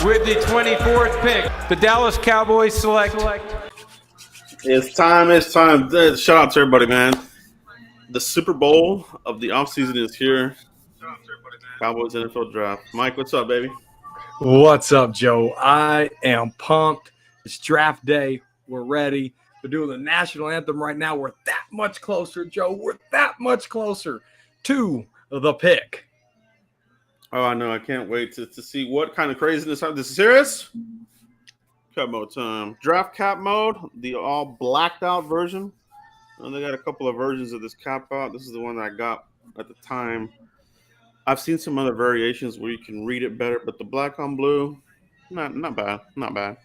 With the 24th pick, the Dallas Cowboys select. It's time. Shout out to everybody, man. The Super Bowl of the offseason is here. Cowboys NFL draft. Mike, what's up, baby? What's up, Joe? I am pumped. It's draft day. We're ready. We're doing the national anthem right now. We're that much closer, Joe. We're that much closer to the pick. Oh, I know. I can't wait to see what kind of craziness. This is serious? Cap mode time. Draft cap mode, the all blacked out version. And they got a couple of versions of this cap out. This is the one that I got at the time. I've seen some other variations where you can read it better, but the black on blue, not bad. Not bad.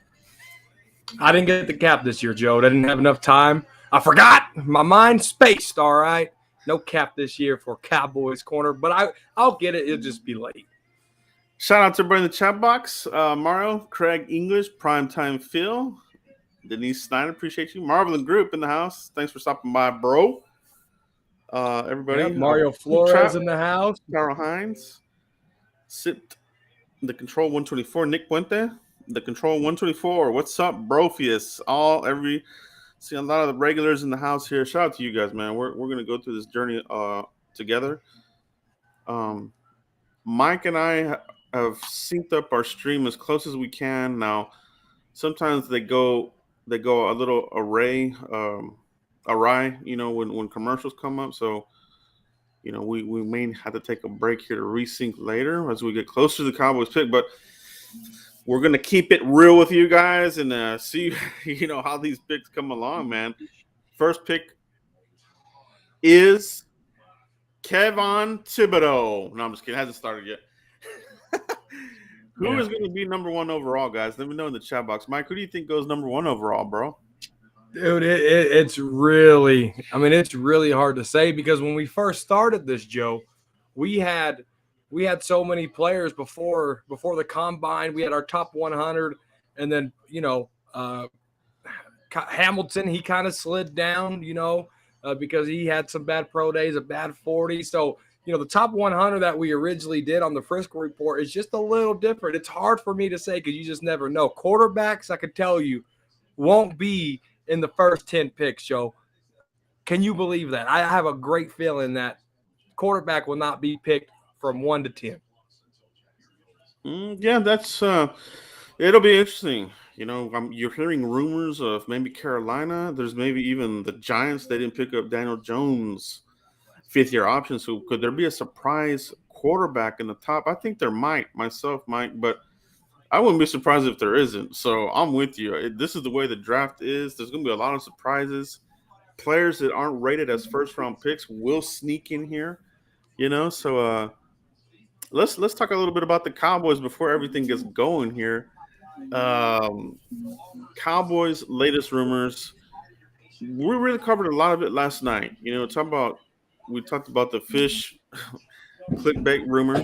I didn't get the cap this year, Joe. I didn't have enough time. I forgot. My mind spaced, all right? No cap this year for Cowboys corner, but I'll get it. It'll just be late. Shout out to everybody in the chat box. Mario, Craig English, Primetime Phil, Denise Snyder, appreciate you. Marvelin Group in the house. Thanks for stopping by, bro. Everybody. Yep, Mario Flores in the house. Carol Hines. Sit the Control 124. Nick Puente. The Control 124. What's up, Brofius? See a lot of the regulars in the house here. Shout out to you guys, man. We're gonna go through this journey together. Mike and I have synced up our stream as close as we can. Now, sometimes they go a little awry, when commercials come up. So, we may have to take a break here to resync later as we get closer to the Cowboys pick. But we're going to keep it real with you guys and see, how these picks come along, man. First pick is Kayvon Thibodeaux. No, I'm just kidding. It hasn't started yet. Who is going to be number one overall, guys? Let me know in the chat box. Mike, who do you think goes number one overall, bro? Dude, it's really hard to say because when we first started this, Joe, we had so many players before the combine. We had our top 100, and then Hamilton, he kind of slid down, because he had some bad pro days, a bad 40. So the top 100 that we originally did on the Frisco report is just a little different. It's hard for me to say because you just never know. Quarterbacks, I could tell you, won't be in the first 10 picks, Joe. Can you believe that? I have a great feeling that quarterback will not be picked from 1 to 10. Yeah, that's it'll be interesting. You're hearing rumors of maybe Carolina. There's maybe even the Giants. They didn't pick up Daniel Jones, fifth-year option. So could there be a surprise quarterback in the top? I think there might, but I wouldn't be surprised if there isn't. So I'm with you. This is the way the draft is. There's going to be a lot of surprises. Players that aren't rated as first-round picks will sneak in here. So let's talk a little bit about the Cowboys before everything gets going here. Cowboys' latest rumors. We really covered a lot of it last night. We talked about the fish clickbait rumor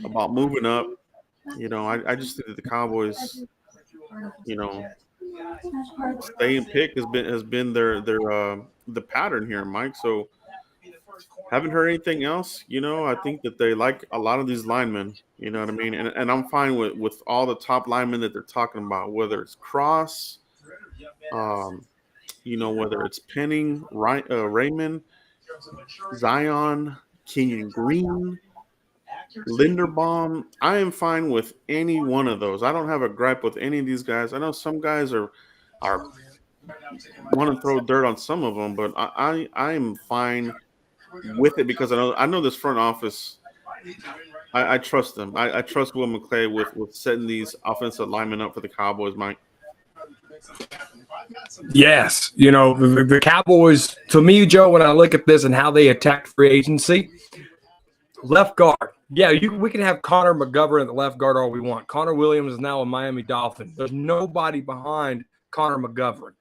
about moving up. I just think that the Cowboys, staying pick has been their the pattern here, Mike. So haven't heard anything else. I think that they like a lot of these linemen. You know what I mean? And I'm fine with all the top linemen that they're talking about, whether it's Cross, whether it's Penning, Raymond, Zion, Kenyon Green, Linderbaum. I am fine with any one of those. I don't have a gripe with any of these guys. I know some guys are want to throw dirt on some of them, but I am fine with it because I know this front office. I trust them. I trust Will McClay with setting these offensive linemen up for the Cowboys, Mike. Yes. The Cowboys, to me, Joe, when I look at this and how they attacked free agency, left guard. Yeah, we can have Connor McGovern at the left guard all we want. Connor Williams is now a Miami Dolphin. There's nobody behind Connor McGovern.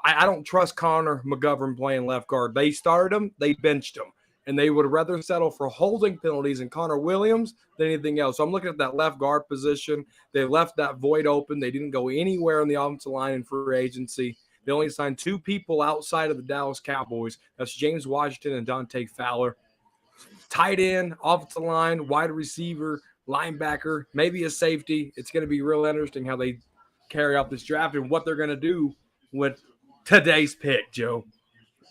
I don't trust Connor McGovern playing left guard. They started him, they benched him, and they would rather settle for holding penalties in Connor Williams than anything else. So I'm looking at that left guard position. They left that void open. They didn't go anywhere on the offensive line in free agency. They only signed 2 people outside of the Dallas Cowboys. That's James Washington and Dante Fowler. Tight end, offensive line, wide receiver, linebacker, maybe a safety. It's going to be real interesting how they carry out this draft and what they're going to do with today's pick, Joe.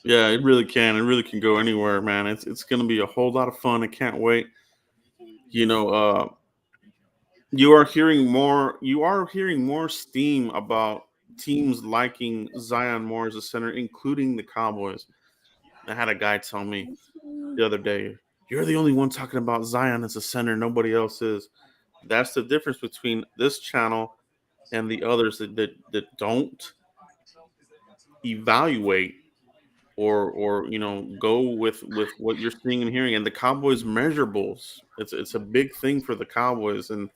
Yeah, it really can. It really can go anywhere, man. It's going to be a whole lot of fun. I can't wait. You know, you are hearing more. You are hearing more steam about teams liking Zion more as a center, including the Cowboys. I had a guy tell me the other day, "You're the only one talking about Zion as a center. Nobody else is." That's the difference between this channel and the others that don't evaluate or go with what you're seeing and hearing. And the Cowboys measurables, it's a big thing for the Cowboys, and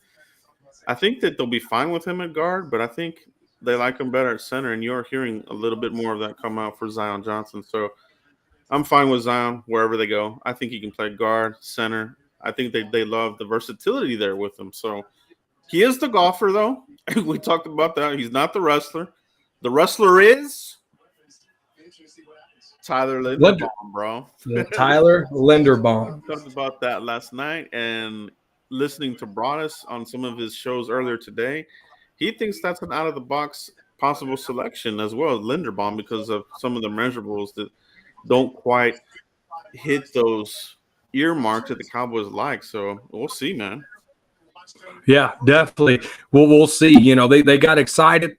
I think that they'll be fine with him at guard, but I think they like him better at center, and you're hearing a little bit more of that come out for Zion Johnson. So I'm fine with Zion wherever they go. I think he can play guard, center. I think they love the versatility there with him. So he is the golfer, though. We talked about that. He's not the wrestler. The wrestler is Tyler Linderbaum, bro. Tyler Linderbaum. Talked about that last night, and listening to Broadus on some of his shows earlier today, he thinks that's an out-of-the-box possible selection as well as Linderbaum because of some of the measurables that don't quite hit those earmarks that the Cowboys like. So we'll see, man. Yeah, definitely. Well, we'll see. You know, they got excited.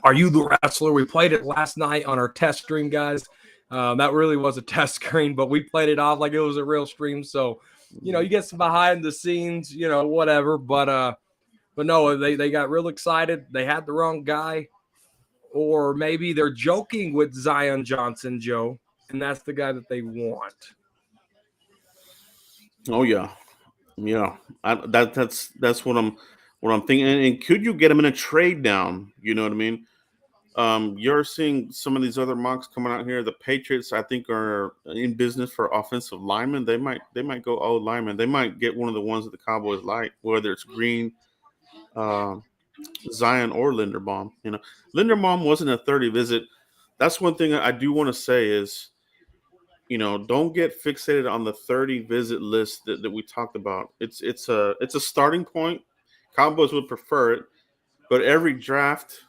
Are you the wrestler? We played it last night on our test stream, guys. That really was a test screen, but we played it off like it was a real stream. So, you know, you get some behind the scenes, you know, whatever. But no, they got real excited. They had the wrong guy, or maybe they're joking with Zion Johnson, Joe, and that's the guy that they want. Oh yeah, yeah. That's what I'm thinking. And could you get him in a trade down? You know what I mean? You're seeing some of these other mocks coming out here. The Patriots, I think, are in business for offensive linemen. They might go old linemen. They might get one of the ones that the Cowboys like, whether it's Green, Zion, or Linderbaum. You know, Linderbaum wasn't a 30 visit. That's one thing I do want to say is, you know, don't get fixated on the 30 visit list that we talked about. It's a starting point. Cowboys would prefer it, but every draft,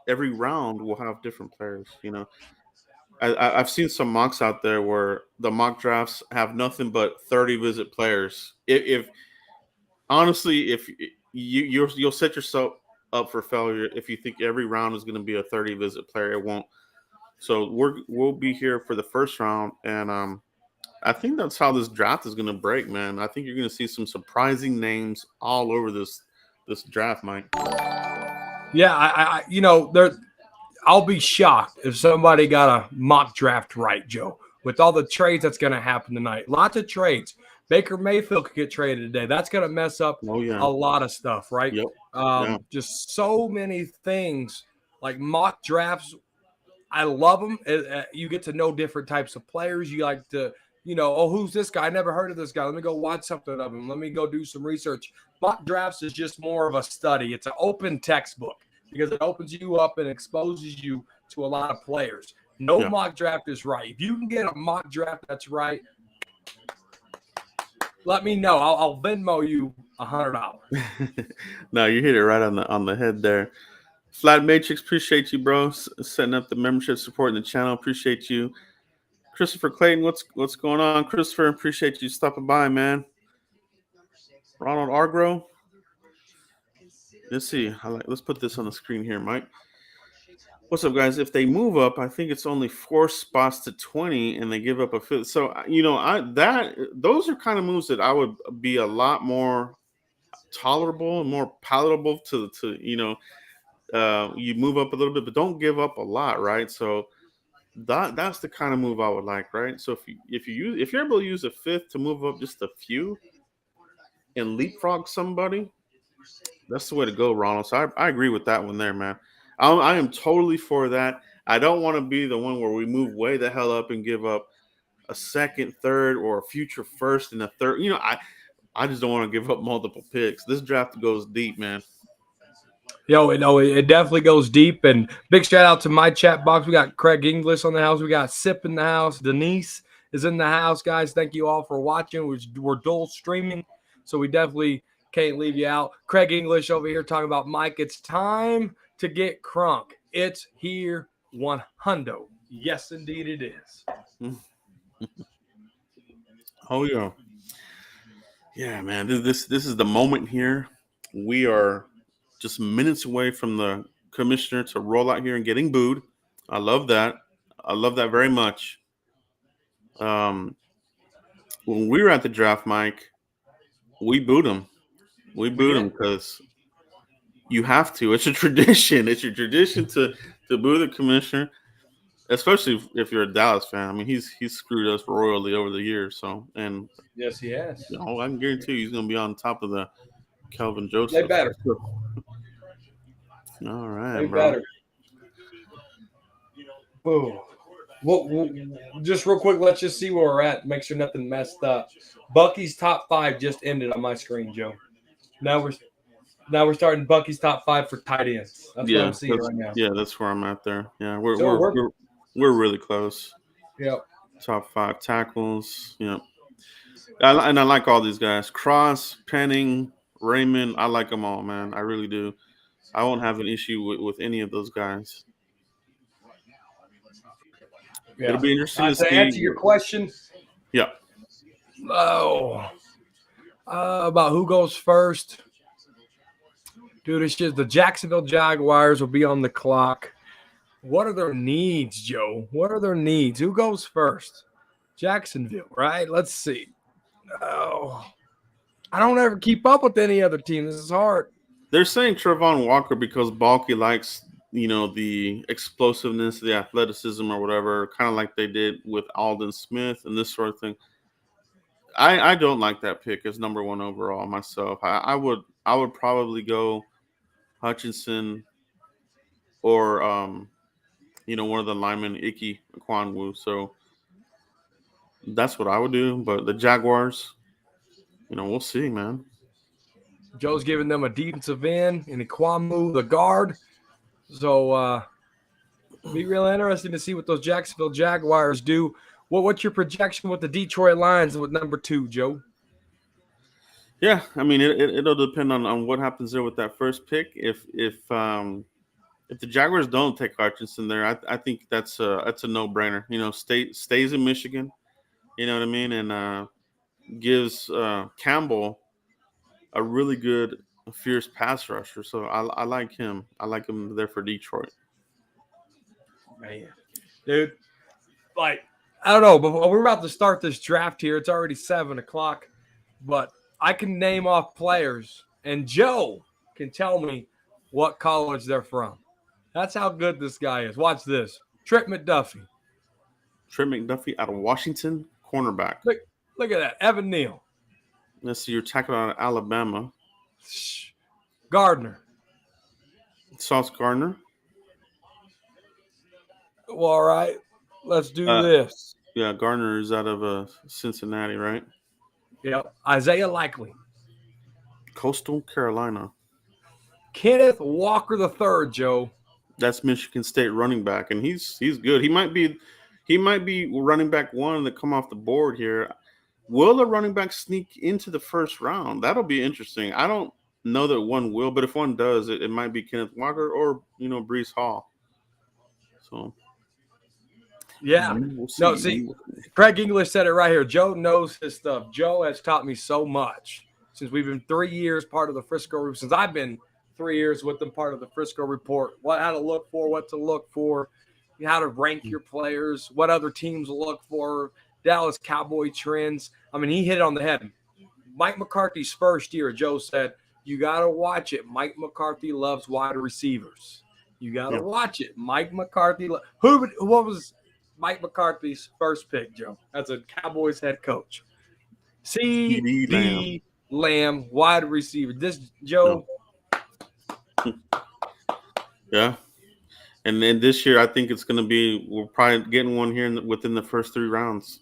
every round will have different players. You know, I've seen some mocks out there where the mock drafts have nothing but 30 visit players. If honestly, if you'll set yourself up for failure if you think every round is going to be a 30 visit player. It won't. So we'll be here for the first round, and I think that's how this draft is going to break, man. I think you're going to see some surprising names all over this draft, Mike. Yeah, I you know, I'll be shocked if somebody got a mock draft right, Joe, with all the trades that's going to happen tonight. Lots of trades. Baker Mayfield could get traded today. That's going to mess up a lot of stuff, right? Yep. Just so many things like mock drafts. I love them. You get to know different types of players. You like to, you know, oh, who's this guy? I never heard of this guy. Let me go watch something of him. Let me go do some research. Mock drafts is just more of a study. It's an open textbook because it opens you up and exposes you to a lot of players. No mock draft is right. If you can get a mock draft that's right, let me know. I'll Venmo you $100. No, you hit it right on the head there. Flat Matrix, appreciate you, bro. Setting up the membership, supporting the channel. Appreciate you. Christopher Clayton, what's going on? Christopher, appreciate you stopping by, man. Ronald Argro. Let's see. Let's put this on the screen here, Mike. What's up, guys? If they move up, I think it's only 4 spots to 20, and they give up a fifth. So, you know, those are kind of moves that I would be a lot more tolerable and more palatable to you know. You move up a little bit, but don't give up a lot, right? So that's the kind of move I would like, right? So if you're able to use a fifth to move up just a few and leapfrog somebody, that's the way to go, Ronald. So I agree with that one there, man. I am totally for that. I don't want to be the one where we move way the hell up and give up a second, third, or a future first and a third. You know, I just don't want to give up multiple picks. This draft goes deep, man. Yo, it definitely goes deep. And big shout out to my chat box. We got Craig English on the house. We got Sip in the house. Denise is in the house, guys. Thank you all for watching. We're dual streaming. So we definitely Can't leave you out. Craig English over here talking about Mike. It's time to get crunk. It's here, 100. Yes, indeed it is. Oh yeah, yeah, man. This is the moment here. We are just minutes away from the commissioner to roll out here and getting booed. I love that. I love that very much. When we were at the draft, Mike, we booed him. We booed him because you have to. It's a tradition. It's your tradition to boo the commissioner, especially if you're a Dallas fan. I mean, he's screwed us royally over the years. So, and Yes, he has. you know, I can guarantee you he's going to be on top of the Kelvin Joseph. They better. All right, They bro. better. Boom. Well, just real quick, let's just see where we're at. Make sure nothing messed up. Bucky's top 5 just ended on my screen, Joe. Now we're starting Bucky's top 5 for tight ends. That's what I'm seeing right now. Yeah, that's where I'm at there. Yeah, we're really close. Yep. Top 5 tackles. Yep. And I like all these guys. Cross, Penning, Raymond. I like them all, man. I really do. I won't have an issue with any of those guys. Yeah. It'll be interesting to see. To answer your question. Yeah. Oh. About who goes first. Dude, it's just the Jacksonville Jaguars will be on the clock. What are their needs, Joe? What are their needs? Who goes first? Jacksonville, right? Let's see. Oh. I don't ever keep up with any other team. This is hard. They're saying Trevon Walker because Balky likes, you know, the explosiveness, the athleticism or whatever, kind of like they did with Aldon Smith and this sort of thing. I don't like that pick as number 1 overall myself. I would probably go Hutchinson or you know, one of the linemen, Ikem Ekwonu. So that's what I would do. But the Jaguars, you know, we'll see, man. Joe's giving them a defensive end and Ekwonu, the guard. So be real interesting to see what those Jacksonville Jaguars do. What's your projection with the Detroit Lions with number 2, Joe? Yeah, I mean, it'll depend on what happens there with that first pick. If the Jaguars don't take Hutchinson there, I think that's a no-brainer. You know, stays in Michigan. You know what I mean, and gives Campbell a really good, fierce pass rusher. So I like him. I like him there for Detroit. Man, dude, like, I don't know, but we're about to start this draft here. It's already 7 o'clock, but I can name off players, and Joe can tell me what college they're from. That's how good this guy is. Watch this. Trent McDuffie. Trent McDuffie out of Washington, cornerback. Look at that. Evan Neal. Let's see, you're tackling out of Alabama. Gardner. Sauce Gardner. Well, all right. Let's do this. Yeah, Gardner is out of Cincinnati, right? Yep. Isaiah Likely. Coastal Carolina. Kenneth Walker III, Joe. That's Michigan State running back, and he's good. He might be running back 1 that come off the board here. Will a running back sneak into the first round? That'll be interesting. I don't know that one will, but if one does, it might be Kenneth Walker or, you know, Breece Hall. So yeah. We'll see. No, see, Craig English said it right here. Joe knows his stuff. Joe has taught me so much since we've been 3 years part of the Frisco, since I've been 3 years with them, part of the Frisco Report. How to look for, what to look for, how to rank your players, what other teams look for, Dallas Cowboy trends. I mean, he hit it on the head. Mike McCarthy's first year, Joe said, you got to watch it. Mike McCarthy loves wide receivers. You got to watch it. Mike McCarthy. What was Mike McCarthy's first pick, Joe? As a Cowboys head coach. C.D. Lamb, wide receiver. This, Joe. Yeah. And then this year, I think it's going to be, we're probably getting one here within the first 3 rounds.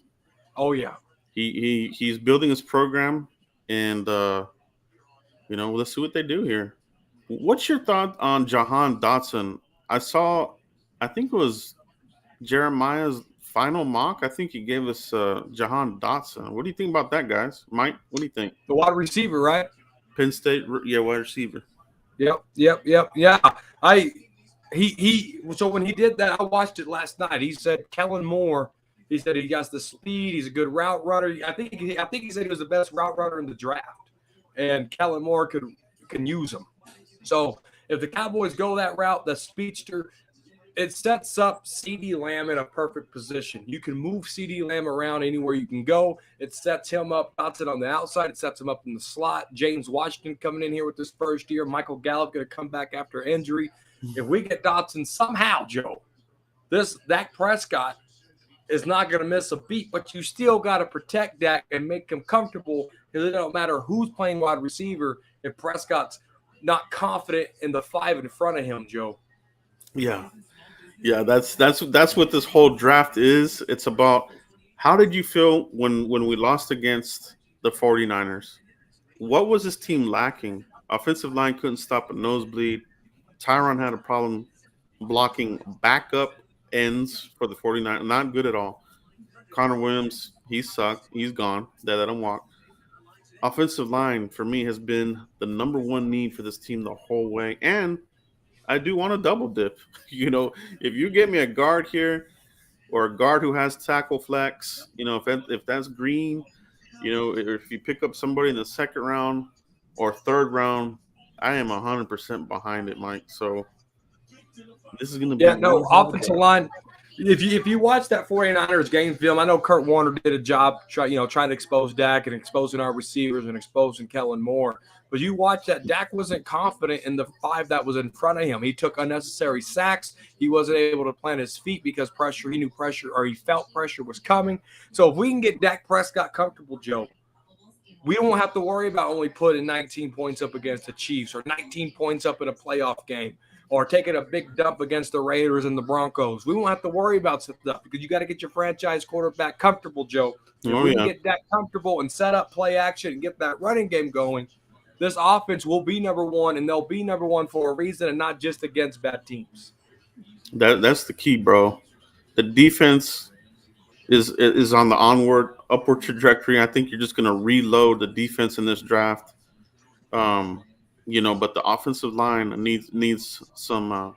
Oh, yeah. He's building his program, and, you know, let's see what they do here. What's your thought on Jahan Dotson? I think it was Jeremiah's final mock. I think he gave us Jahan Dotson. What do you think about that, guys? Mike, what do you think? The wide receiver, right? Penn State, yeah, wide receiver. Yep. Yeah. So when he did that, I watched it last night. He said Kellen Moore. He said he got the speed. He's a good route runner. I think he said he was the best route runner in the draft, and Kellen Moore can use him. So if the Cowboys go that route, the speedster, it sets up CeeDee Lamb in a perfect position. You can move CeeDee Lamb around anywhere you can go. It sets him up, bounce it on the outside. It sets him up in the slot. James Washington coming in here with his first year. Michael Gallup going to come back after injury. If we get Dotson somehow, Joe, this Dak Prescott is not going to miss a beat, but you still got to protect Dak and make him comfortable because it don't matter who's playing wide receiver if Prescott's not confident in the five in front of him, Joe. Yeah. Yeah, that's what this whole draft is. It's about how did you feel when we lost against the 49ers? What was this team lacking? Offensive line couldn't stop a nosebleed. Tyron had a problem blocking backup ends for the 49ers. Not good at all. Connor Williams, he sucked. He's gone. They let him walk. Offensive line, for me, has been the number one need for this team the whole way. And I do want to double dip. If you get me a guard here or a guard who has tackle flex, if that's green, if you pick up somebody in the second round or third round, I am 100% behind it, Mike. So this is going to be offensive line. If you watch that 49ers game film, I know Kurt Warner did a job trying to expose Dak and exposing our receivers and exposing Kellen Moore. But you watch that, Dak wasn't confident in the five that was in front of him. He took unnecessary sacks. He wasn't able to plant his feet because he felt pressure was coming. So if we can get Dak Prescott comfortable, Joe, we won't have to worry about only putting 19 points up against the Chiefs or 19 points up in a playoff game or taking a big dump against the Raiders and the Broncos. We won't have to worry about stuff because you got to get your franchise quarterback comfortable, Joe. If we can get Dak comfortable and set up play action and get that running game going, this offense will be number one, and they'll be number one for a reason and not just against bad teams. That's the key, bro. The defense is on the upward trajectory. I think you're just going to reload the defense in this draft. But the offensive line needs some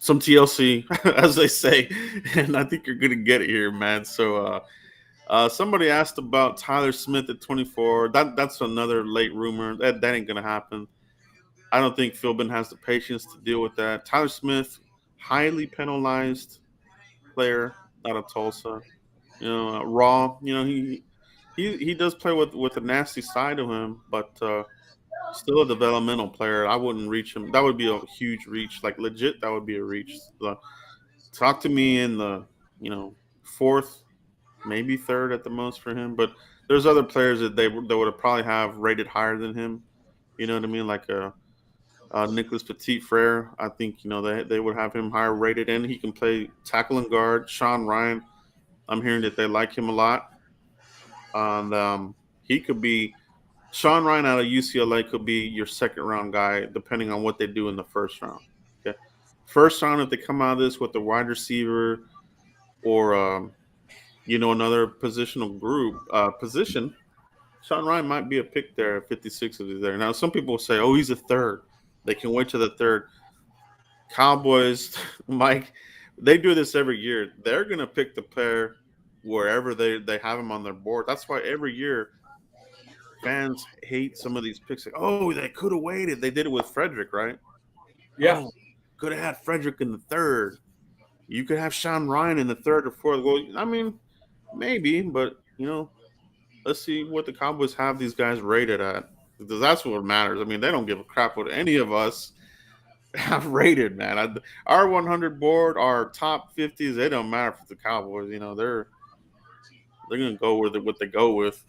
TLC, as they say, and I think you're going to get it here, man. So somebody asked about Tyler Smith at 24. That's another late rumor. That ain't going to happen. I don't think Philbin has the patience to deal with that. Tyler Smith, highly penalized player out of Tulsa. Raw. He does play with a nasty side of him, but still a developmental player. I wouldn't reach him. That would be a huge reach. Like legit, that would be a reach. Talk to me in the fourth, maybe third at the most for him. But there's other players that they would probably have rated higher than him. You know what I mean? Like Nicholas Petit-Frere. I think they would have him higher rated, and he can play tackle and guard. Sean Ryan. I'm hearing that they like him a lot, and he could be. Sean Ryan out of UCLA could be your second round guy, depending on what they do in the first round. Okay, first round, if they come out of this with a wide receiver or another position, Sean Ryan might be a pick there at 56 if he's there. Now, some people say, "Oh, he's a third." They can wait to the third. Cowboys, Mike, they do this every year. They're gonna pick the player wherever they have him on their board. That's why every year. Fans hate some of these picks. Like, oh, they could have waited. They did it with Frederick, right? Yeah. Could have had Frederick in the third. You could have Sean Ryan in the third or fourth. Well, I mean, maybe, but, let's see what the Cowboys have these guys rated at. Because that's what matters. I mean, they don't give a crap what any of us have rated, man. Our 100 board, our top 50s, they don't matter for the Cowboys. They're going to go with what they go with.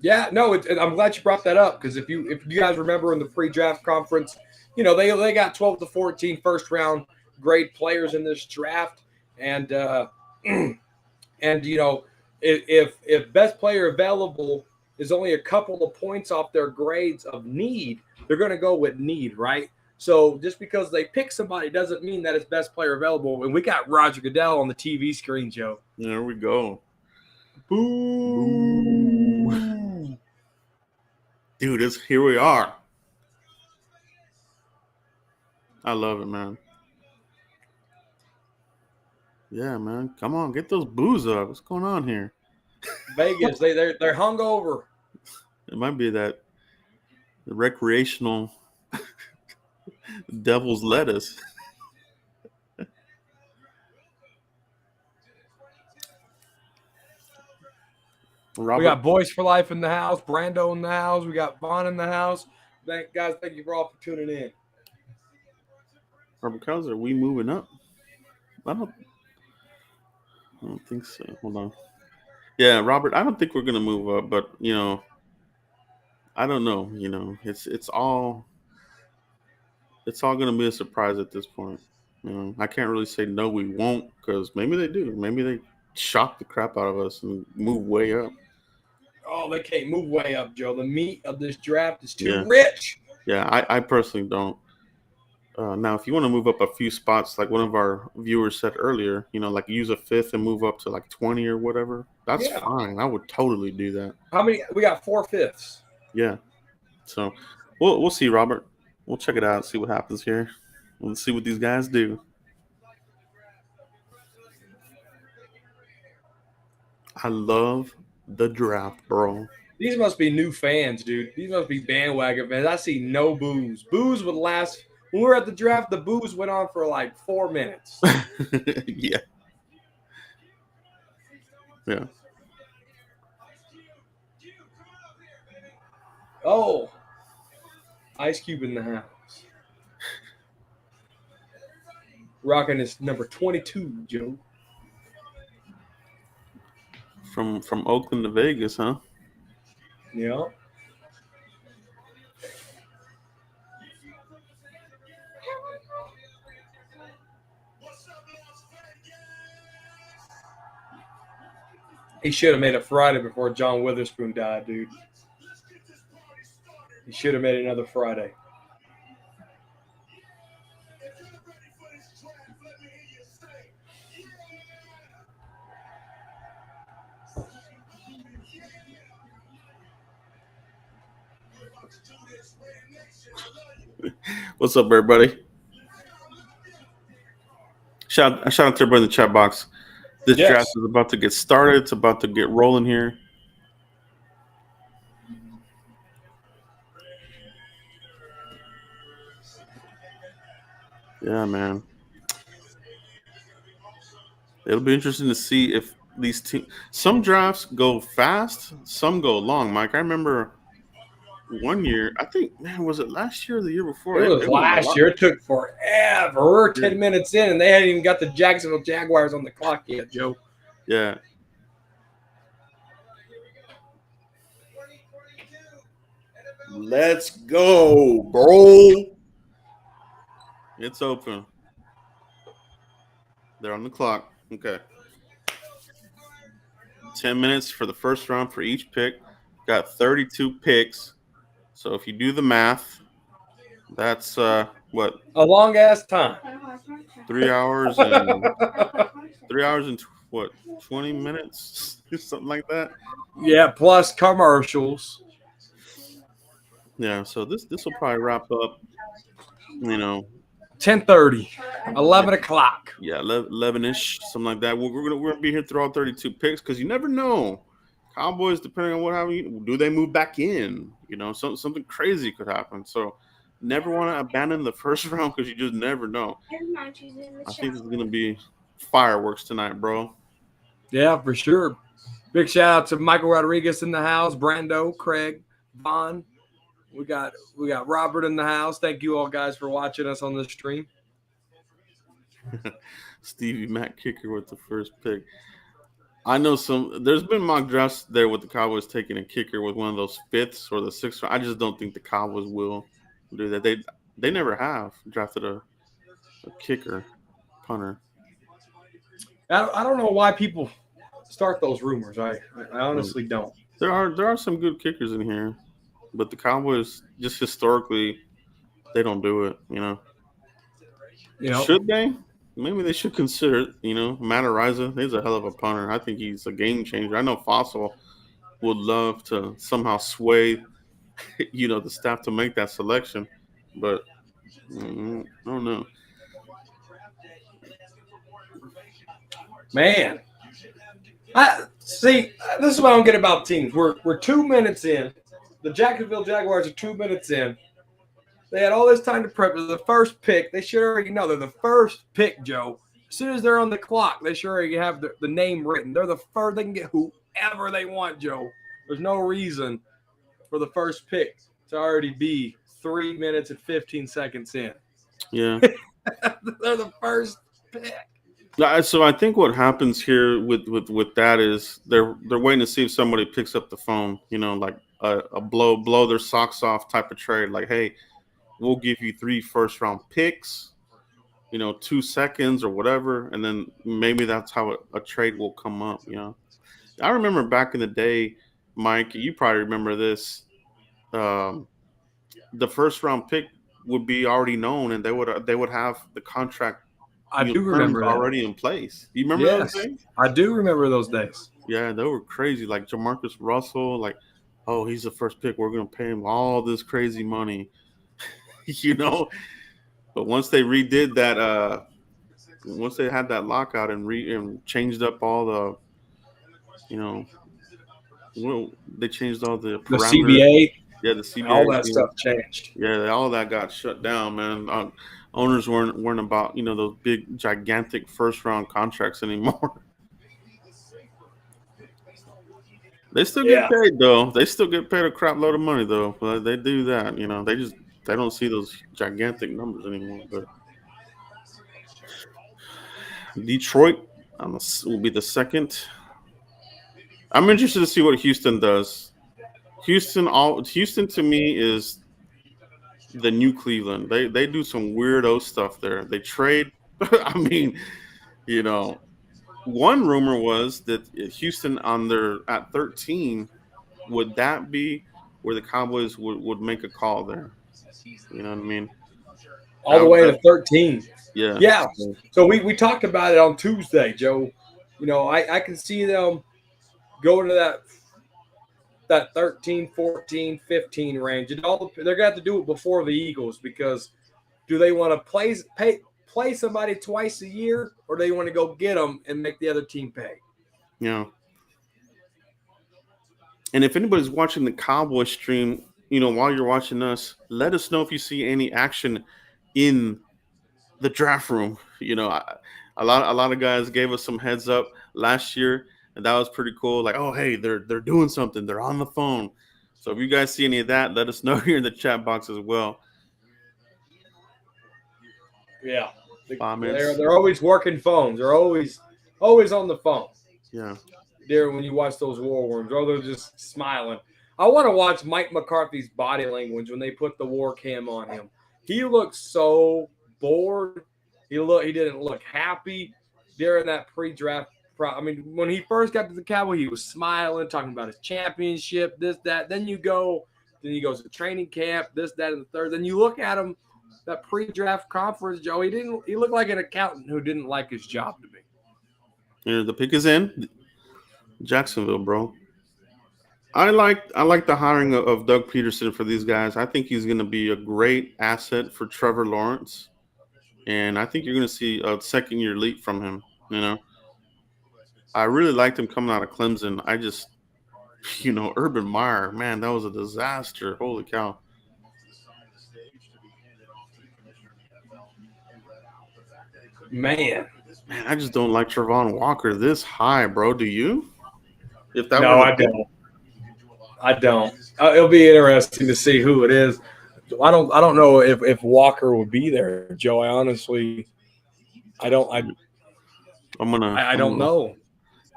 Yeah, no, I'm glad you brought that up because if you guys remember in the pre-draft conference, they got 12 to 14 first round grade players in this draft, and if best player available is only a couple of points off their grades of need, they're going to go with need, right? So just because they pick somebody doesn't mean that it's best player available. And we got Roger Goodell on the TV screen, Joe. There we go. Boo. Dude, here we are. I love it, man. Yeah, man. Come on, get those boos up. What's going on here? Vegas, they're hungover. It might be that recreational devil's lettuce. Robert, We got Boys for Life in the house, Brando in the house, we got Vaughn in the house. Thank you for all for tuning in. Robert Cows, are we moving up? I don't think so. Hold on. Yeah, Robert, I don't think we're gonna move up, but I don't know. It's all gonna be a surprise at this point. I can't really say no, we won't, because maybe they do. Maybe they shock the crap out of us and move way up. Oh, they can't move way up, Joe. The meat of this draft is too Yeah. rich. Yeah, I personally don't. Now, if you want to move up a few spots, like one of our viewers said earlier, like use a fifth and move up to like 20 or whatever, that's fine. I would totally do that. How many? We got 4/5. Yeah. So we'll see, Robert. We'll check it out, see what happens here. Let's see what these guys do. I love the draft, bro. These must be new fans, dude. These must be bandwagon fans. I see no boos. Boos would last. When we were at the draft, the boos went on for like 4 minutes. Yeah. Yeah. Oh. Ice Cube in the house. Rocking his number 22, Joe. From Oakland to Vegas, huh? Yeah. He should have made it Friday before John Witherspoon died, dude. He should have made another Friday. What's up, everybody? Shout out to everybody in the chat box. This draft is about to get started. It's about to get rolling here. Yeah, man. It'll be interesting to see if these teams. Some drafts go fast, some go long. Mike, I remember one year. I think, man, was it last year or the year before? It was last year. It took forever. We're 10 minutes in, and they hadn't even got the Jacksonville Jaguars on the clock yet, Joe. Yeah. Let's go, bro. It's open. They're on the clock. Okay. 10 minutes for the first round for each pick. Got 32 picks. So if you do the math, that's what? A long ass time. 3 hours and 20 minutes, something like that. Yeah, plus commercials. Yeah, so this will probably wrap up. 10:30, 11 o'clock. Yeah, 11-ish, something like that. We're gonna be here through all 32 picks because you never know. Cowboys, depending on what happens, do they move back in? Something crazy could happen. So never want to abandon the first round because you just never know. I think it's gonna be fireworks tonight, bro. Yeah, for sure. Big shout out to Michael Rodriguez in the house, Brando, Craig, Vaughn. We got Robert in the house. Thank you all guys for watching us on this stream. Stevie Mac kicker with the first pick. I know there's been mock drafts there with the Cowboys taking a kicker with one of those fifths or the sixth. I just don't think the Cowboys will do that. They never have drafted a kicker, punter. I don't know why people start those rumors. I honestly don't. There are some good kickers in here. But the Cowboys, just historically, they don't do it, Should they? Maybe they should consider it, Matt Ariza, he's a hell of a punter. I think he's a game changer. I know Fossil would love to somehow sway the staff to make that selection. But I don't know. Man, I see. This is what I don't get about teams. We're 2 minutes in. The Jacksonville Jaguars are 2 minutes in. They had all this time to prep. They're the first pick. They should already know they're the first pick, Joe. As soon as they're on the clock, they should already have the name written. They're the first. They can get whoever they want, Joe. There's no reason for the first pick to already be 3 minutes and 15 seconds in. Yeah. They're the first pick. So I think what happens here with that is they're waiting to see if somebody picks up the phone, like a blow their socks off type of trade. Like, hey, we'll give you 3 first-round picks, 2 seconds or whatever, and then maybe that's how a trade will come up. I remember back in the day, Mike, you probably remember this. The first-round pick would be already known, and they would have the contract. I do remember that. Already in place. You remember those days? I do remember those days. Yeah, they were crazy. Like Jamarcus Russell, like, oh, he's the first pick. We're going to pay him all this crazy money, But once they redid that, once they had that lockout and changed up all the, they changed all the parameters. The CBA. Yeah, the CBA. All that stuff changed. Yeah, all that got shut down, man. Owners weren't about those big gigantic first round contracts anymore. They still get paid though. They still get paid a crap load of money though. But they do that, They don't see those gigantic numbers anymore. But Detroit will be the second. I'm interested to see what Houston does. Houston to me is the new Cleveland. They do some weirdo stuff there. They trade. I mean, one rumor was that Houston at 13, would that be where the Cowboys would make a call there? You know what I mean? All the way to 13. Yeah. Yeah. So we talked about it on Tuesday, Joe. I can see them going to that 13, 14, 15 range. And they're going to have to do it before the Eagles, because do they want to play somebody twice a year, or do they want to go get them and make the other team pay? Yeah. And if anybody's watching the Cowboy stream, while you're watching us, let us know if you see any action in the draft room. A lot of guys gave us some heads up last year, and that was pretty cool. Like, oh, hey, they're doing something. They're on the phone. So if you guys see any of that, let us know here in the chat box as well. Yeah. They're always working phones. They're always on the phone. Yeah. There when you watch those war worms, or they're just smiling. I want to watch Mike McCarthy's body language when they put the war cam on him. He looked so bored. He didn't look happy during that pre-draft. I mean, when he first got to the Cowboys, he was smiling, talking about his championship, this, that. Then he goes to training camp, this, that, and the third. Then you look at him, that pre-draft conference, Joe. He looked like an accountant who didn't like his job to me. Yeah, the pick is in Jacksonville, bro. I like the hiring of Doug Peterson for these guys. I think he's going to be a great asset for Trevor Lawrence, and I think you're going to see a second-year leap from him. I really liked him coming out of Clemson. I just, Urban Meyer, man, that was a disaster. Holy cow. Man, I just don't like Travon Walker this high, bro. Do you? I don't. It'll be interesting to see who it is. I don't know if Walker will be there, Joe. I honestly, I don't know.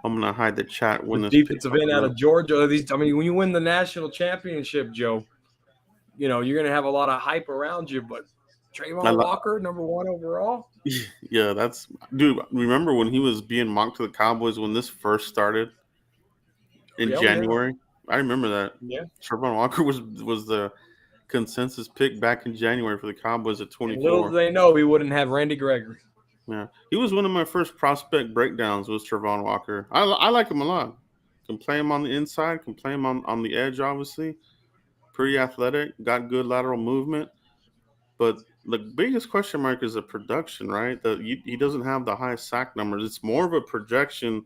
I'm gonna hide the chat when the defensive end out of Georgia. When you win the national championship, Joe, you're gonna have a lot of hype around you. But Trayvon Walker, number 1 overall. Yeah, dude. Remember when he was being mocked to the Cowboys when this first started in January? Yeah. I remember that. Yeah, Trayvon Walker was the consensus pick back in January for the Cowboys at 24. Little do they know he wouldn't have Randy Gregory. Yeah, he was one of my first prospect breakdowns. Was Travon Walker? I like him a lot. Can play him on the inside. Can play him on the edge. Obviously, pretty athletic, got good lateral movement. But the biggest question mark is the production, right? He doesn't have the high sack numbers. It's more of a projection,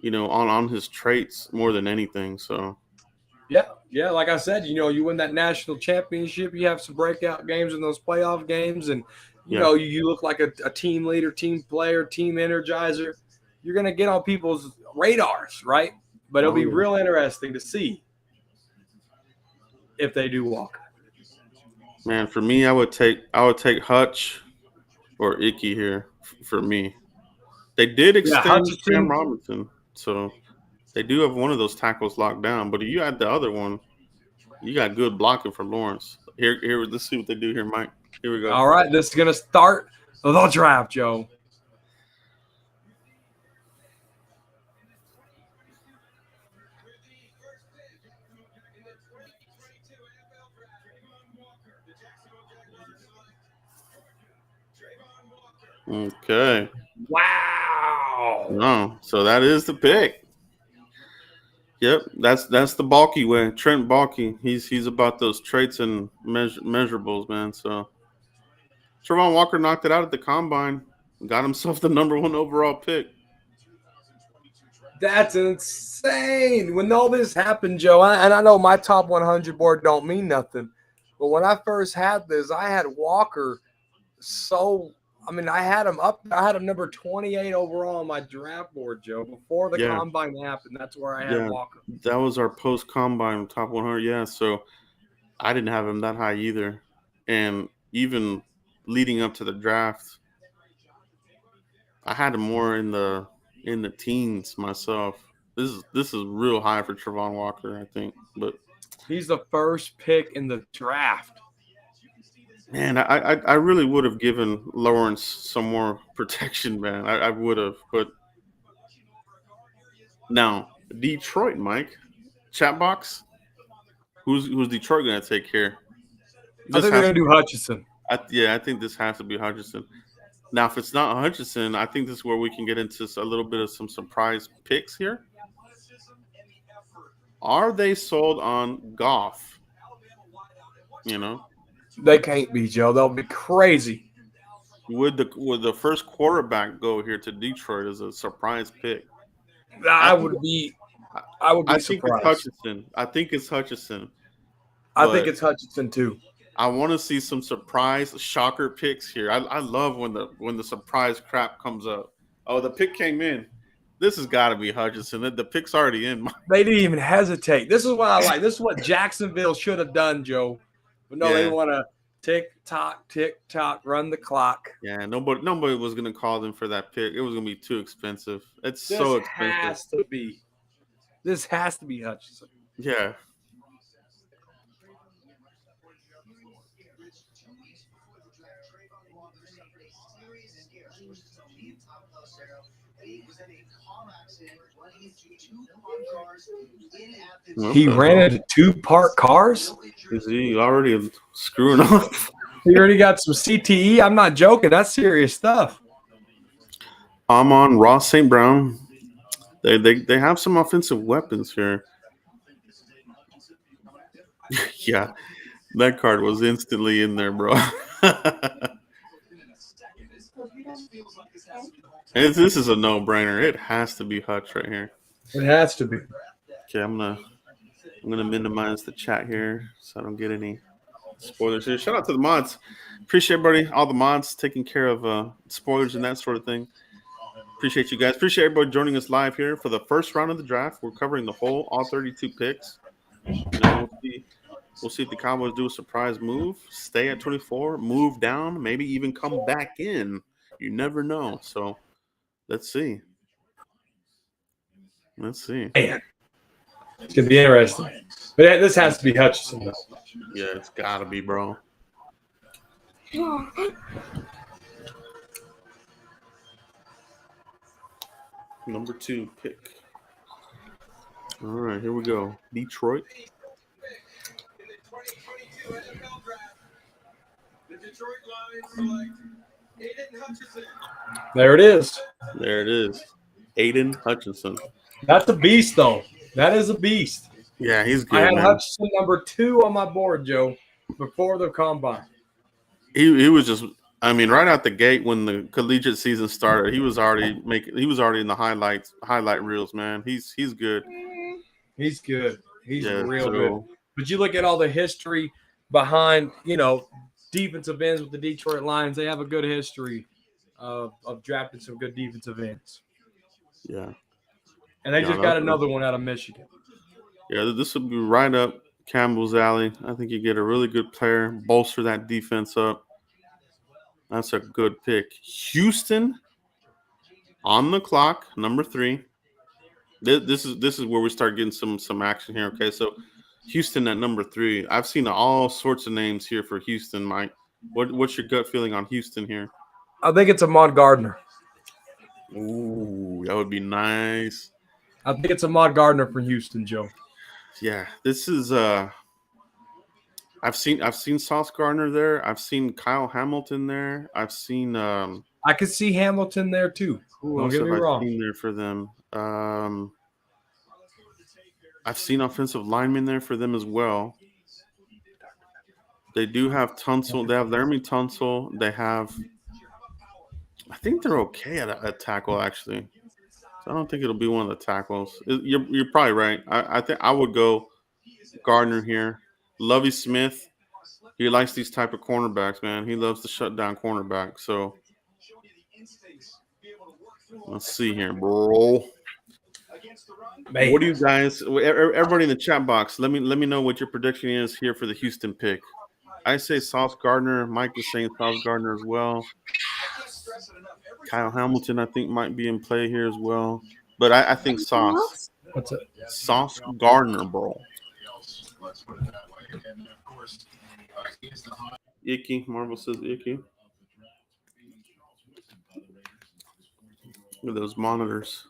on his traits more than anything. So yeah. Like I said, you win that national championship, you have some breakout games in those playoff games, and you look like a team leader, team player, team energizer. You're gonna get on people's radars, right? But it'll be real interesting to see if they do Walker. Man, for me, I would take Hutch or Icky here. For me, they did extend Cam Robinson, so they do have one of those tackles locked down. But if you had the other one, you got good blocking for Lawrence. Here, let's see what they do here, Mike. Here we go. All right, this is gonna start the draft, Joe. Okay. Wow. No, so that is the pick. Yep, that's the bulky way. Trent Bulky. He's about those traits and measurables, man. So Travon Walker knocked it out at the combine. Got himself the number 1 overall pick. That's insane. When all this happened, Joe, and I know my top 100 board don't mean nothing, but when I first had this, I had Walker. I had him up. I had him number 28 overall on my draft board, Joe. Before the combine happened, that's where I had Walker. That was our post-combine top 100. Yeah, so I didn't have him that high either. And even leading up to the draft, I had him more in the teens myself. This is real high for Travon Walker, I think. But he's the first pick in the draft. Man, I really would have given Lawrence some more protection, man. I would have, but now Detroit, Mike, chat box. Who's Detroit going to take here? I think they're going to do Hutchinson. I think this has to be Hutchinson. Now, if it's not Hutchinson, I think this is where we can get into a little bit of some surprise picks here. Are they sold on Goff? They can't be, Joe. They'll be crazy. Would the first quarterback go here to Detroit as a surprise pick? I would be surprised. I think it's Hutchinson. I think it's Hutchinson too. I want to see some surprise shocker picks here. I love when the surprise crap comes up. Oh, the pick came in. This has got to be Hutchinson. The pick's already in. They didn't even hesitate. This is what I like. This is what Jacksonville should have done, Joe. But no, they want to tick tock, run the clock. Yeah, nobody was going to call them for that pick. It was going to be too expensive. It's so expensive. This has to be Hutchinson. Yeah. He ran into 2 parked cars? Is he already screwing up? He already got some CTE? I'm not joking. That's serious stuff. I'm on Ross St. Brown. They have some offensive weapons here. Yeah, that card was instantly in there, bro. This is a no-brainer. It has to be Hutch right here. It has to be. Okay, I'm gonna minimize the chat here so I don't get any spoilers here. Shout out to the mods. Appreciate everybody, all the mods taking care of spoilers and that sort of thing. Appreciate you guys. Appreciate everybody joining us live here for the first round of the draft. We're covering all 32 picks. We'll see if the Cowboys do a surprise move, stay at 24, move down, maybe even come back in. You never know. So let's see. Man, it's going to be interesting. But this has to be Hutchinson, though. Yeah, it's got to be, bro. Number 2 pick. All right, here we go. Detroit. There it is. There it is. Aiden Hutchinson. That's a beast, though. That is a beast. Yeah, he's I good, had man. Hutchinson number 2 on my board, Joe, before the combine. He was just. I mean, right out the gate when the collegiate season started, he was already in the highlight reels, man. He's good. He's good. He's Yeah. real good. So But you look at all the history behind, defensive ends with the Detroit Lions. They have a good history of drafting some good defensive ends. yeah. And they No, just got another one out of Michigan. Yeah, this would be right up Campbell's alley. I think you get a really good player, bolster that defense up. That's a good pick. Houston on the clock, number 3. This is where we start getting some action here. Okay, so Houston at number 3. I've seen all sorts of names here for Houston, Mike. What's your gut feeling on Houston here? I think it's Ahmad Gardner. Ooh, that would be nice. I think it's Ahmad Gardner from Houston, Joe. Yeah, this is I've seen Sauce Gardner there. I've seen Kyle Hamilton there. I've seen I could see Hamilton there too. who Don't else get have me I wrong. seen there for them? I've seen offensive linemen there for them as well. They do have Tunsil. They have Laramie Tunsil. They have. I think they're okay at tackle actually. So I don't think it'll be one of the tackles. You're probably right. I think I would go Gardner here. Lovie Smith. He likes these type of cornerbacks, man. He loves to shut down cornerbacks. So let's see here, bro. Man. What do you guys? Everybody in the chat box, let me know what your prediction is here for the Houston pick. I say Sauce Gardner. Mike is saying Sauce Gardner as well. Kyle Hamilton, I think, might be in play here as well. But I think Sauce. What's it? Sauce Gardner, bro. Icky. Marvel says Icky. Look at those monitors.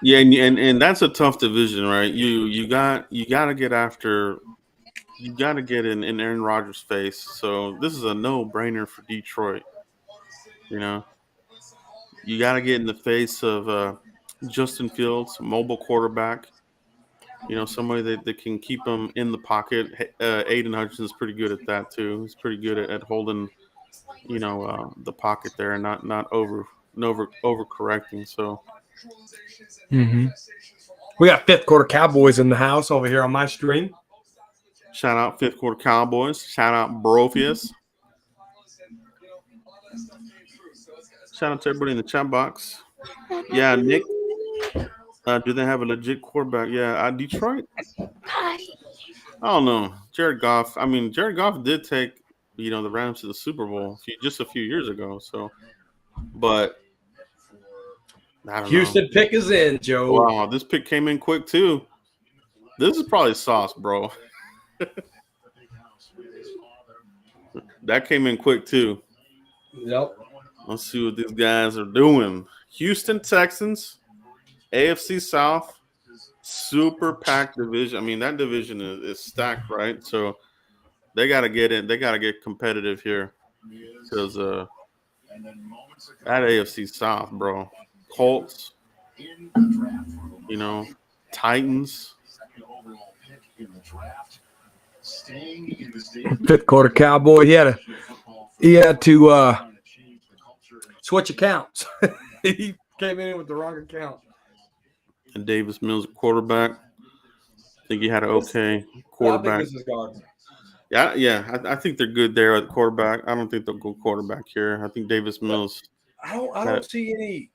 Yeah, and that's a tough division, right? You got to get after. You got to get in Aaron Rodgers' face. So this is a no-brainer for Detroit. You got to get in the face of Justin Fields, mobile quarterback. Somebody that can keep them in the pocket. Aiden Hutchinson is pretty good at that too. He's pretty good at holding, the pocket there and not overcorrecting. So. Mm-hmm. We got fifth quarter Cowboys in the house over here on my stream. Shout out fifth quarter Cowboys. Shout out Brofius. Shout out to everybody in the chat box. Yeah, Nick. Do they have a legit quarterback? Yeah, Detroit. I don't know. Jared Goff. I mean, Jared Goff did take the Rams to the Super Bowl just a few years ago. So, but I don't Houston know. pick is in, Joe. Wow, this pick came in quick too. This is probably sauce, bro. That came in quick too. Yep. Let's see what these guys are doing. Houston Texans, AFC South, super packed division. I mean, that division is stacked, right? So they got to get in. They got to get competitive here because that AFC South, bro. Colts, Titans. Fifth quarter Cowboy. He had to switch accounts. He came in with the wrong account. And Davis Mills, quarterback. I think he had an okay quarterback. I think this is Gardner. I think they're good there at quarterback. I don't think they'll go quarterback here. I think Davis Mills. I don't see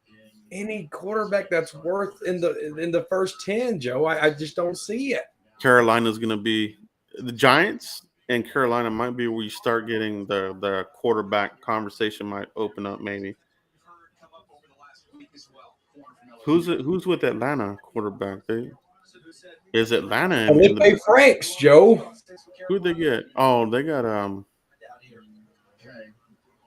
any quarterback that's worth in the first 10, Joe. I just don't see it. Carolina's going to be the Giants, and Carolina might be where you start getting the quarterback conversation might open up maybe. Who's with Atlanta quarterback? Is Atlanta Felipe Franks, Joe. Who'd they get? Oh, they got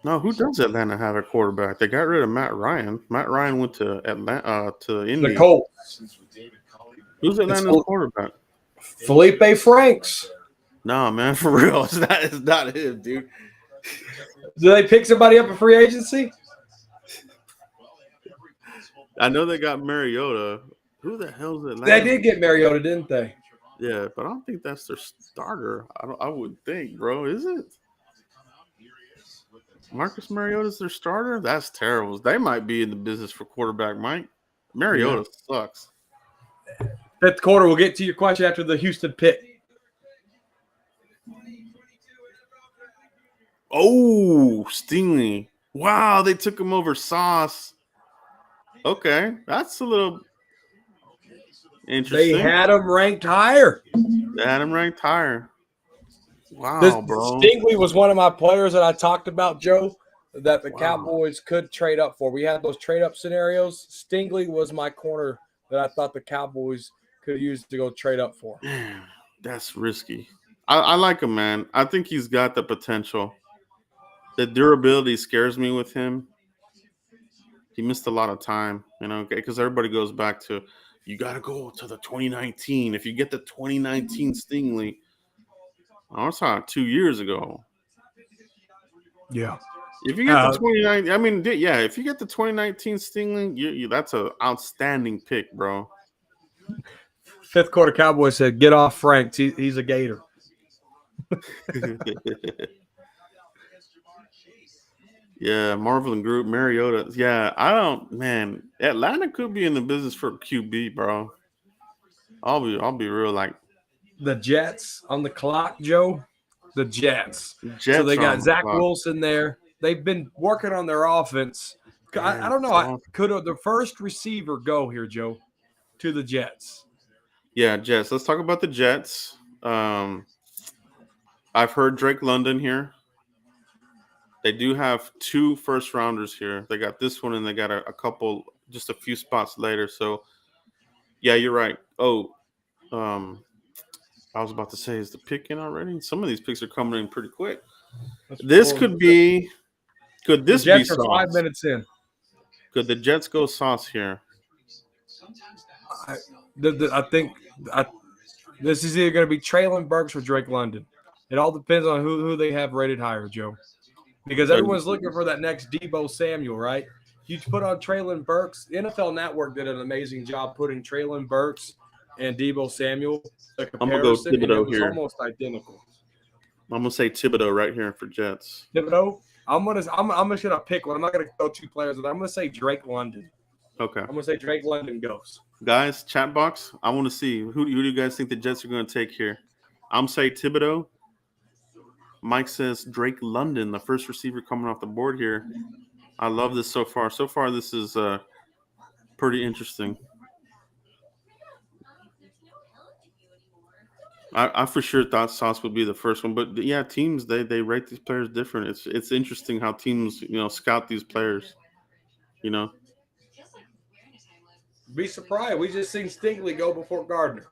No, who does Atlanta have a quarterback? They got rid of Matt Ryan. Matt Ryan went to Atlanta to Indy. The Colts. Who's Atlanta's quarterback? Felipe Franks. No, man, for real. It's not him, dude. Do they pick somebody up in free agency? I know they got Mariota. Who the hell's Atlanta? They did get Mariota, didn't they? Yeah, but I don't think that's their starter. I would think, bro. Is it? Marcus Mariota's their starter? That's terrible. They might be in the business for quarterback, Mike. Mariota sucks. Fifth quarter, we'll get to your question after the Houston pick. Oh, Stingley. Wow, they took him over Sauce. Okay, that's a little interesting. They had him ranked higher. They had him ranked higher. Wow, bro. Stingley was one of my players that I talked about, Joe, that the Cowboys could trade up for. We had those trade-up scenarios. Stingley was my corner that I thought the Cowboys could use to go trade up for. Man, that's risky. I like him, man. I think he's got the potential. The durability scares me with him. He missed a lot of time, because everybody goes back to, you got to go to the 2019. If you get the 2019 Stingley, I was talking 2 years ago. Yeah. If you get the 2019, if you get the 2019 Stingley, that's an outstanding pick, bro. Fifth quarter Cowboys said, get off Franks. He's a Gator. Yeah, Marvel and Group, Mariota. Yeah, Atlanta could be in the business for QB, bro. I'll be real, like the Jets on the clock, Joe. The Jets. So they got Zach Wilson there. They've been working on their offense. I don't know. Could the first receiver go here, Joe, to the Jets? Yeah, Jets. Let's talk about the Jets. I've heard Drake London here. They do have 2 first-rounders here. They got this one, and they got a couple, just a few spots later. So, yeah, you're right. Oh, I was about to say, is the pick in already? Some of these picks are coming in pretty quick. This could be – could this be Sauce? 5 minutes in. Could the Jets go Sauce here? I think this is either going to be Traylon Burks or Drake London. It all depends on who they have rated higher, Joe. Because everyone's looking for that next Deebo Samuel, right? You put on Traylon Burks. NFL Network did an amazing job putting Traylon Burks and Deebo Samuel. I'm going to go Thibodeaux here. Almost identical. I'm going to say Thibodeaux right here for Jets. Thibodeaux? I'm just gonna pick one. I'm not gonna go 2 players, but I'm gonna say Drake London. Okay. I'm gonna say Drake London goes. Guys, chat box. I want to see who do you guys think the Jets are going to take here? I'm saying Thibodeaux. Mike says Drake London, the first receiver coming off the board here. I love this so far. So far, this is pretty interesting. I for sure thought Sauce would be the first one, but yeah, teams they rate these players different. It's interesting how teams scout these players. Be surprised. We just seen Stingley go before Gardner.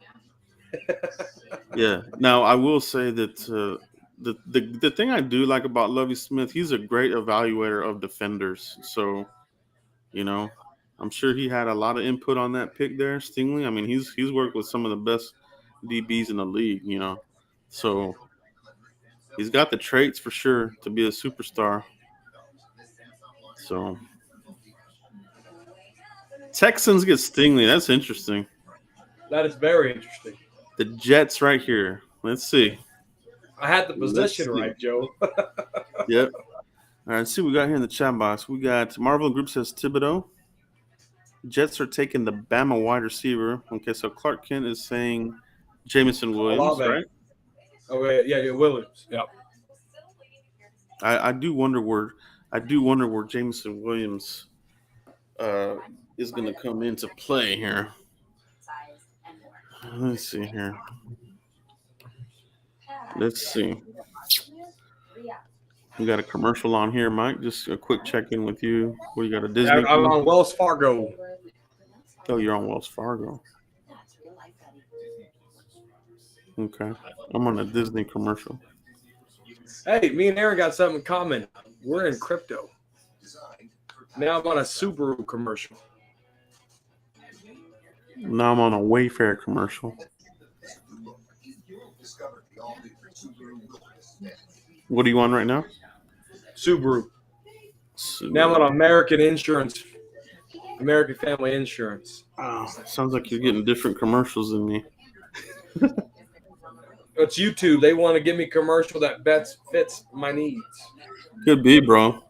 Yeah. Now I will say that the thing I do like about Lovie Smith, he's a great evaluator of defenders. So, I'm sure he had a lot of input on that pick there, Stingley. I mean, he's worked with some of the best DBs in the league, So he's got the traits for sure to be a superstar. So Texans get Stingley. That's interesting. That is very interesting. The Jets right here. Let's see. I had the position right, Joe. Yep. All right, let's see what we got here in the chat box. We got Marvel Group says Thibodeaux. Jets are taking the Bama wide receiver. Okay, so Clark Kent is saying Jameson Williams, right? Oh yeah, Williams. Yep. I do wonder where Jameson Williams is going to come into play here. Let's see here. Let's see. We got a commercial on here, Mike. Just a quick check-in with you. What you got, a Disney? I'm on Wells Fargo. Oh, you're on Wells Fargo. Okay. I'm on a Disney commercial. Hey, me and Aaron got something in common. We're in crypto. Now I'm on a Subaru commercial. Now I'm on a Wayfair commercial. What are you on right now? Subaru. Now on American Insurance. American Family Insurance. Oh, sounds like you're getting different commercials than me. It's YouTube. They want to give me a commercial that best fits my needs. Could be, bro.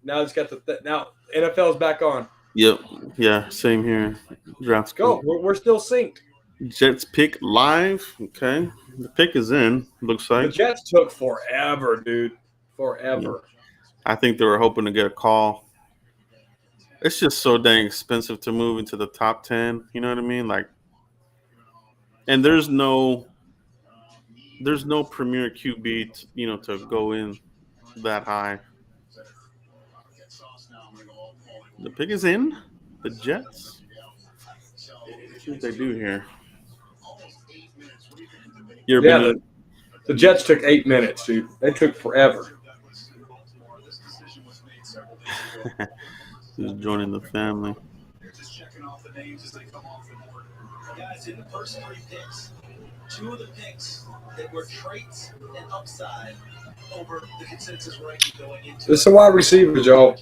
Now it's got now NFL's back on. Yep. Yeah, same here. Draft's Go. cool. We're still synced. Jets pick live. Okay. The pick is in, looks The like. Jets took forever, dude. Forever. I think they were hoping to get a call. It's just so dang expensive to move into the top 10. You know what I mean? Like, and there's no premier QB, to go in that high. The pick is in. The Jets. Let's see what they do here. The Jets took 8 minutes, dude. They took forever. He's joining the family. Just checking off the names as they come off the board. Guys, in the first 3 picks, 2 of the picks that were traits and upside over the consensus ranking going into. This is a wide receiver, Joe.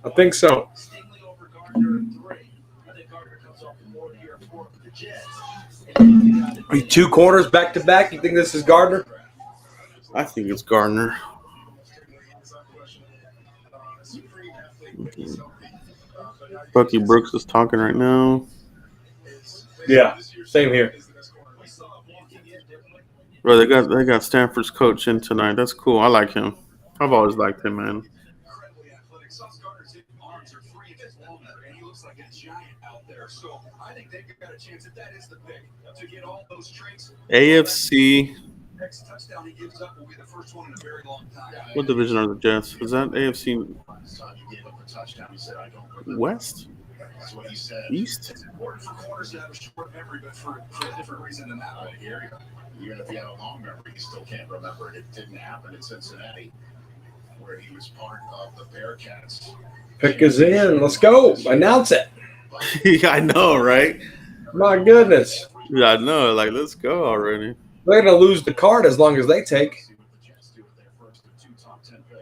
I think so. Stingley over Gardner at 3. I think Gardner comes off the board here for the Jets. Are you 2 corners back to back? You think this is Gardner? I think it's Gardner. Bucky Brooks is talking right now. Yeah, same here. Bro, they got Stanford's coach in tonight. That's cool. I like him. I've always liked him, man. AFC. What division are the Jets? Is that AFC West? East? It's important for corners to have a short memory, but for a different reason than that. I hear you. Even if you have a long memory, you still can't remember it. It didn't happen in Cincinnati, where he was part of the Bearcats. Pick is in. Let's go. Announce it. Yeah, I know, right? My goodness. Yeah, I know. Like, let's go already. They're going to lose the card as long as they take.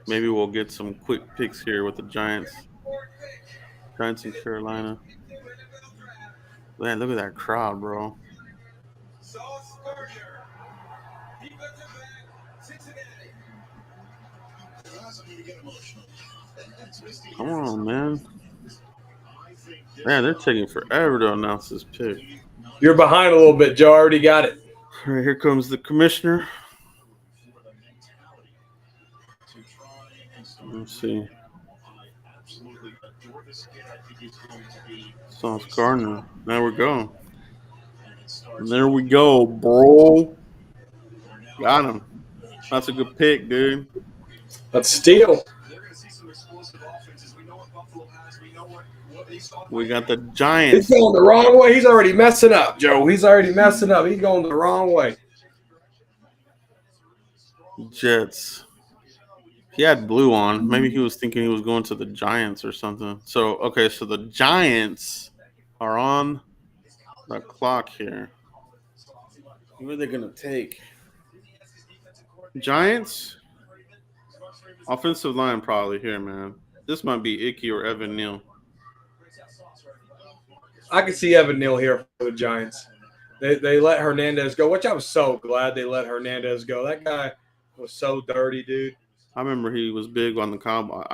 Maybe we'll get some quick picks here with the Giants. Giants in Carolina. Man, look at that crowd, bro. Come on, man. Man, they're taking forever to announce this pick. You're behind a little bit, Joe. I already got it. All right, here comes the commissioner. Let's see. Sauce Gardner. There we go. There we go, bro. Got him. That's a good pick, dude. Let's steal. We got the Giants. He's going the wrong way. He's already messing up, Joe. He's already messing up. He's going the wrong way. Jets. He had blue on. Maybe he was thinking he was going to the Giants or something. So, okay, so the Giants are on the clock here. Who are they going to take? Giants? Offensive line probably here, man. This might be Icky or Evan Neal. I can see Evan Neal here for the Giants. They let Hernandez go, which I was so glad they let Hernandez go. That guy was so dirty, dude. I remember he was big on the Cowboys.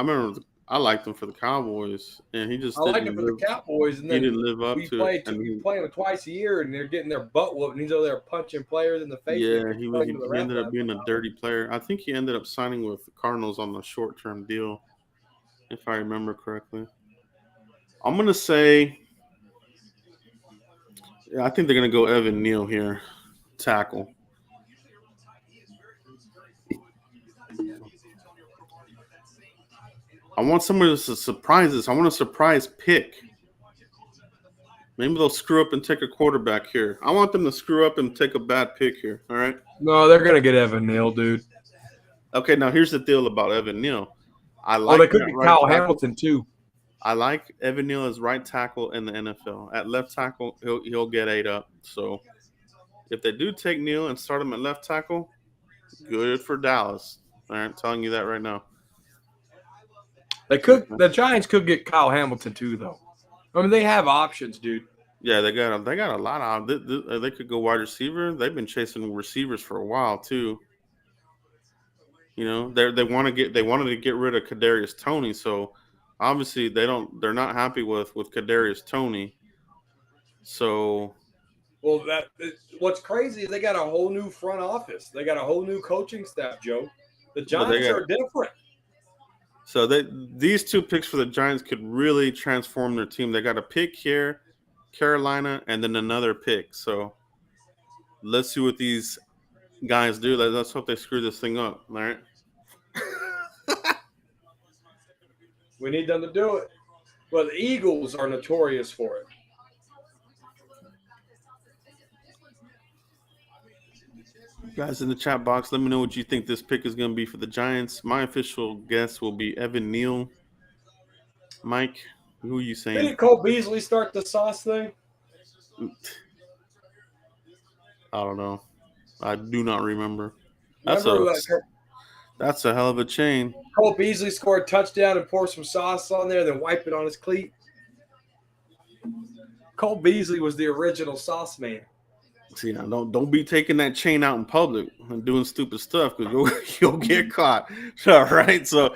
I liked him for the Cowboys, and he just I liked him for the Cowboys, and then he didn't live up to it. We play him twice a year, and they're getting their butt whooped, and he's over there punching players in the face. Yeah, he ended up being a dirty player. I think he ended up signing with the Cardinals on the short-term deal, if I remember correctly. I'm gonna say, I think they're gonna go Evan Neal here, tackle. I want somebody to surprise us. I want a surprise pick. Maybe they'll screw up and take a quarterback here. I want them to screw up and take a bad pick here. All right? No, they're going to get Evan Neal, dude. Okay, now here's the deal about Evan Neal. They could be Kyle Hamilton, too. I like Evan Neal as right tackle in the NFL. At left tackle, he'll get ate up. So If they do take Neal and start him at left tackle, good for Dallas. All right, I'm telling you that right now. The Giants could get Kyle Hamilton too, though. I mean, they have options, dude. Yeah, they got a lot of. They could go wide receiver. They've been chasing receivers for a while too. You know, they wanted to get rid of Kadarius Toney, so obviously they're not happy with Kadarius Toney. So, well, what's crazy is they got a whole new front office. They got a whole new coaching staff, Joe. The Giants are different. So these 2 picks for the Giants could really transform their team. They got a pick here, Carolina, and then another pick. So let's see what these guys do. Let's hope they screw this thing up. All right. We need them to do it. Well, the Eagles are notorious for it. Guys in the chat box, let me know what you think this pick is going to be for the Giants. My official guess will be Evan Neal. Mike, who are you saying? Didn't Cole Beasley start the sauce thing? I don't know. I do not remember. That's a hell of a chain. Cole Beasley scored a touchdown and poured some sauce on there, then wiped it on his cleat. Cole Beasley was the original sauce man. See, now don't be taking that chain out in public and doing stupid stuff because you'll get caught. All right, so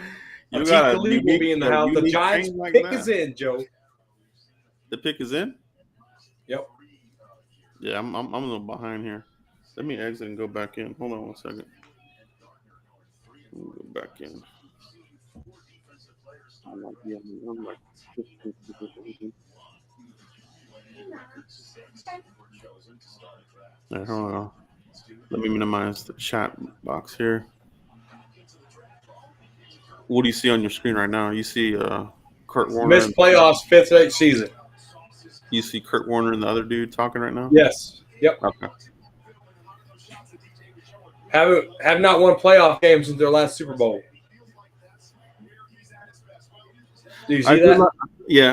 you got to be in the house. The Giants pick is in, Joe. The pick is in. Yep. Yeah, I'm a little behind here. Let me exit and go back in. Hold on one second. Let me go back in. Right, hold on. Let me minimize the chat box here. What do you see on your screen right now? You see Kurt Warner. Missed playoffs, 5th season. You see Kurt Warner and the other dude talking right now? Yes. Yep. Okay. Have not won playoff games since their last Super Bowl. Do you see that?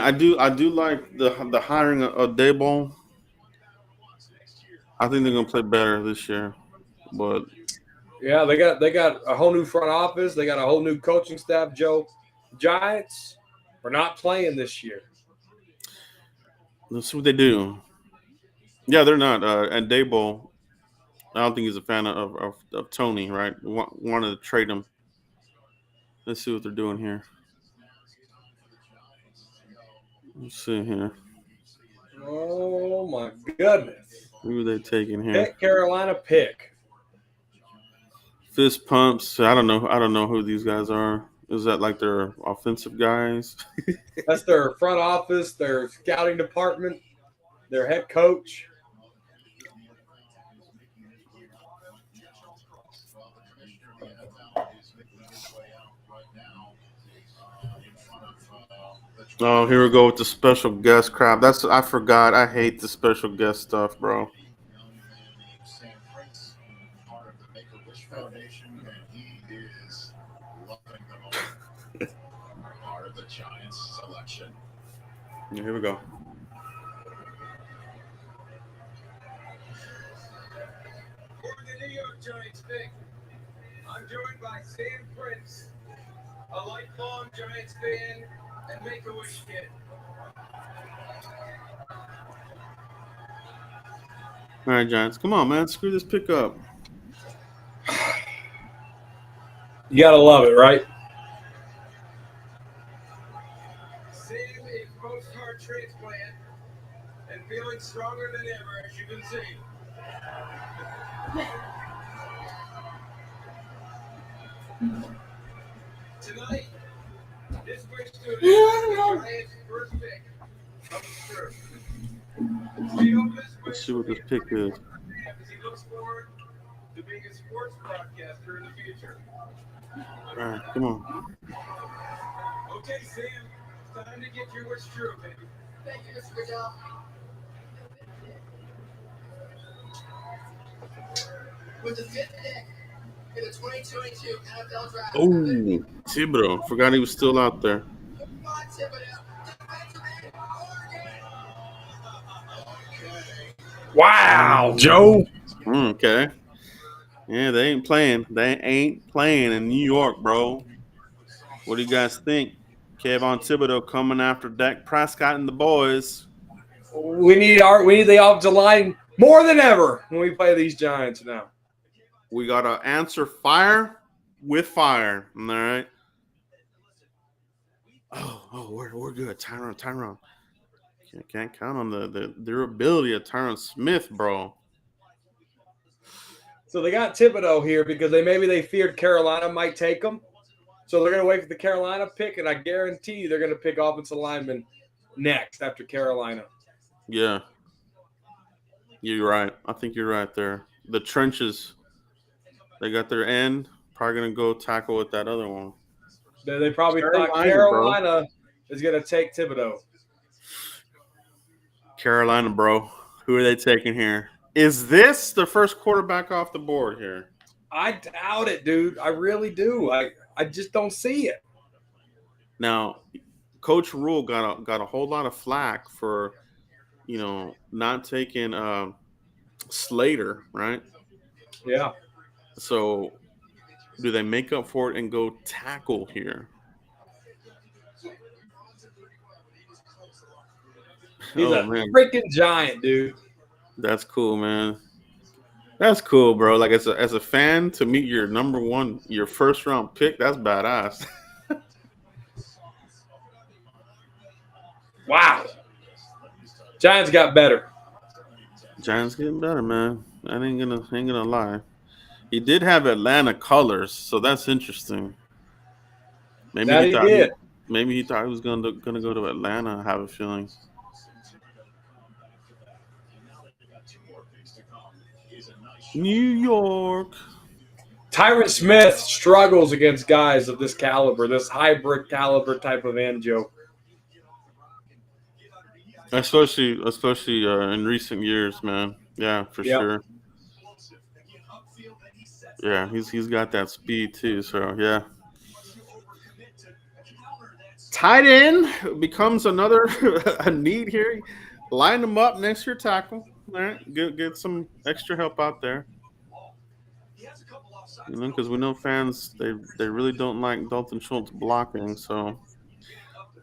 I do like the hiring of Daboll. I think they're gonna play better this year, but yeah, they got a whole new front office. They got a whole new coaching staff. Joe, Giants are not playing this year. Let's see what they do. Yeah, they're not. And Daboll, I don't think he's a fan of Tony. Right? Wanted to trade him. Let's see what they're doing here. Let's see here. Oh my goodness! Who are they taking here? Pick Carolina. Pick. Fist pumps. I don't know who these guys are. Is that like their offensive guys? That's their front office, their scouting department, their head coach. Oh, here we go with the special guest crap. I forgot. I hate the special guest stuff, bro. Giants selection. Yeah, here we go. For the New York Giants pick, I'm joined by Sam Prince, a lifelong Giants fan and Make-A-Wish kid. All right, Giants. Come on, man. Screw this pick up. You got to love it, right? Sam is post-heart transplant and feeling stronger than ever, as you can see. Tonight, this wish to the Giants' first pick comes true. Let's see what this pick is. As he looks forward to being a sports broadcaster in the future. All right, come on. Okay, Sam, it's time to get your wish true, baby. Thank you, Mr. Goodell. With the 5th pick in the 2022 NFL Draft. Oh, Thibodeaux. Forgot he was still out there. Wow, Joe. Okay. Yeah, they ain't playing. They ain't playing in New York, bro. What do you guys think? Kayvon Thibodeaux coming after Dak Prescott and the boys. We need the offensive line more than ever when we play these Giants now. We got to answer fire with fire. All right. Oh, we're good. Tyron. Can't count on the durability of Tyron Smith, bro. So they got Thibodeaux here because they feared Carolina might take him. So they're going to wait for the Carolina pick, and I guarantee you they're going to pick offensive lineman next after Carolina. Yeah. You're right. I think you're right there. The trenches, they got their end. Probably going to go tackle with that other one. They probably thought Carolina is going to take Thibodeaux. Carolina, bro. Who are they taking here? Is this the first quarterback off the board here? I doubt it, dude. I really do. I just don't see it. Now, Coach Rule got a whole lot of flack for, not taking Slater, right? Yeah. So, do they make up for it and go tackle here? He's a freaking giant, dude. That's cool, man. That's cool, bro. Like as a fan, to meet your your first round pick, that's badass. Wow. Giants got better. Giants getting better, man. I ain't gonna lie. He did have Atlanta colors, so that's interesting. Maybe he thought he was gonna go to Atlanta. I have a feeling. New York. Tyron Smith struggles against guys of this caliber, this hybrid caliber type of end, Joe. Especially in recent years, man. Yeah, for sure. Yeah, he's got that speed too. So yeah. Tight end becomes another a need here. Line them up next to your tackle. All right, get some extra help out there. Because we know fans they really don't like Dalton Schultz blocking. So,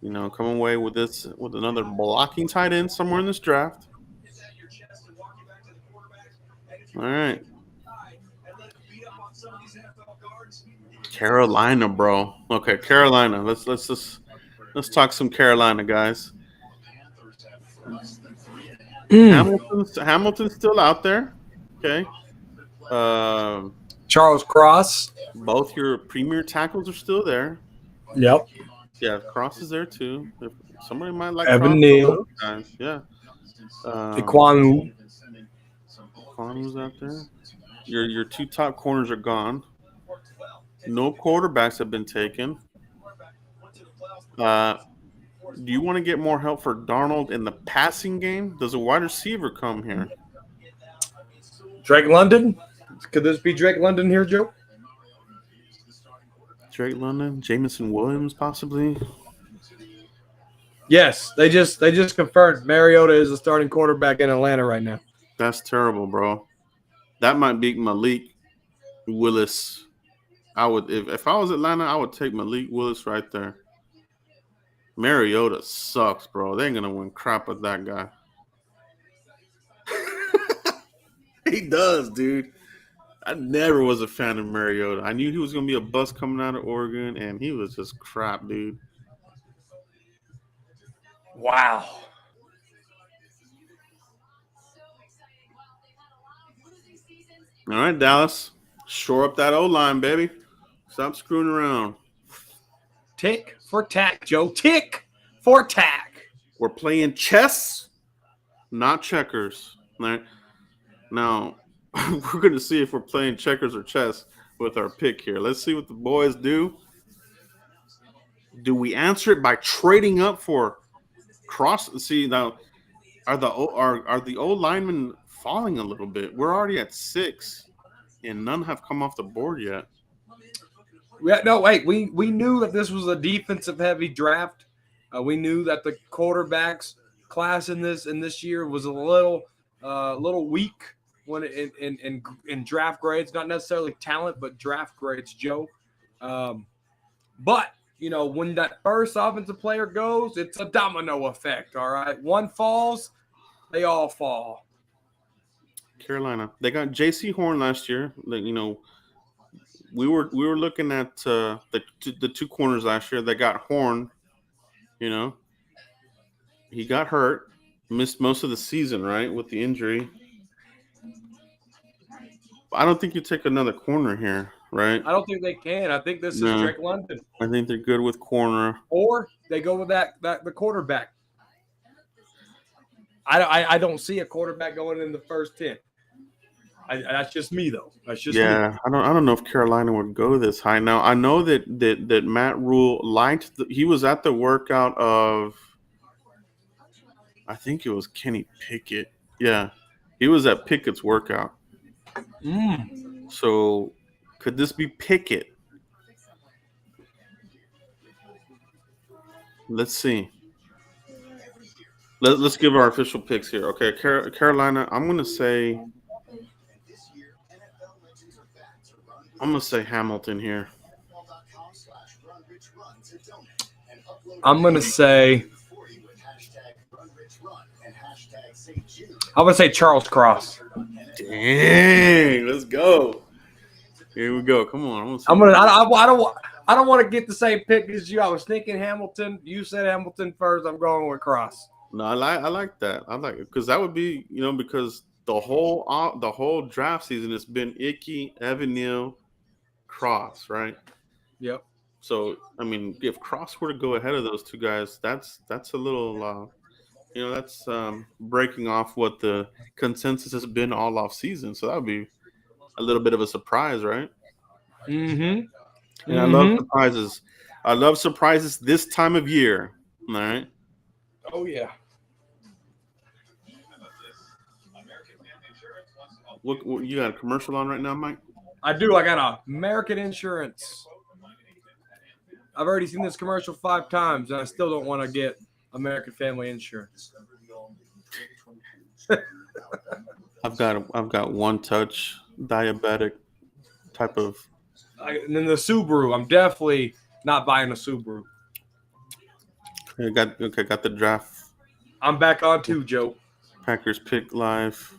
come away with another blocking tight end somewhere in this draft. All right. Carolina, bro. Okay, Carolina. Let's talk some Carolina, guys. Hamilton's still out there. Okay. Charles Cross. Both your premier tackles are still there. Yep. Yeah, Cross is there too. Somebody might like Evan Neal. Yeah. Ekwonu. Ekwonu's out there. Your two top corners are gone. No quarterbacks have been taken. Do you want to get more help for Darnold in the passing game? Does a wide receiver come here? Drake London? Could this be Drake London here, Joe? Drake London, Jamison Williams, possibly. Yes, they just confirmed Mariota is the starting quarterback in Atlanta right now. That's terrible, bro. That might be Malik Willis. I would if I was Atlanta, I would take Malik Willis right there. Mariota sucks, bro. They ain't gonna win crap with that guy. He does, dude. I never was a fan of Mariota. I knew he was gonna be a bust coming out of Oregon, and he was just crap, dude. Wow. All right, Dallas. Shore up that O-line, baby. Stop screwing around. Tick for tack, Joe. Tick for tack. We're playing chess, not checkers. All right. Now, we're going to see if we're playing checkers or chess with our pick here. Let's see what the boys do. Do we answer it by trading up for cross? See, now, are the old linemen falling a little bit? We're already at 6, and none have come off the board yet. Yeah, no, wait. We knew that this was a defensive-heavy draft. We knew that the quarterbacks class in this year was a little weak when in draft grades, not necessarily talent, but draft grades, Joe. But when that first offensive player goes, it's a domino effect. All right, one falls, they all fall. Carolina, they got J.C. Horn last year. We were looking at the two corners last year. They got Horn. He got hurt, missed most of the season, right, with the injury. I don't think you take another corner here, right? I don't think they can. I think this is No. Drake London. I think they're good with corner. Or they go with the quarterback. I don't see a quarterback going in the first 10. That's just me, though. That's just me. I don't know if Carolina would go this high. Now I know that Matt Rule liked. He was at the workout of, I think it was Kenny Pickett. Yeah, he was at Pickett's workout. So could this be Pickett? Let's see. Let's give our official picks here. Okay, Carolina. I'm gonna say Hamilton here. I'm gonna say Charles Cross. Dang, let's go. Here we go. Come on. I don't want to get the same pick as you. I was thinking Hamilton. You said Hamilton first. I'm going with Cross. No, I like that. I like it because that would be, because the whole draft season has been Icky, Evan Neal, Cross, right? Yep. So if Cross were to go ahead of those two guys, that's a little, that's breaking off what the consensus has been all off season. So that would be a little bit of a surprise, right? Mm-hmm. And I love surprises. I love surprises this time of year. All right. Oh yeah. What you got a commercial on right now, Mike? I do. I got American Insurance. I've already seen this commercial 5 times, and I still don't want to get American Family Insurance. I've got one touch diabetic type of. And then the Subaru. I'm definitely not buying a Subaru. Got the draft. I'm back on too, Joe. Packers pick live.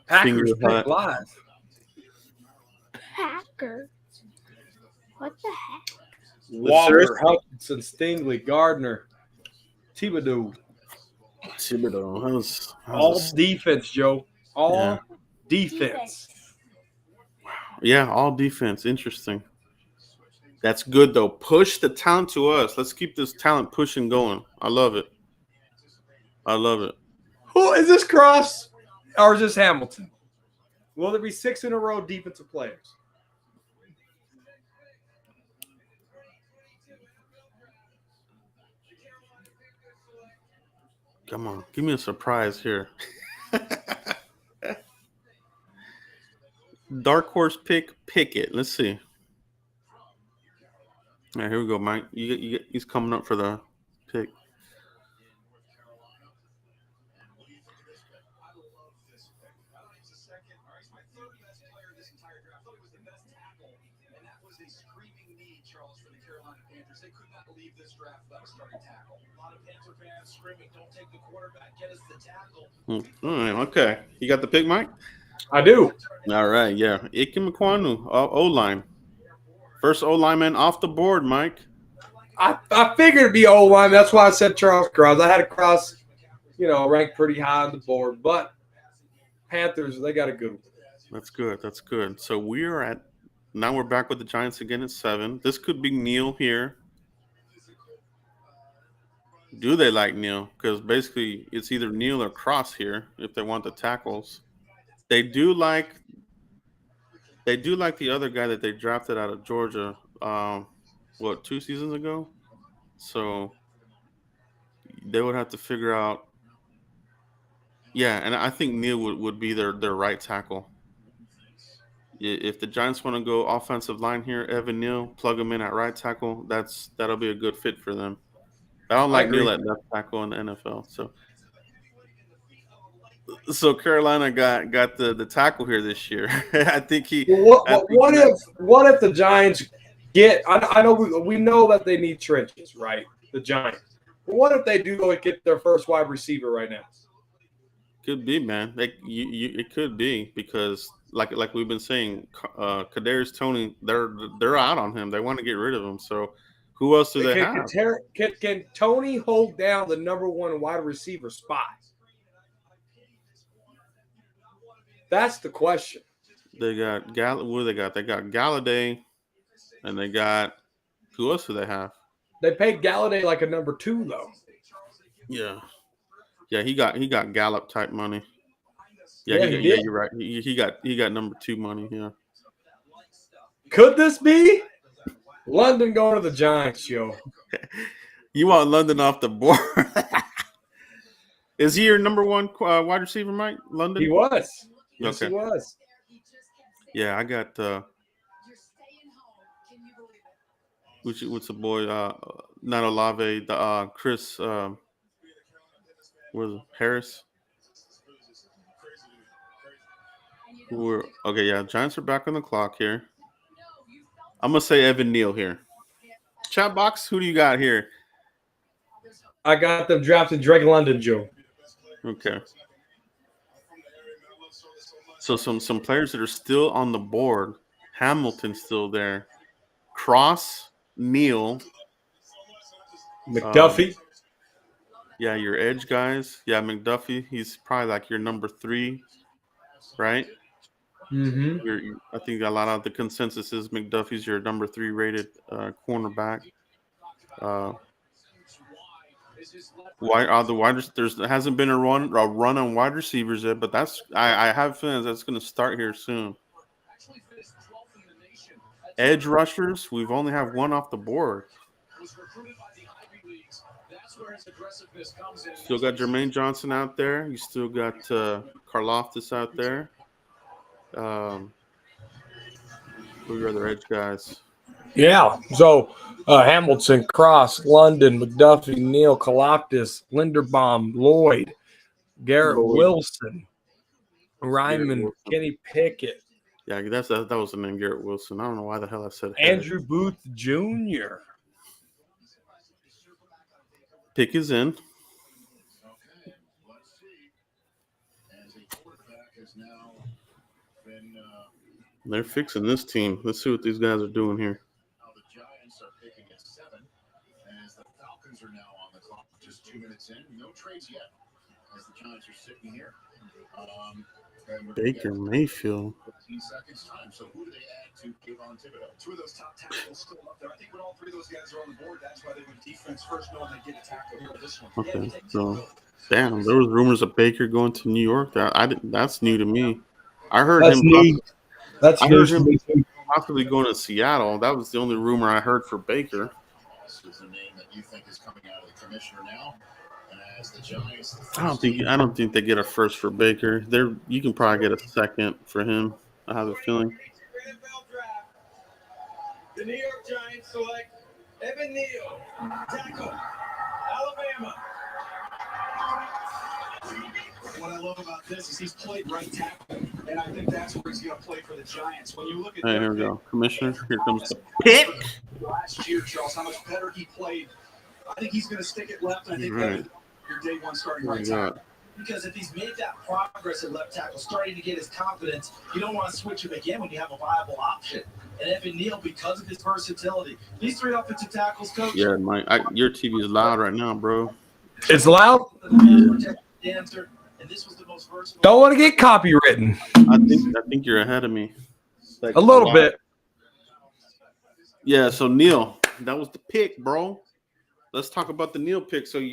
Packers pick live. Packers. What the heck? Walker, Hutchinson, Stingley, Gardner, Thibodeaux. All defense, Joe. All defense. Yeah, all defense. Interesting. That's good, though. Push the talent to us. Let's keep this talent pushing going. I love it. Who is this Cross or is this Hamilton? Will there be 6 in a row defensive players? Come on. Give me a surprise here. Dark horse pick Pickett. Let's see. All right, here we go, Mike. He's coming up for the pick. They could not believe this draft without a starting tackle. A lot of Panther fans screaming, "Don't take the quarterback, get us the tackle." All right, okay. You got the pick, Mike? I do. All right, yeah. Ikem Ekwonu, O-line. First O-lineman off the board, Mike. I figured it'd be O-line. That's why I said Charles Cross. I had a Cross, ranked pretty high on the board. But Panthers, they got a good one. That's good. So now we're back with the Giants again at 7. This could be Neal here. Do they like Neal? Because basically it's either Neal or Cross here if they want the tackles. They do like the other guy that they drafted out of Georgia, 2 seasons ago? So they would have to figure out. Yeah, and I think Neal would be their right tackle. If the Giants want to go offensive line here, Evan Neal, plug him in at right tackle, that'll be a good fit for them. I don't like Neal at left tackle in the NFL. So So Carolina got the tackle here this year. I think he. What, I what, think what if the Giants get? I know we know that they need trenches, right? The Giants. But what if they do go and get their first wide receiver right now? could be, man. It could be because like we've been saying, Kadarius Toney, they're out on him. They want to get rid of him. So who else do they have? Can Tony hold down the number one wide receiver spot? That's the question. They got What do they got? They got Galladay, and they got who else do they have? They paid Galladay like a number 2 though. Yeah, he got Gallup type money. Yeah, he did. You're right. He got number 2 money. Yeah. Could this be London going to the Giants, yo? You want London off the board? Is he your number 1 wide receiver, Mike? London? He was. Yes, Okay. he was. Yeah, I got what's the boy? Not Olave, the Chris was it, Harris. Okay, yeah. Giants are back on the clock here. I'm gonna say Evan Neal here. Chat box, who do you got here? I got them drafting Drake London, Joe. Okay. So some players that are still on the board. Hamilton's still there. Cross, Neal, McDuffie. Yeah, your edge guys. Yeah, McDuffie. He's probably like your number 3, right? Mm-hmm. I think a lot of the consensus is McDuffie's your number 3 rated cornerback. There hasn't been a run on wide receivers yet, but I have feelings that's going to start here soon. Edge rushers, we've only have 1 off the board. Still got Jermaine Johnson out there. You still got Karlaftis out there. Who are your other edge guys? Yeah. So Hamilton, Cross, London, McDuffie, Neal, Kaloptis, Linderbaum, Lloyd, Garrett Wilson, Ryman, Kenny Pickett. Yeah, that was the name, Garrett Wilson. I don't know why the hell I said Andrew Booth Jr. Pick is in. They're fixing this team. Let's see what these guys are doing here. The Giants are picking at 7, as the Falcons are now on the clock, just 2 minutes in. No trades yet, as the Giants are sitting here. Baker Mayfield. 15 seconds time. So who do they add to Kayvon Thibodeaux? 2 of those top tackles still up there. I think when all 3 of those guys are on the board, that's why they went defense first, knowing they get a tackle here. This one. Okay, so damn, there was rumors of Baker going to New York. That's new to me. I heard him. That's news to me too. Possibly going to Seattle. That was the only rumor I heard for Baker. This is a name that you think is coming out of the commissioner now. As the Giants, I don't think they get a first for Baker. You can probably get a second for him. I have a feeling. The New York Giants select Evan Neal, tackle, Alabama. What I love about this is he's played right tackle, and I think that's where he's going to play for the Giants. When you look at here we go. Commissioner, here comes the pick. Last year, Charles, how much better he played. I think he's going to stick it left. I think that's your day 1 starting right tackle. Because if he's made that progress at left tackle, starting to get his confidence, you don't want to switch him again when you have a viable option. And Evan Neal, because of his versatility, these 3 offensive tackles, coach. Yeah, Mike, your TV is loud right now, bro. It's loud. Dancer, and this was the most versatile. Don't want to get copywritten. I think you're ahead of me. A little bit. Yeah, so Neal, that was the pick, bro. Let's talk about the Neal pick. So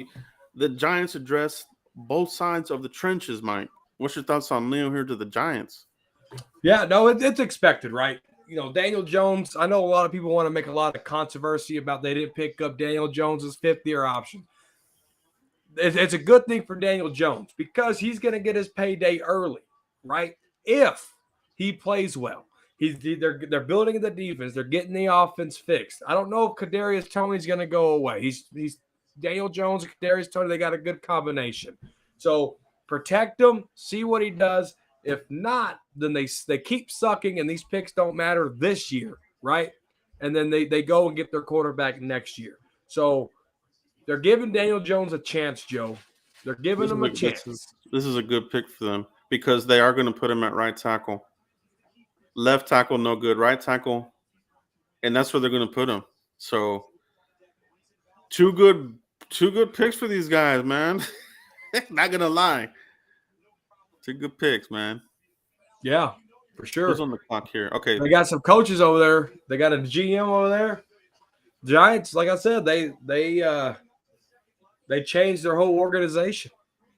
the Giants address both sides of the trenches, Mike. What's your thoughts on Neal here to the Giants? Yeah, no, it's expected, right? You know, Daniel Jones, I know a lot of people want to make a lot of controversy about they didn't pick up Daniel Jones's 5th-year option. It's a good thing for Daniel Jones because he's going to get his payday early, right? If he plays well. They're building the defense. They're getting the offense fixed. I don't know if Kadarius Toney's going to go away. He's Daniel Jones and Kadarius Toney. They got a good combination. So protect him, see what he does. If not, then they keep sucking, and these picks don't matter this year, right? And then they go and get their quarterback next year. So they're giving Daniel Jones a chance, Joe. They're giving him a chance. This is a good pick for them because they are going to put him at right tackle. Left tackle, no good. Right tackle, and that's where they're going to put him. So two good picks for these guys, man. Not going to lie. Two good picks, man. Yeah, for sure. Who's on the clock here? Okay. They got some coaches over there. They got a GM over there. Giants, like I said, they changed their whole organization.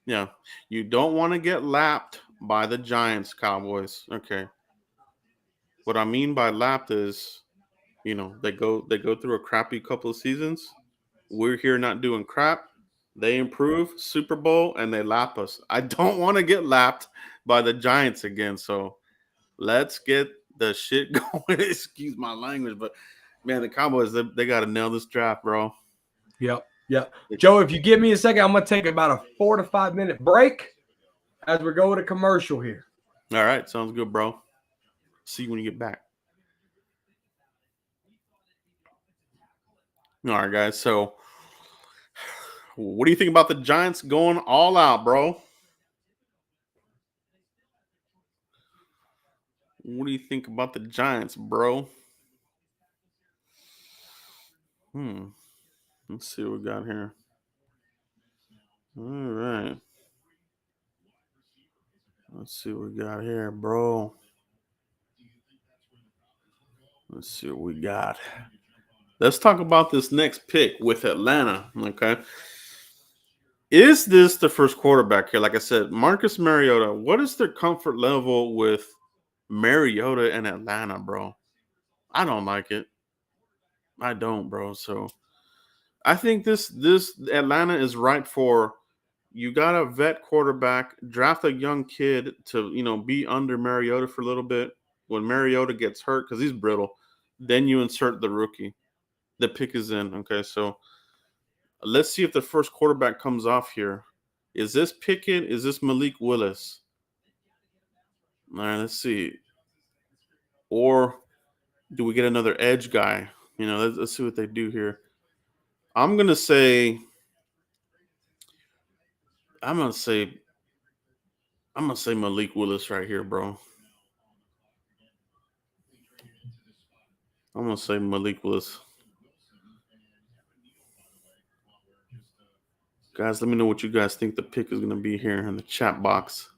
Yeah. You don't want to get lapped by the Giants, Cowboys. Okay. What I mean by lapped is, they go through a crappy couple of seasons. We're here not doing crap. They improve, Super Bowl, and they lap us. I don't want to get lapped by the Giants again. So let's get the shit going. Excuse my language, but man, the Cowboys, they got to nail this draft, bro. Yep. Joe, if you give me a second, I'm going to take about a 4 to 5 minute break as we're going to commercial here. All right. Sounds good, bro. See you when you get back. All right, guys. So what do you think about the Giants going all out, bro? What do you think about the Giants, bro? Let's see what we got here. All right. Let's see what we got here, bro. Let's see what we got. Let's talk about this next pick with Atlanta, okay? Is this the first quarterback here? Like I said, Marcus Mariota. What is their comfort level with Mariota and Atlanta, bro? I don't like it. I don't, bro. So I think this Atlanta is right for you got a vet quarterback, draft a young kid to, be under Mariota for a little bit. When Mariota gets hurt, because he's brittle, then you insert the rookie. The pick is in. Okay, so let's see if the first quarterback comes off here. Is this Pickett? Is this Malik Willis? All right, let's see. Or do we get another edge guy? Let's see what they do here. I'm gonna say Malik Willis right here, bro. I'm gonna say Malik Willis. Guys, let me know what you guys think the pick is gonna be here in the chat box.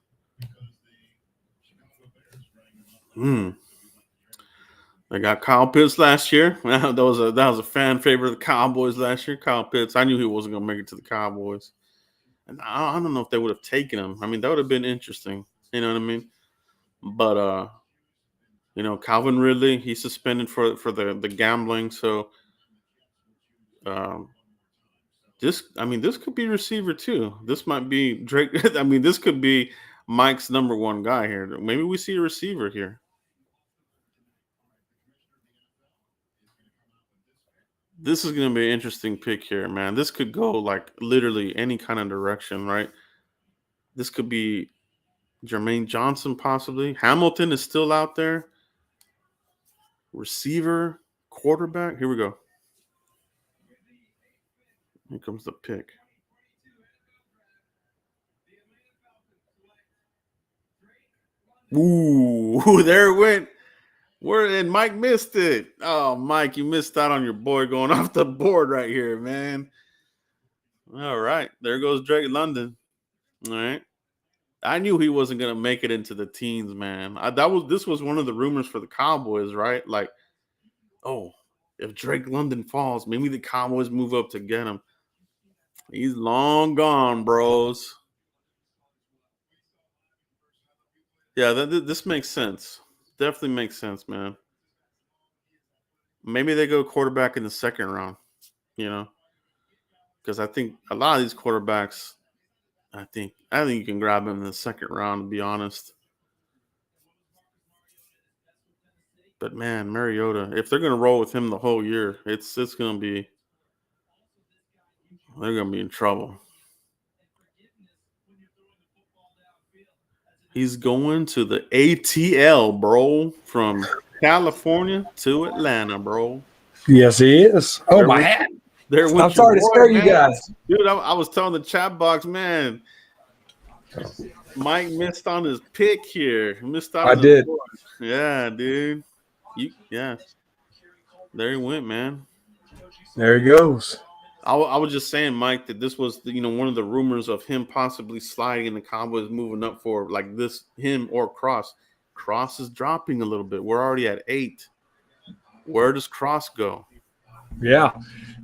They got Kyle Pitts last year. That was a fan favorite of the Cowboys last year. Kyle Pitts. I knew he wasn't gonna make it to the Cowboys, and I don't know if they would have taken him. I mean, that would have been interesting. You know what I mean? But Calvin Ridley, he's suspended for the gambling. So this could be receiver too. This might be Drake. I mean, this could be Mike's number one guy here. Maybe we see a receiver here. This is going to be an interesting pick here, man. This could go like literally any kind of direction, right? This could be Jermaine Johnson, possibly. Hamilton is still out there. Receiver, quarterback. Here we go. Here comes the pick. Ooh, there it went. And Mike missed it. Oh, Mike, you missed out on your boy going off the board right here, man. All right. There goes Drake London. All right. I knew he wasn't going to make it into the teens, man. This was one of the rumors for the Cowboys, right? Like, oh, if Drake London falls, maybe the Cowboys move up to get him. He's long gone, bros. Yeah, this makes sense. Definitely makes sense, man. Maybe they go quarterback in the second round, because I think a lot of these quarterbacks, I think you can grab them in the second round, to be honest. But man, Mariota, if they're going to roll with him the whole year, it's going to be, they're going to be in trouble. He's going to the ATL, bro, from California to Atlanta, bro. Yes, he is. Oh, my hat. There went I'm sorry to scare you guys. Dude, I was telling the chat box, man. Mike missed on his pick here. Missed out on I did. board. Yeah, dude. Yeah. There he went, man. There he goes. I was just saying, Mike, that this was one of the rumors of him possibly sliding and the Cowboys moving up for like this, him or Cross. Cross is dropping a little bit. We're already at 8. Where does Cross go? Yeah.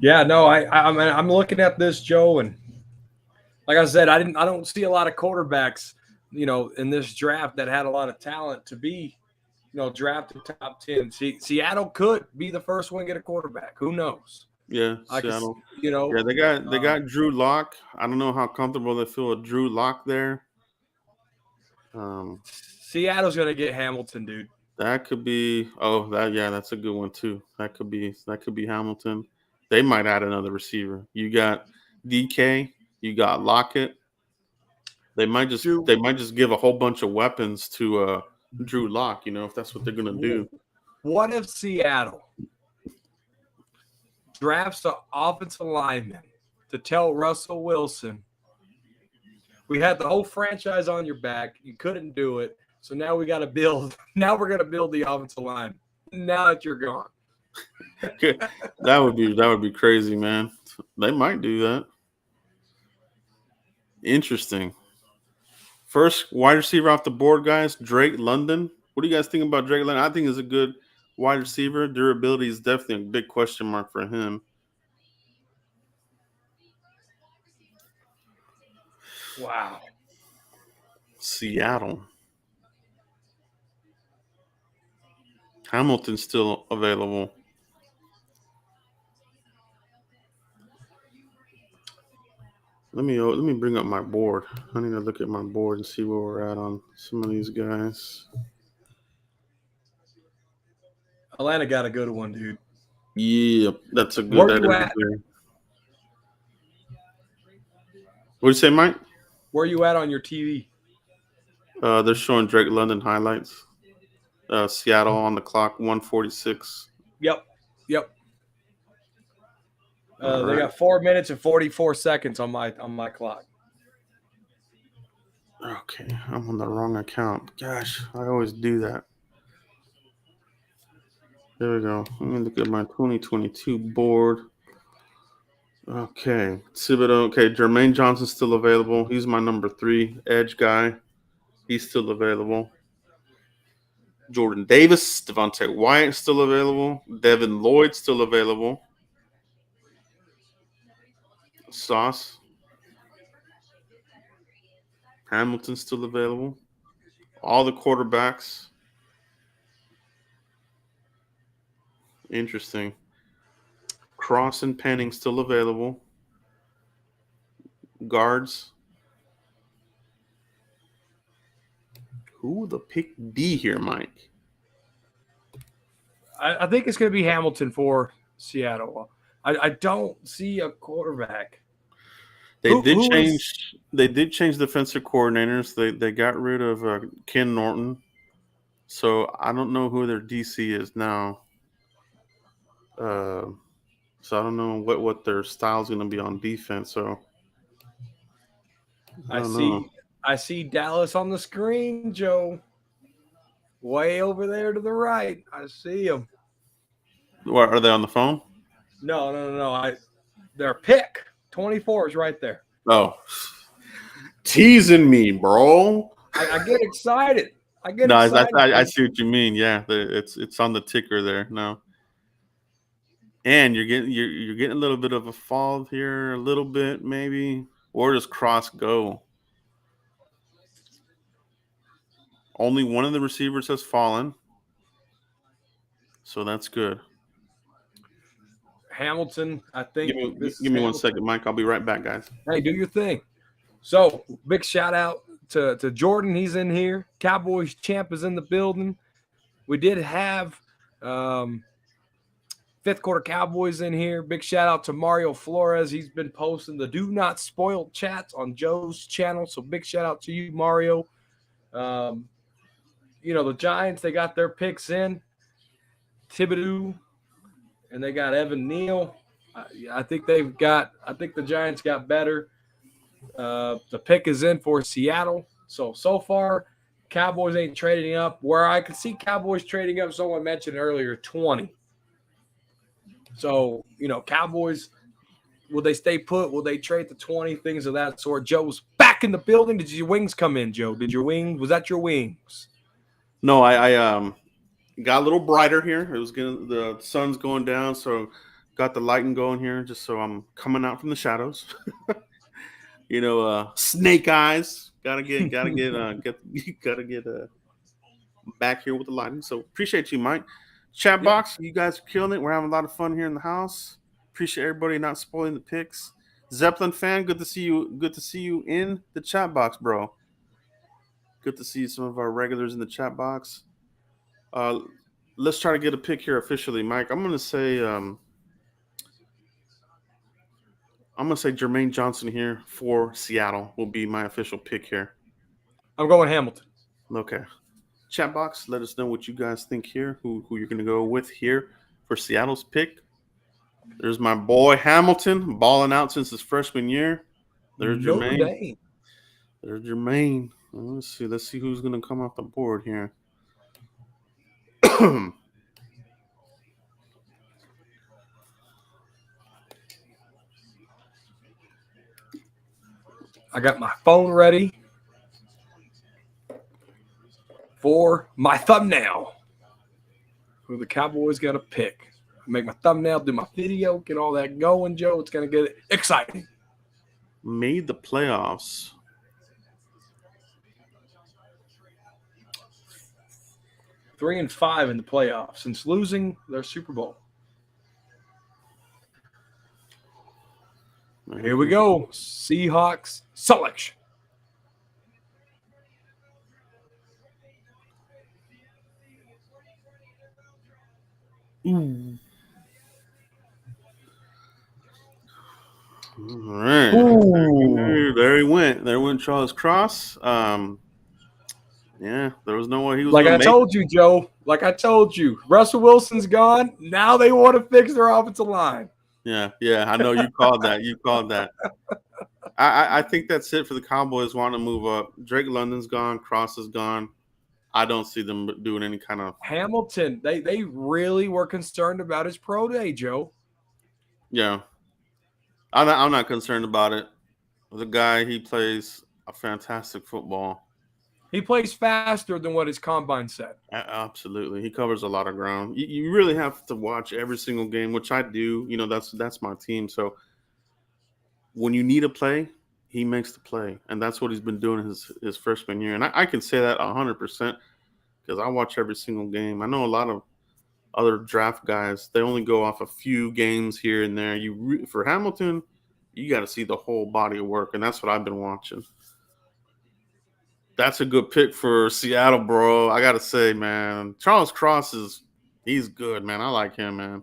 No, I'm looking at this, Joe, and like I said, I don't see a lot of quarterbacks, in this draft that had a lot of talent to be, drafted top 10. Seattle could be the first one to get a quarterback. Who knows? Yeah, Seattle. Yeah, they got Drew Lock. I don't know how comfortable they feel with Drew Lock there. Seattle's gonna get Hamilton, dude. That could be. That's a good one too. That could be Hamilton. They might add another receiver. You got DK. You got Lockett. They might just give a whole bunch of weapons to Drew Lock. If that's what they're gonna do. What if Seattle drafts an offensive lineman to tell Russell Wilson, we had the whole franchise on your back, you couldn't do it, so now we got to build. Now we're gonna build the offensive line. Now that you're gone, that would be crazy, man. They might do that. Interesting. First wide receiver off the board, guys. Drake London. What do you guys think about Drake London? I think he's a good wide receiver. Durability is definitely a big question mark for him. wow. Seattle. Hamilton's still available. Let me bring up my board. I need to look at my board and see where we're at on some of these guys. Atlanta got a good one, dude. Yeah, that's a good. Where you at? What do you say, Mike? Where you at on your TV? They're showing Drake London highlights. Seattle on the clock, 146. Yep. They right. got 4 minutes and 44 seconds on my clock. Okay, I'm on the wrong account. Gosh, I always do that. There we go. Let me look at my 2022 board. Okay, Thibodeaux. Okay, Jermaine Johnson's still available. He's my number 3 edge guy. He's still available. Jordan Davis, Devontae Wyatt still available. Devin Lloyd still available. Sauce. Hamilton still available. All the quarterbacks. Interesting. Cross and Penning still available. Guards. Who the pick D here, Mike? I think it's going to be Hamilton for Seattle. I don't see a quarterback. They did change defensive coordinators. They got rid of Ken Norton. So I don't know who their DC is now. So I don't know what their style is going to be on defense. So I see Dallas on the screen, Joe. Way over there to the right. I see him. What, are they on the phone? No. Their pick 24 is right there. Oh, teasing me, bro. I get excited. I see what you mean. Yeah, it's on the ticker there now. And you're getting a little bit of a fall here, a little bit maybe. Where does Cross go? Only one of the receivers has fallen, so that's good. Hamilton, I think. Give me 1 second, Mike. I'll be right back, guys. Hey, do your thing. So, big shout out to Jordan. He's in here. Cowboys champ is in the building. We did have fifth quarter Cowboys in here. Big shout out to Mario Flores. He's been posting the Do Not Spoil chats on Joe's channel. So, big shout out to you, Mario. The Giants, they got their picks in. Thibodeaux, and they got Evan Neal. I think the Giants got better. The pick is in for Seattle. So far, Cowboys ain't trading up. Where I could see Cowboys trading up, someone mentioned earlier, 20. So, Cowboys, will they stay put? Will they trade the 20? Things of that sort. Joe's back in the building. Did your wings come in, Joe? Was that your wings? No, I got a little brighter here. The sun's going down, so got the lighting going here, just so I'm coming out from the shadows. Snake eyes. Gotta get back here with the lighting. So appreciate you, Mike. Chat box, you guys are killing it. We're having a lot of fun here in the house. Appreciate everybody not spoiling the picks. Zeppelin fan, good to see you. Good to see you in the chat box, bro. Good to see some of our regulars in the chat box. Let's try to get a pick here officially, Mike. I'm gonna say Jermaine Johnson here for Seattle will be my official pick here. I'm going Hamilton. Okay. Chat box, let us know what you guys think here, who you're going to go with here for Seattle's pick. There's my boy Hamilton, balling out since his freshman year. There's Jermaine. There's Jermaine. Let's see who's going to come off the board here. I got my phone ready for my thumbnail. Who the Cowboys got to pick. Make my thumbnail, do my video, get all that going, Joe. It's going to get exciting. Made the playoffs. Three and 5 in the playoffs since losing their Super Bowl. Here we go. Seahawks selection. Ooh. All right. Ooh. There he went. There went Charles Cross. Yeah, there was no way he was. Like I told you, Joe. Like I told you, Russell Wilson's gone. Now they want to fix their offensive line. Yeah. I know you called that. I think that's it for the Cowboys wanting to move up. Drake London's gone. Cross is gone. I don't see them doing any kind of Hamilton. They really were concerned about his pro day, Joe. Yeah, I'm not concerned about it. The guy, he plays a fantastic football. He plays faster than what his combine said. Absolutely, he covers a lot of ground. You really have to watch every single game, which I do. That's my team. So when you need a play, he makes the play, and that's what he's been doing his freshman year. And I can say that 100% because I watch every single game. I know a lot of other draft guys, they only go off a few games here and there. For Hamilton, you got to see the whole body of work, and that's what I've been watching. That's a good pick for Seattle, bro. I got to say, man, Charles Cross he's good, man. I like him, man.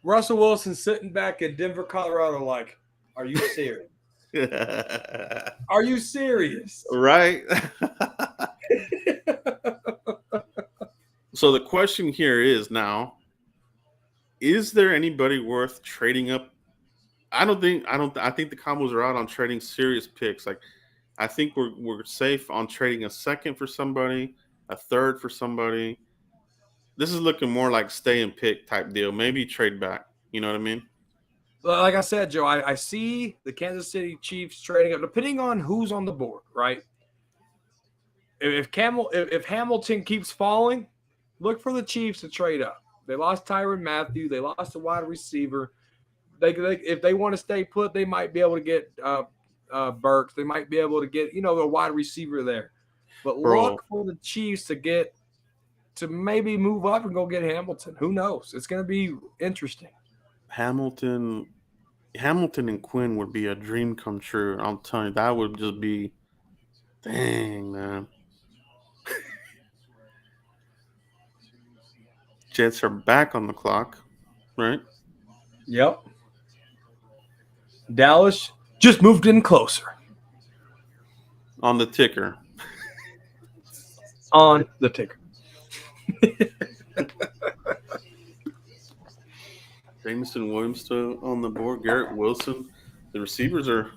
Russell Wilson sitting back in Denver, Colorado like, are you serious? Are you serious? Right? So the question here is now, is there anybody worth trading up? I think the Cowboys are out on trading serious picks. Like, I think we're safe on trading a second for somebody, a third for somebody. This is looking more like stay and pick type deal. Maybe trade back. You know what I mean? Like I said, Joe, I see the Kansas City Chiefs trading up, depending on who's on the board, right? If Hamilton keeps falling, look for the Chiefs to trade up. They lost Tyrann Mathieu. They lost a wide receiver. If they want to stay put, they might be able to get Burks. They might be able to get, a wide receiver there. But look for the Chiefs to maybe move up and go get Hamilton. Who knows? It's going to be interesting. Hamilton and Quinn would be a dream come true. I'm telling you, that would just be, dang, man. Jets are back on the clock, right? Yep. Dallas just moved in closer. On the ticker. on the ticker. Jameson Williams still on the board. Garrett Wilson. The receivers are.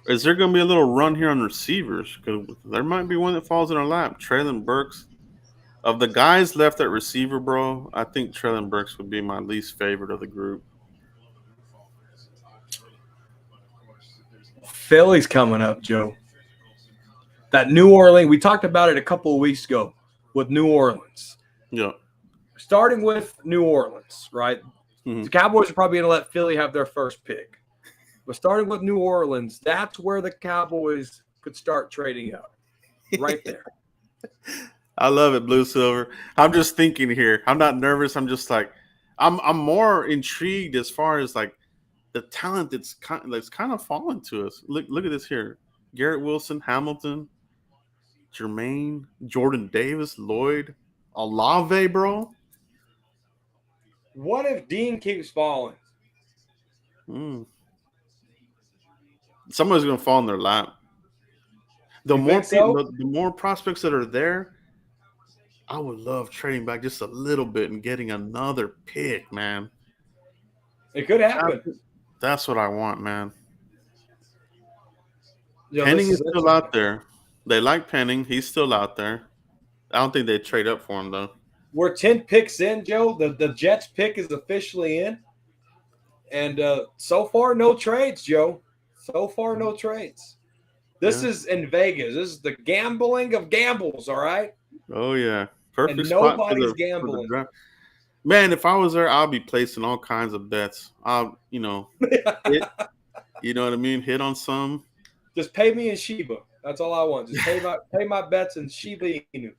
Is there going to be a little run here on receivers? Because there might be one that falls in our lap. Traylon Burks. Of the guys left at receiver, bro, I think Traylon Burks would be my least favorite of the group. Philly's coming up, Joe. That New Orleans, we talked about it a couple of weeks ago with New Orleans. Yeah. Starting with New Orleans, right? Mm-hmm. The Cowboys are probably going to let Philly have their first pick. But starting with New Orleans, that's where the Cowboys could start trading up. Right there. I love it, Blue Silver. I'm just thinking here. I'm not nervous. I'm just like, I'm more intrigued as far as like the talent that's kind of fallen to us. Look at this here: Garrett Wilson, Hamilton, Jermaine, Jordan Davis, Lloyd, Olave, bro. What if Dean keeps falling? Somebody's gonna fall in their lap. The You more think so? people, the more prospects that are there. I would love trading back just a little bit and getting another pick, man. It could happen. That's what I want, man. Yo, Penning this is still out there. They like Penning. He's still out there. I don't think they'd trade up for him, though. We're 10 picks in, Joe. The Jets pick is officially in. And so far, no trades, Joe. So far, no trades. This is in Vegas. This is the gambling of gambles, all right? Oh, yeah. Perfect And spot nobody's for the gambling. draft. Man, if I was there, I'll be placing all kinds of bets. I'll, you know what I mean? Hit on some. Just pay me in Shiba. That's all I want. Just pay my bets in Shiba Inu.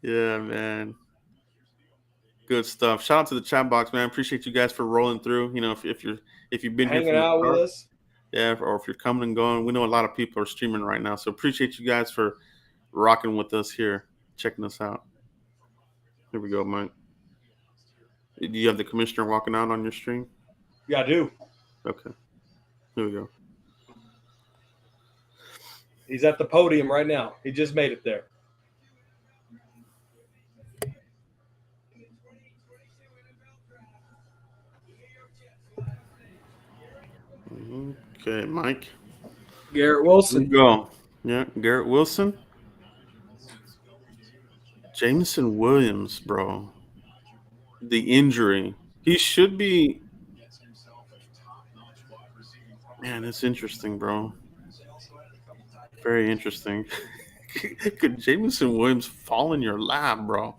Yeah, man. Good stuff. Shout out to the chat box, man. Appreciate you guys for rolling through. You know, if you've been Hanging here from out the with start, us. yeah, or if you're coming and going, we know a lot of people are streaming right now. So appreciate you guys for rocking with us here, checking us out. Here we go, Mike. Do you have the commissioner walking out on your stream? Yeah, I do. Okay. Here we go. He's at the podium right now. He just made it there. Okay, Mike. Garrett Here we Wilson. go. Yeah, Garrett Wilson. Jameson Williams, bro. The injury. He should be. Man, it's interesting, bro. Very interesting. Could Jameson Williams fall in your lap, bro?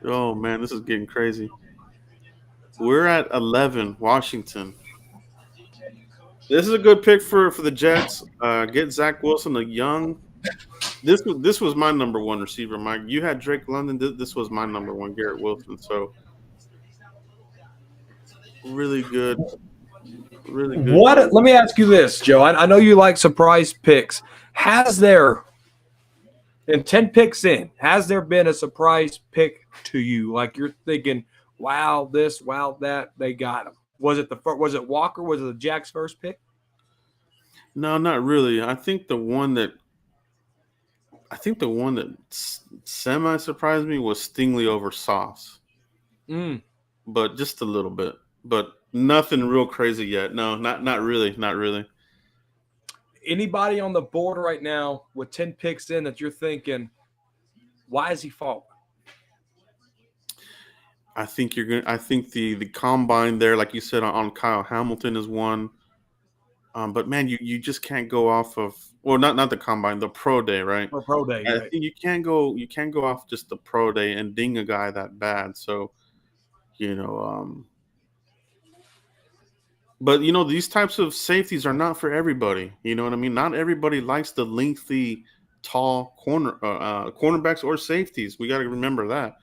Oh, man, this is getting crazy. We're at 11, Washington. This is a good pick for the Jets. Get Zach Wilson, a young. This was my number one receiver, Mike. You had Drake London. This was my number one, Garrett Wilson. So really good. Really good. Let me ask you this, Joe. I know you like surprise picks. Has there, in 10 picks in, has there been a surprise pick to you? Like you're thinking, wow, this, wow, that, they got him. Was it Walker? Was it the Jack's first pick? No, not really. I think the one that semi surprised me was Stingley over Sauce. But just a little bit. But nothing real crazy yet. No, not really. Not really. Anybody on the board right now with 10 picks in that you're thinking, why is he falling? I think the combine there, like you said, on Kyle Hamilton is one. But man, you just can't go off of not the combine, the pro day, right? Or pro day. I Right? think you can't go off just the pro day and ding a guy that bad. So, but these types of safeties are not for everybody. You know what I mean? Not everybody likes the lengthy, tall cornerbacks or safeties. We got to remember that.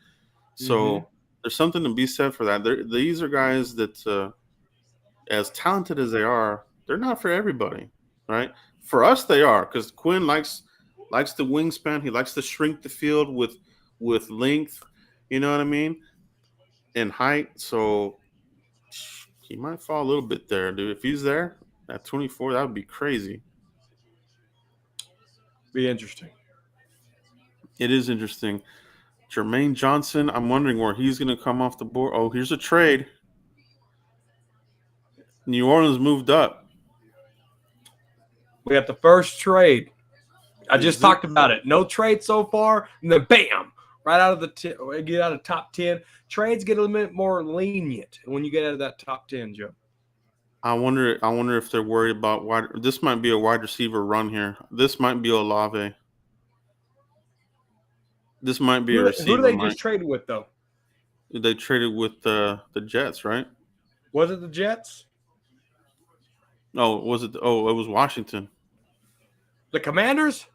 So there's something to be said for that. These are guys that, as talented as they are, they're not for everybody, right? For us, they are, because Quinn likes the wingspan. He likes to shrink the field with length. You know what I mean? And height. So he might fall a little bit there, dude. If he's there at 24, that would be crazy. Be interesting. It is interesting. Jermaine Johnson, I'm wondering where he's going to come off the board. Oh, here's a trade. New Orleans moved up. We got the first trade. I Is just it- talked about it. No trade so far, and then bam, right out of the get out of top 10. Trades get a little bit more lenient when you get out of that top 10, Joe. I wonder if they're worried about wide. This might be a wide receiver run here. This might be Olave. This might be a receiver. Who do they Mike. just trade with, though? They traded with the Jets, right? Was it the Jets? Oh, was it? Oh, it was Washington. The Commanders?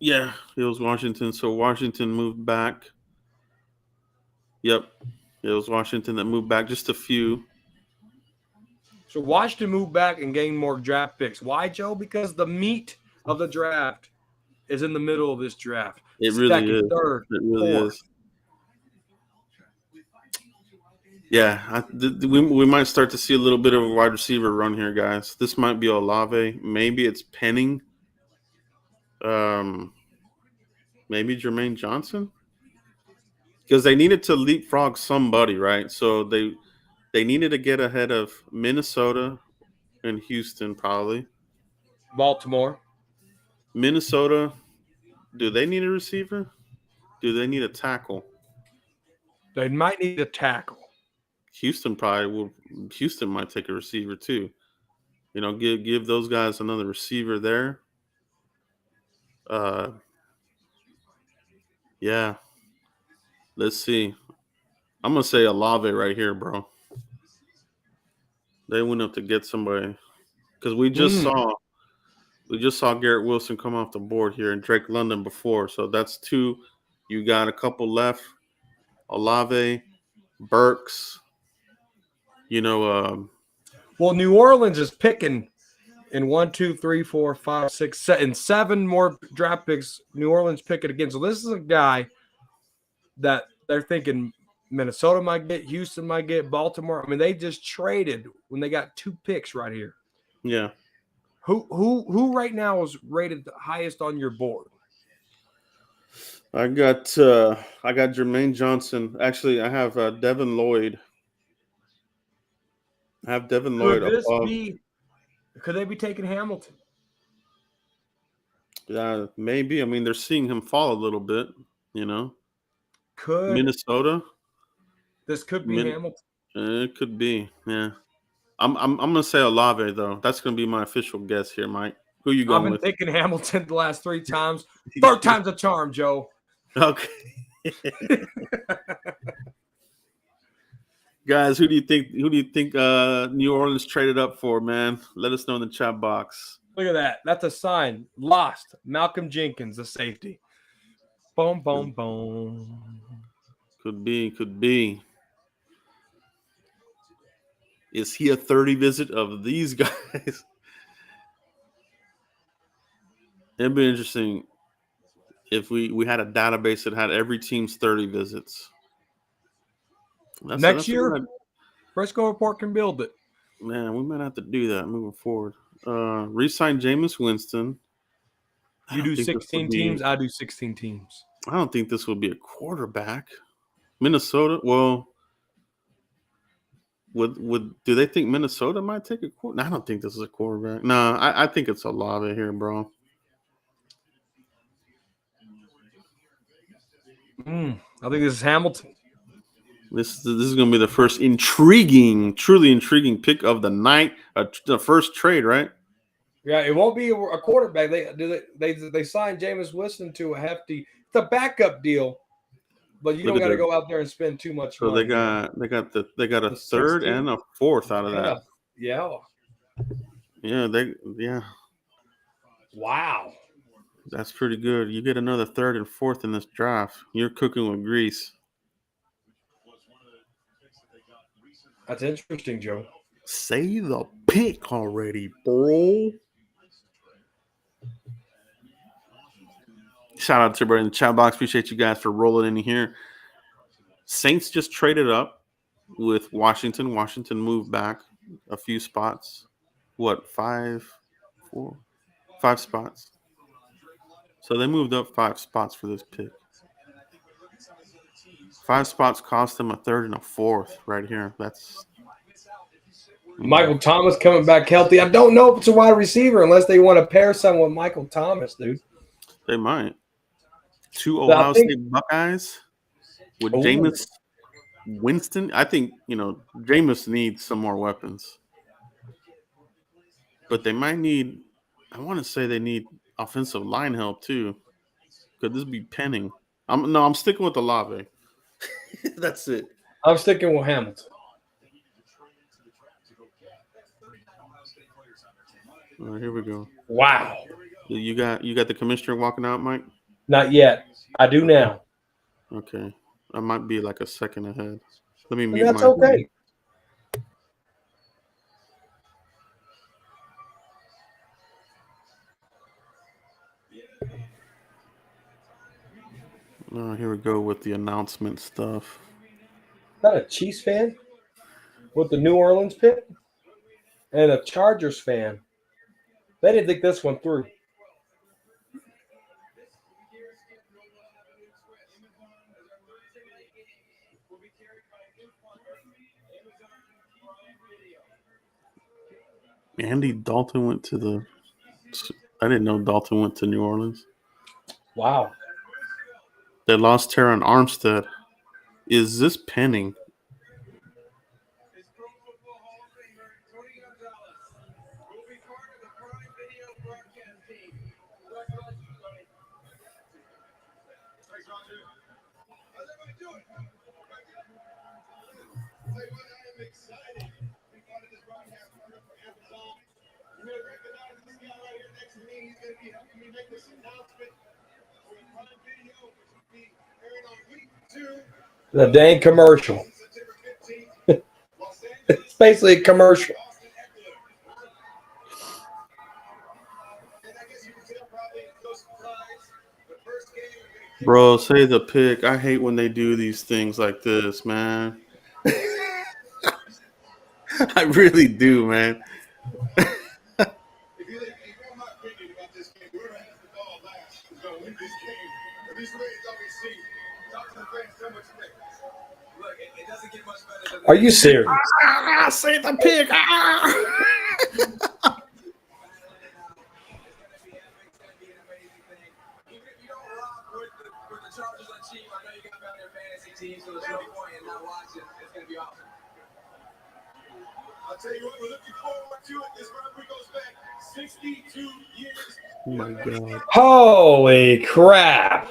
Yeah, it was Washington. So Washington moved back. Yep, it was Washington that moved back just a few. So Washington moved back and gained more draft picks. Why, Joe? Because the meat of the draft is in the middle of this draft. It really Second, is. third, It really fourth. is. Yeah, we might start to see a little bit of a wide receiver run here, guys. This might be Olave. Maybe it's Penning. Maybe Jermaine Johnson. Because they needed to leapfrog somebody, right? So they needed to get ahead of Minnesota and Houston, probably. Baltimore. Minnesota, do they need a receiver? Do they need a tackle? They might need a tackle. Houston probably will. Houston might take a receiver too. You know, give those guys another receiver there. Yeah. Let's see. I'm gonna say Olave right here, bro. They went up to get somebody because we just saw Garrett Wilson come off the board here and Drake London before, so that's two. You got a couple left. Olave, Burks. You know, Well, New Orleans is picking in 1, 2, 3, 4, 5, 6, 7, 7 more draft picks. New Orleans picking again. So this is a guy that they're thinking Minnesota might get, Houston might get, Baltimore. I mean, they just traded when they got 2 picks right here. yeah. Who right now is rated the highest on your board? I got Jermaine Johnson. Actually, I have Devin Lloyd. I have Devin Lloyd Could this above. could they be taking Hamilton? Yeah, maybe. I mean, they're seeing him fall a little bit. You know, Could Minnesota. this could be Hamilton? It could be. Yeah. I'm gonna say Olave though. That's gonna be my official guess here, Mike. Who you I've going been with? thinking Hamilton the last 3 times. Third time's a charm, Joe. Okay. Guys, who do you think New Orleans traded up for, man? Let us know in the chat box. Look at that. That's a sign. Lost. Malcolm Jenkins, the safety. Boom, boom, boom. Could be. Is he a 30 visit of these guys? It'd be interesting if we had a database that had every team's 30 visits. Next year, Frisco Report can build it. Man, we might have to do that moving forward. Re-sign Jameis Winston. You do 16 teams, I do 16 teams. I don't think this will be a quarterback. Minnesota, well, do they think Minnesota might take a quarterback? I don't think this is a quarterback. No, I think it's Olave here, bro. I think this is Hamilton. This is going to be the first truly intriguing pick of the night. The first trade, right? Yeah, it won't be a quarterback. They signed Jameis Winston to a hefty. It's a backup deal, but you don't got to go out there and spend too much money. So they got a third 16? and a fourth out of that. Yeah. Yeah. Wow. That's pretty good. You get another third and fourth in this draft. You're cooking with grease. That's interesting, Joe. Say the pick already, bro. Shout out to everybody in the chat box. Appreciate you guys for rolling in here. Saints just traded up with Washington. Washington moved back a few spots. What, 5 spots? So they moved up 5 spots for this pick. 5 spots cost them a third and a fourth right here. That's Michael Thomas coming back healthy. I don't know if it's a wide receiver unless they want to pair someone with Michael Thomas, dude. They might. 2 Ohio State Buckeyes with Jameis Winston. I think, Jameis needs some more weapons. But they might need, I want to say they need offensive line help too. Could this be Penning? I'm sticking with Olave. That's it. I'm sticking with Hamilton. All right, here we go. Wow. You got the commissioner walking out, Mike? Not yet. I do now. Okay. I might be like a second ahead. Let me mute That's my okay. Here we go with the announcement stuff. Not a Chiefs fan with the New Orleans pick and a Chargers fan. They didn't think this one through. Andy Dalton went to the – I didn't know Dalton went to New Orleans. Wow. They lost Teron Armstead. Is this Penning? The dang commercial. It's basically a commercial. Bro, say the pick. I hate when they do these things like this, man. I really do, man. Are you serious? Say the pick. I'll tell you what, we're looking forward to it. This rivalry goes back 62 years. Oh my God. Holy crap.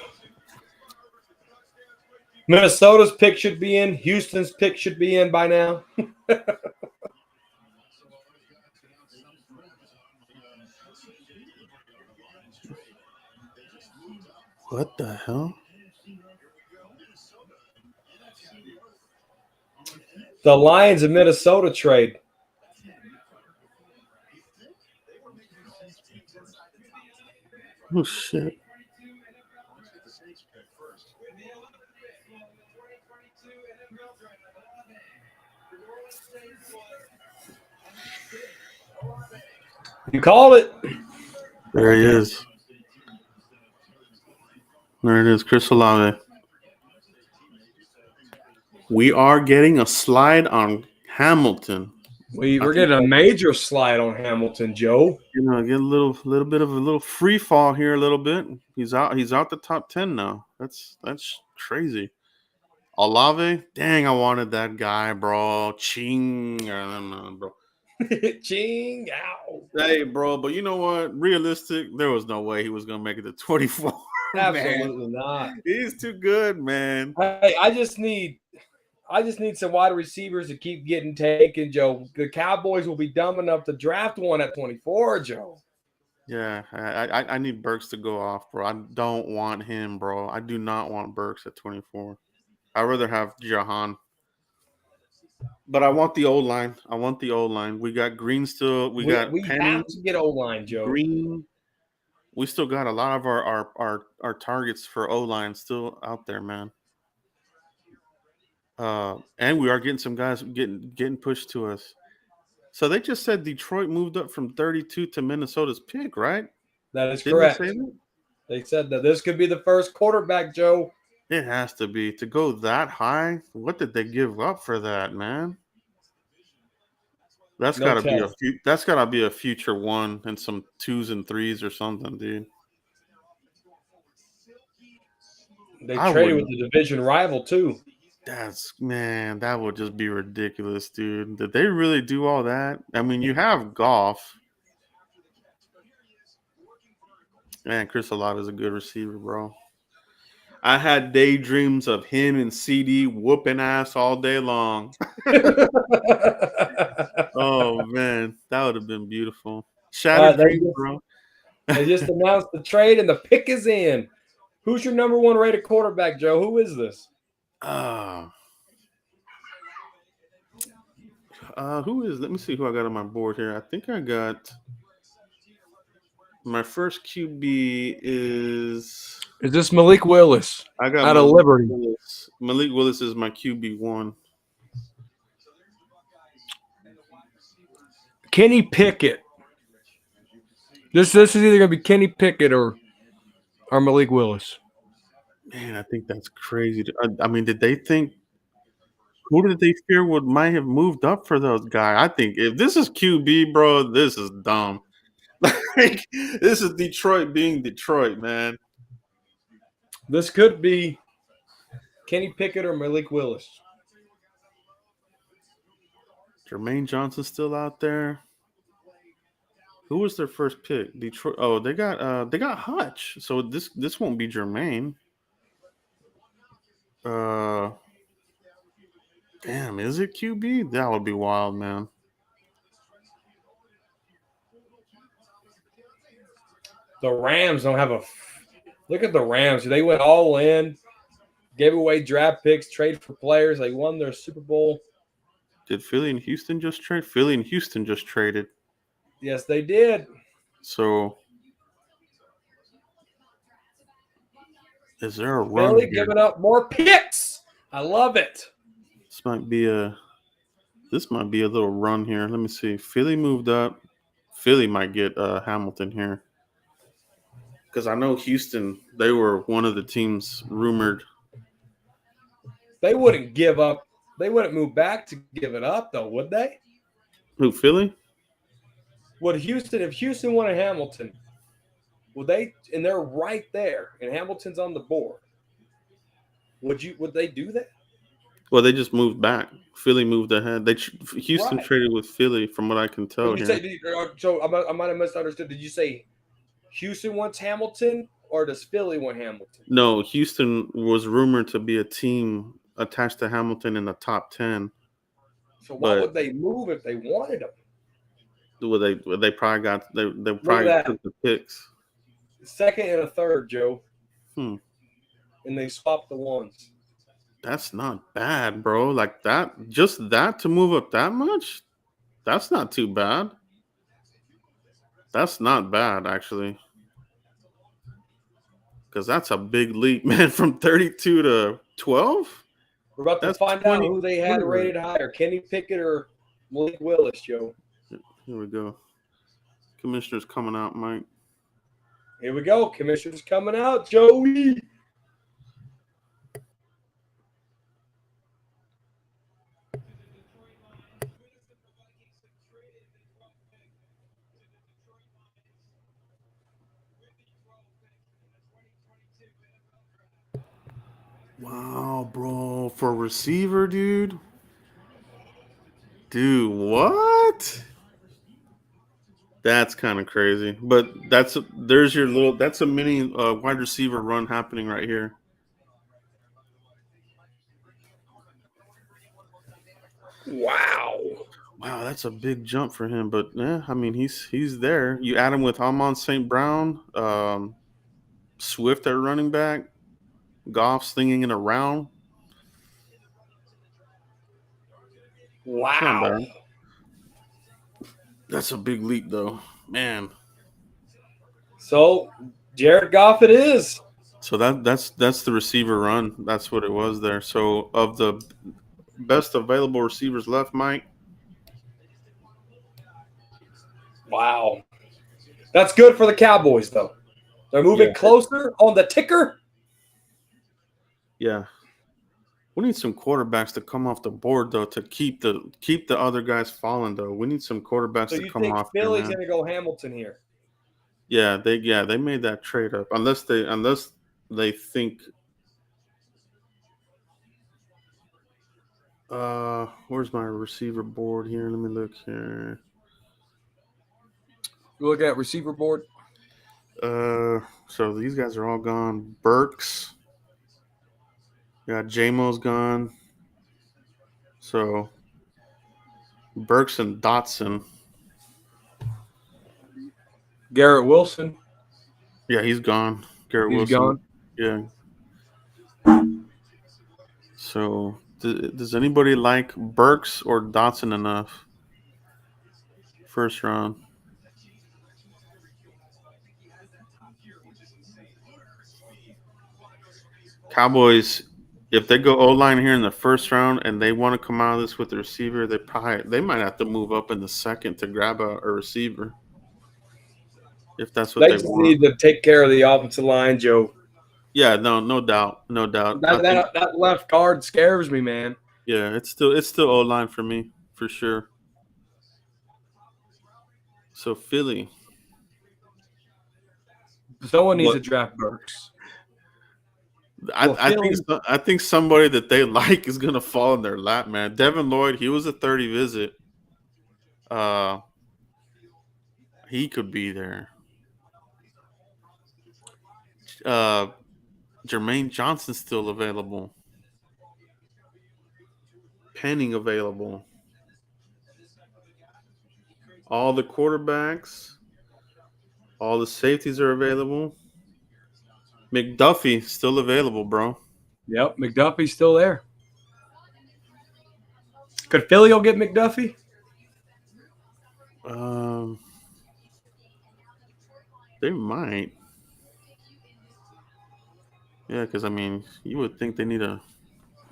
Minnesota's pick should be in. Houston's pick should be in by now. What the hell? The Lions of Minnesota trade. Oh, shit. You called it. There he is. There it is, Chris Olave. We are getting a slide on Hamilton. We're getting a major slide on Hamilton, Joe. Get a little bit of a little free fall here a little bit. He's out the top 10 now. That's crazy. Olave, dang, I wanted that guy, bro. Ching, I don't know, bro. Ching out. Hey, bro, but you know what? Realistic, there was no way he was gonna make it to 24. Absolutely not. He's too good, man. Hey, I just need some wide receivers to keep getting taken, Joe. The Cowboys will be dumb enough to draft one at 24, Joe. Yeah, I need Burks to go off, bro. I don't want him, bro. I do not want Burks at 24. I'd rather have Jahan. But I want the O-line. We got Green still. We got Penny. Have to get O-line, Joe. Green. We still got a lot of our targets for O-line still out there, man. And we are getting some guys getting pushed to us. So they just said Detroit moved up from 32 to Minnesota's pick, right? That is Didn't correct. they say that? They said that this could be the first quarterback, Joe. It has to be to go that high. What did they give up for that, man? That's No gotta be test. that's gotta be a future one and some 2s and 3s or something, dude. They I traded with wouldn't. the division rival, too. That would just be ridiculous, dude. Did they really do all that? I mean, you have Goff. Man, Chris Olave is a good receiver, bro. I had daydreams of him and CD whooping ass all day long. Oh man, that would have been beautiful. Shattered dreams, bro. They just announced the trade and the pick is in. Who's your number one rated quarterback, Joe? Who is this? Who is? Let me see who I got on my board here. I think I got my first QB is. Is this Malik Willis? I got out of Liberty. Willis. Malik Willis is my QB1. Kenny Pickett. This is either going to be Kenny Pickett or Malik Willis. Man, I think that's crazy. I mean, did they think? Who did they fear might have moved up for those guys? I think if this is QB, bro, this is dumb. Like, this is Detroit being Detroit, man. This could be Kenny Pickett or Malik Willis. Jermaine Johnson's still out there. Who was their first pick? Detroit. Oh, they got Hutch. So this won't be Jermaine. Damn, is it QB? That would be wild, man. The Rams don't have a – look at the Rams. They went all in, gave away draft picks, traded for players. They won their Super Bowl. Did Philly and Houston just trade? Philly and Houston just traded. Yes, they did. So, is there a run Philly here? giving up more picks. I love it. This might be a little run here. Let me see. Philly moved up. Philly might get Hamilton here. Because I know Houston, they were one of the teams rumored. They wouldn't give up. They wouldn't move back to give it up, though, would they? Who, Philly? Would Houston, if Houston wanted Hamilton, would they, and they're right there, and Hamilton's on the board, would they do that? Well, they just moved back. Philly moved ahead. Houston Right. traded with Philly, from what I can tell Did you here. say, so I might have misunderstood. Did you say Houston wants Hamilton, or does Philly want Hamilton? No, Houston was rumored to be a team attached to Hamilton in the top 10. So why would they move if they wanted him? Well, they probably got they probably took the picks. Second and a third, Joe. And they swapped the ones. That's not bad, bro. Like that, just that to move up that much, that's not too bad. That's not bad, actually. Because that's a big leap, man, from 32 to 12. We're about to find out who they had rated higher, Kenny Pickett or Malik Willis, Joe. Here we go. Commissioner's coming out, Mike. Here we go. Commissioner's coming out, Joey. Wow, bro. For a receiver, dude? Dude, what? That's kind of crazy. But that's a mini wide receiver run happening right here. Wow, that's a big jump for him. But yeah, I mean he's there. You add him with Amon St. Brown, Swift at running back, Goff slinging it around. Wow. That's a big leap, though, man. So Jared Goff, it is. So that's the receiver run. That's what it was there. So of the best available receivers left, Mike. Wow, that's good for the Cowboys, though. They're moving Yeah. closer on the ticker. Yeah. We need some quarterbacks to come off the board though to keep the other guys falling though. We need some quarterbacks So to you come think off here, Philly's man. going to go Hamilton here? Yeah, they made that trade up. Unless they think where's my receiver board here? Let me look here. You look at receiver board. So these guys are all gone. Burks. Yeah, JMO's gone. So Burks and Dotson. Garrett Wilson. Yeah, he's gone. Garrett He's Wilson. gone. Yeah. So does anybody like Burks or Dotson enough? First round. Cowboys, if they go O-line here in the first round and they want to come out of this with the receiver, they might have to move up in the second to grab a receiver. If that's what They they just want. need to take care of the offensive line, Joe. Yeah, no doubt. That left guard scares me, man. Yeah, it's still O-line for me, for sure. So Philly. Someone needs to draft Burks. I think somebody that they like is gonna fall in their lap, man. Devin Lloyd, he was a 30 visit. He could be there. Jermaine Johnson's still available. Penning available. All the quarterbacks, all the safeties are available. McDuffie still available, bro. Yep, McDuffie's still there. Could Philly go get McDuffie? They might. Yeah, because I mean, you would think they need to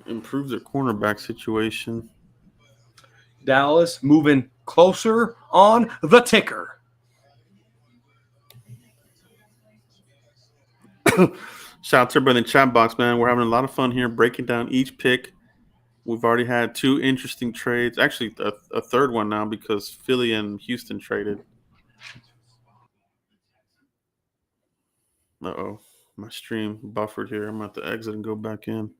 improve their cornerback situation. Dallas moving closer on the ticker. Shout out to everybody in the chat box, man. We're having a lot of fun here breaking down each pick. We've already had 2 interesting trades. Actually, a third one now because Philly and Houston traded. Uh-oh. My stream buffered here. I'm about to exit and go back in.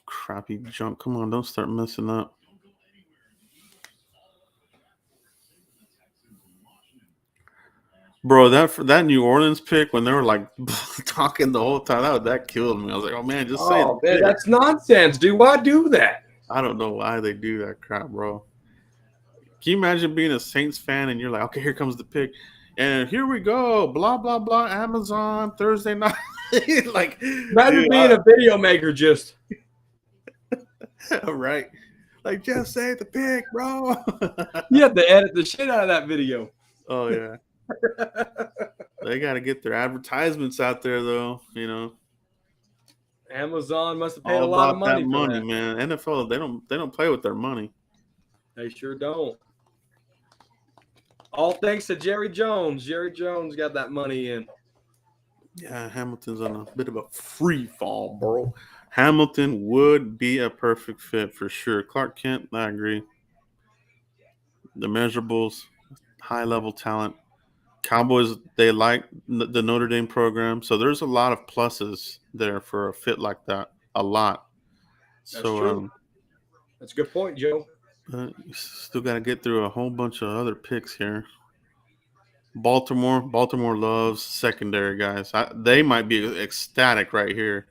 Crappy junk. Come on, don't start messing up. Bro, that New Orleans pick when they were like talking the whole time, that killed me. I was like, oh man, just say it. Man, that's nonsense, dude. Why do that? I don't know why they do that crap, bro. Can you imagine being a Saints fan and you're like, okay, here comes the pick. And here we go, blah, blah, blah, Amazon, Thursday night. Like, imagine being a video maker just. Right. Like, just say the pick, bro. You have to edit the shit out of that video. Oh, yeah. They got to get their advertisements out there, though, you know. Amazon must have paid All a lot of about money that for money, that. man. NFL, they don't play with their money. They sure don't. All thanks to Jerry Jones. Jerry Jones got that money in. Yeah, Hamilton's on a bit of a free fall, bro. Hamilton would be a perfect fit for sure. Clark Kent, I agree. The measurables, high-level talent. Cowboys, they like the Notre Dame program. So there's a lot of pluses there for a fit like that. A lot. That's true. That's a good point, Joe. You still got to get through a whole bunch of other picks here. Baltimore loves secondary guys. They might be ecstatic right here.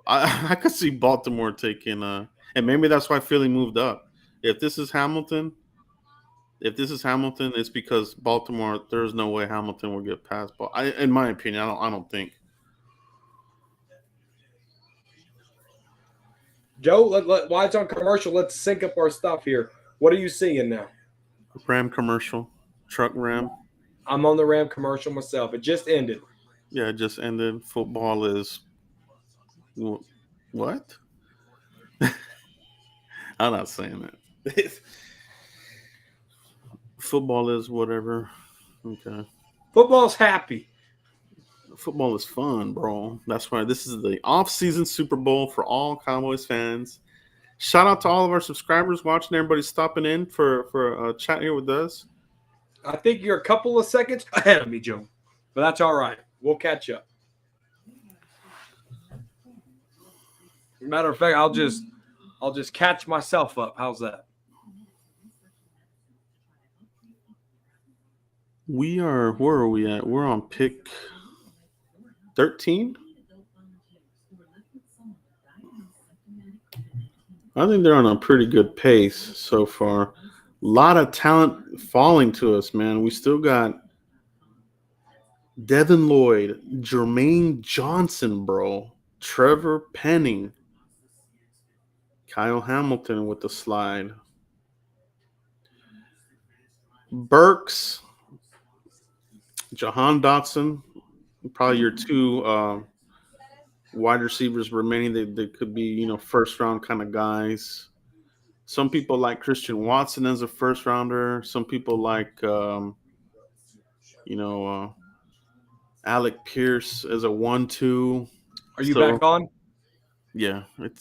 I could see Baltimore taking and maybe that's why Philly moved up. If this is Hamilton, it's because Baltimore. There's no way Hamilton will get past. In my opinion, I don't think. Joe, while it's on commercial, let's sync up our stuff here. What are you seeing now? Ram commercial, truck Ram. I'm on the Ram commercial myself. It just ended. Yeah, it just ended. Football is what? I'm not saying that. Football is whatever. Okay. Football's happy. Football is fun, bro. That's why this is the off-season Super Bowl for all Cowboys fans. Shout out to all of our subscribers watching. Everybody stopping in for a chat here with us. I think you're a couple of seconds ahead of me, Joe. But that's all right. We'll catch up. Matter of fact, I'll just catch myself up. How's that? Where are we at? We're on pick 13. I think they're on a pretty good pace so far. A lot of talent falling to us, man. We still got Devin Lloyd, Jermaine Johnson, bro, Trevor Penning, Kyle Hamilton with the slide, Burks, Jahan Dotson, probably your two wide receivers remaining. They could be, first round kind of guys. Some people like Christian Watson as a first rounder. Some people like, Alec Pierce as a 1-2. Are you back on? Yeah, it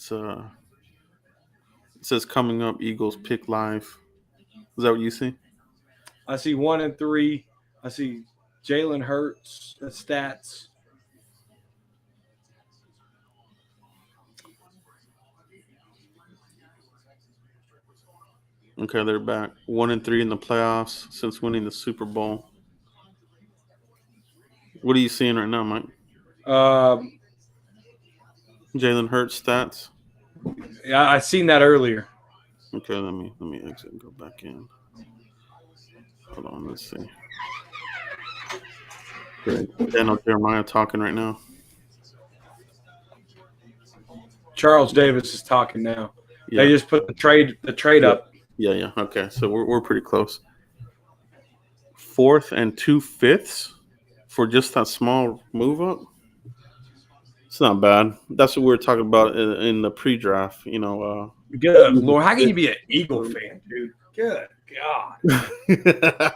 says coming up Eagles pick live. Is that what you see? I see 1 and 3. I see Jalen Hurts stats. Okay, they're back 1 and 3 in the playoffs since winning the Super Bowl. What are you seeing right now, Mike? Jalen Hurts stats. Yeah, I seen that earlier. Okay, let me exit and go back in. Hold on, let's see. Great. Daniel Jeremiah talking right now. Charles Davis is talking now. Yeah. They just put the trade up. Yeah. Okay, so we're pretty close. 4th and 2/5 for just that small move up. It's not bad. That's what we were talking about in the pre-draft. Good Lord, how can you be an Eagle fan, dude? Good God.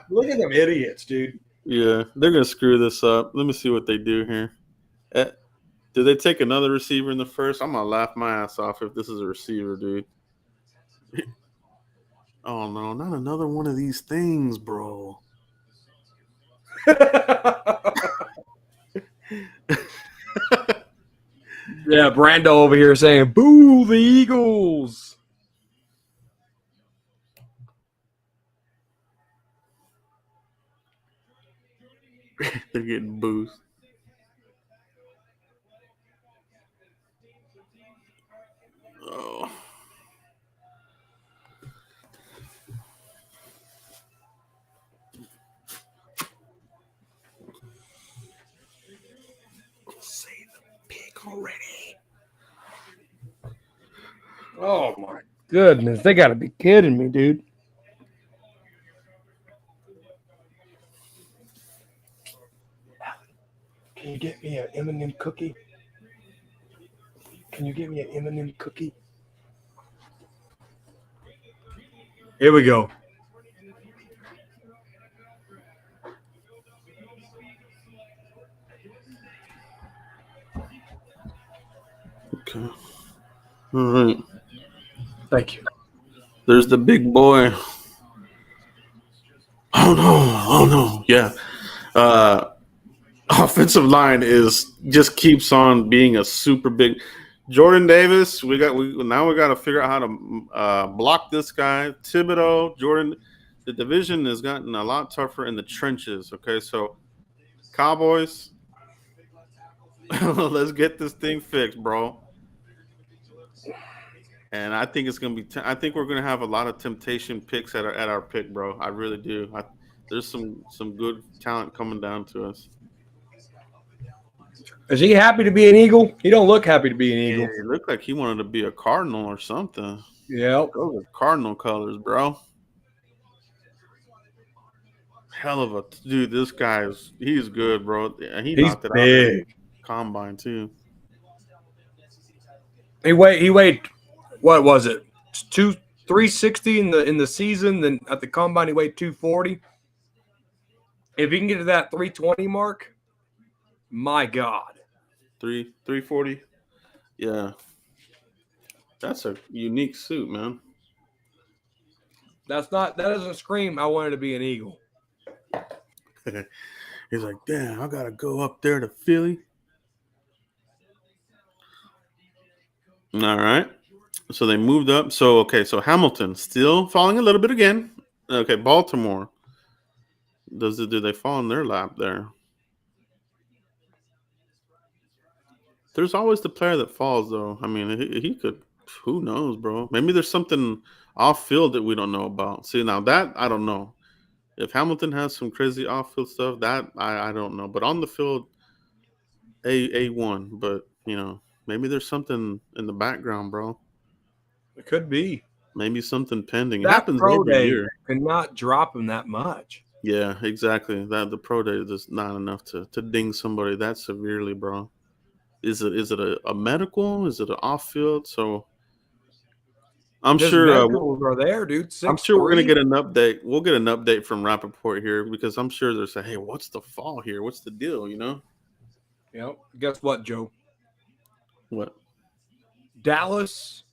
Look at them idiots, dude. Yeah, they're gonna screw this up. Let me see what they do here. Did they take another receiver in the first? I'm gonna laugh my ass off if this is a receiver, dude. Oh no, not another one of these things, bro. Yeah, Brando over here saying, "Boo the Eagles." They're getting booed. Oh. Say the pick already. Oh my goodness, they got to be kidding me, dude. Can you get me an M&M cookie? Can you get me an M&M cookie? Here we go. Okay. All right. Thank you. There's the big boy. Oh no. Yeah. Offensive line just keeps on being a super big. Jordan Davis, we got to figure out how to block this guy. Thibodeaux, Jordan. The division has gotten a lot tougher in the trenches. Okay, so Cowboys, let's get this thing fixed, bro. And I think it's gonna be. I think we're gonna have a lot of temptation picks at our pick, bro. I really do. There's some good talent coming down to us. Is he happy to be an Eagle? He don't look happy to be an Eagle. Yeah, it looked like he wanted to be a Cardinal or something. Yeah. Those are Cardinal colors, bro. Hell of a dude. This he's good, bro. He's knocked it big. Out combine too. He weighed what was it? 360 in the season. Then at the combine he weighed 240. If he can get to that 320 mark, my God. 340. Yeah. That's a unique suit, man. That doesn't scream I wanted to be an Eagle. He's like, damn, I gotta go up there to Philly. All right. So they moved up. So so Hamilton still falling a little bit again. Okay, Baltimore. Do they fall in their lap there? There's always the player that falls, though. I mean, he could. Who knows, bro? Maybe there's something off field that we don't know about. See, now that I don't know. If Hamilton has some crazy off field stuff, that I don't know. But on the field, A1. But maybe there's something in the background, bro. It could be. Maybe something pending. It That happens pro every day year. cannot drop him that much. Yeah, exactly. That the pro day is not enough to ding somebody that severely, bro. Is it a medical? Is it an off field? So I'm His sure medicals are there, dude. I'm sure we're gonna 6'3". get an update. We'll get an update from Rappaport here because I'm sure they're saying, "Hey, what's the fall here? What's the deal?" Yep. Guess what, Joe? What? Dallas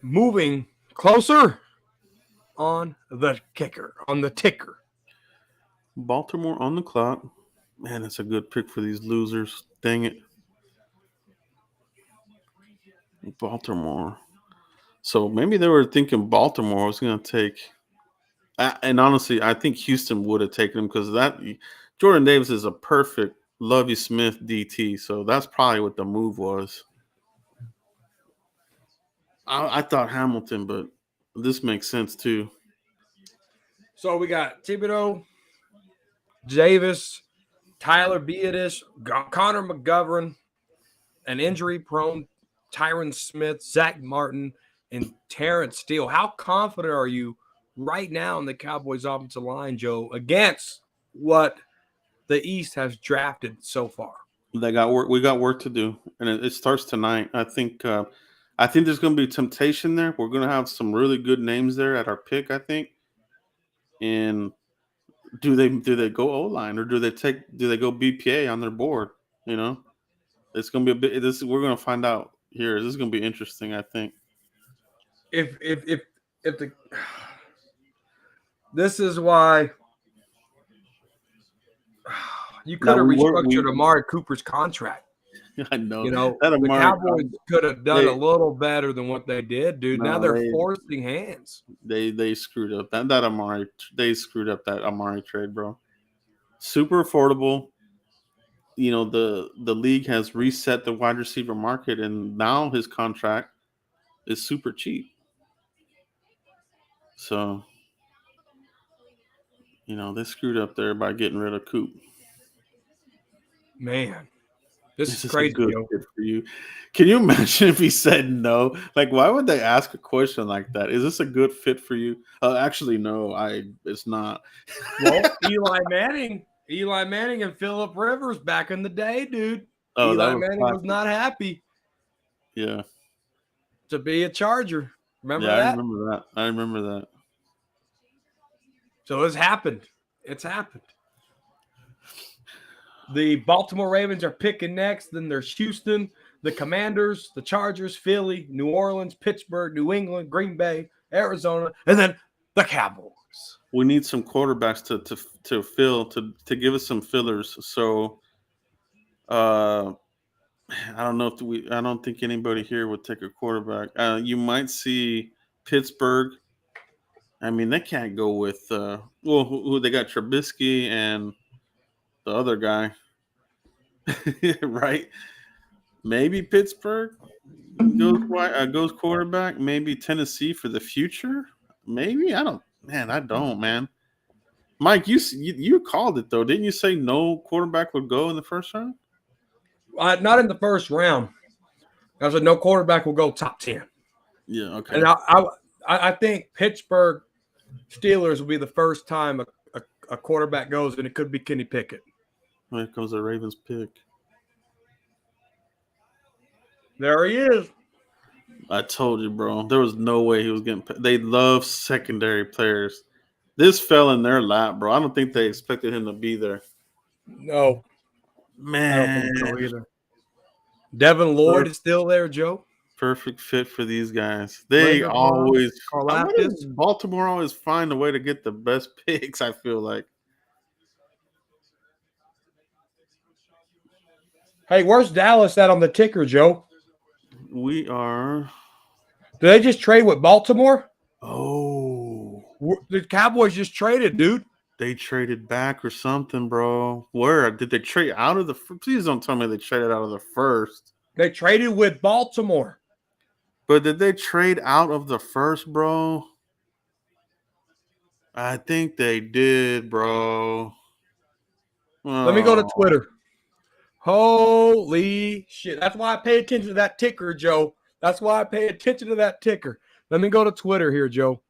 moving closer on the ticker. Baltimore on the clock. Man, that's a good pick for these losers. Dang it. Baltimore. So maybe they were thinking Baltimore was going to take. And honestly, I think Houston would have taken him because Jordan Davis is a perfect Lovie Smith DT. So that's probably what the move was. I thought Hamilton, but this makes sense too. So we got Thibodeaux, Davis, Tyler Beatis, Connor McGovern, an injury-prone Tyron Smith, Zach Martin, and Terrence Steele. How confident are you right now in the Cowboys' offensive line, Joe, against what the East has drafted so far? They got work. We got work to do, and it starts tonight. I think there's going to be temptation there. We're going to have some really good names there at our pick, I think. And do they go O-line or do they go BPA on their board? It's going to be a bit. We're going to find out here. This is going to be interesting, I think. If this is why you could have restructured Amari Cooper's contract. I know. The Cowboys could have done a little better than what they did, dude. Now they're forcing hands. They screwed up that Amari. They screwed up that Amari trade, bro. Super affordable. The league has reset the wide receiver market, and now his contract is super cheap. So, they screwed up there by getting rid of Coop. Man, this is crazy. Good fit for you. Can you imagine if he said no? Like, why would they ask a question like that? Is this a good fit for you? Actually, no. It's not. Well, Eli Manning and Phillip Rivers back in the day, dude. Eli Manning was not happy. Yeah. To be a Charger. Remember that? I remember that. So it's happened. The Baltimore Ravens are picking next. Then there's Houston, the Commanders, the Chargers, Philly, New Orleans, Pittsburgh, New England, Green Bay, Arizona, and then the Cowboys. We need some quarterbacks to fill to give us some fillers. So, I don't know I don't think anybody here would take a quarterback. You might see Pittsburgh. I mean, they can't go with who they got Trubisky and the other guy, right? Maybe Pittsburgh goes quarterback. Maybe Tennessee for the future. Maybe I don't. Man. Mike, you called it though, didn't you? Say no quarterback would go in the first round. Not in the first round. I said no quarterback will go top 10. Yeah, okay. And I think Pittsburgh Steelers will be the first time a quarterback goes, and it could be Kenny Pickett. Here comes the Ravens pick. There he is. I told you, bro. There was no way he was getting. They love secondary players. This fell in their lap, bro. I don't think they expected him to be there. No, I don't think so Man, either. Devin Lloyd is still there, Joe. perfect fit for these guys. They Leonard always Brown, why does Baltimore always find a way to get the best picks, I feel like. Hey, where's Dallas at on the ticker, Joe? We are Did they just trade with Baltimore? Oh, The Cowboys just traded, dude. they traded back or something, bro. Where did they trade out of the please don't tell me they traded out of the first. They traded with Baltimore. But did they trade out of the first, bro? I think they did, bro. Let me go to Oh. Twitter. Holy shit. That's why I pay attention to that ticker, Joe. That's why I pay attention to that ticker. Let me go to Twitter here, Joe.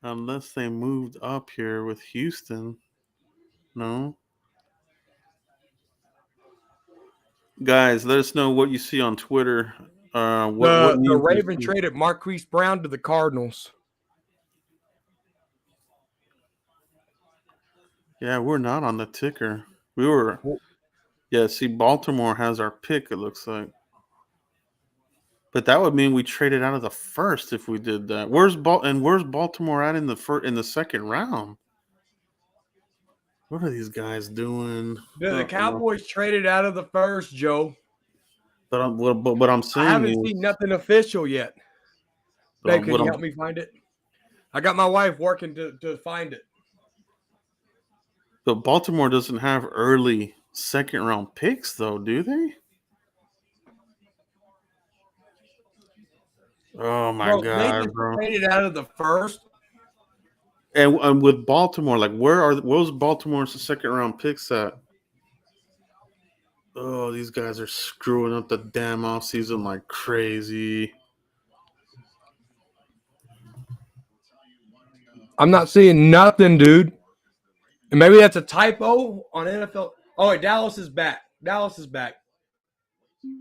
Unless they moved up here with Houston. No. Guys, let us know what you see on Twitter. What The Ravens traded Marquise Brown to the Cardinals. Yeah, we're not on the ticker. We were. Yeah, see, Baltimore has our pick, it looks like. But that would mean we traded out of the first if we did that. Where's Baltimore at in the second round? What are these guys doing? The Cowboys traded out of the first, Joe. But what I'm saying I haven't is, seen nothing official yet. Hey, can you help me find it? I got my wife working to find it. But Baltimore doesn't have early second round picks, though, do they? Oh my God, they just bro! traded out of the first. And with Baltimore, like, what was Baltimore's second round picks at? Oh, these guys are screwing up the damn offseason like crazy. I'm not seeing nothing, dude. And maybe that's a typo on NFL. Oh, wait, Dallas is back. Dallas is back.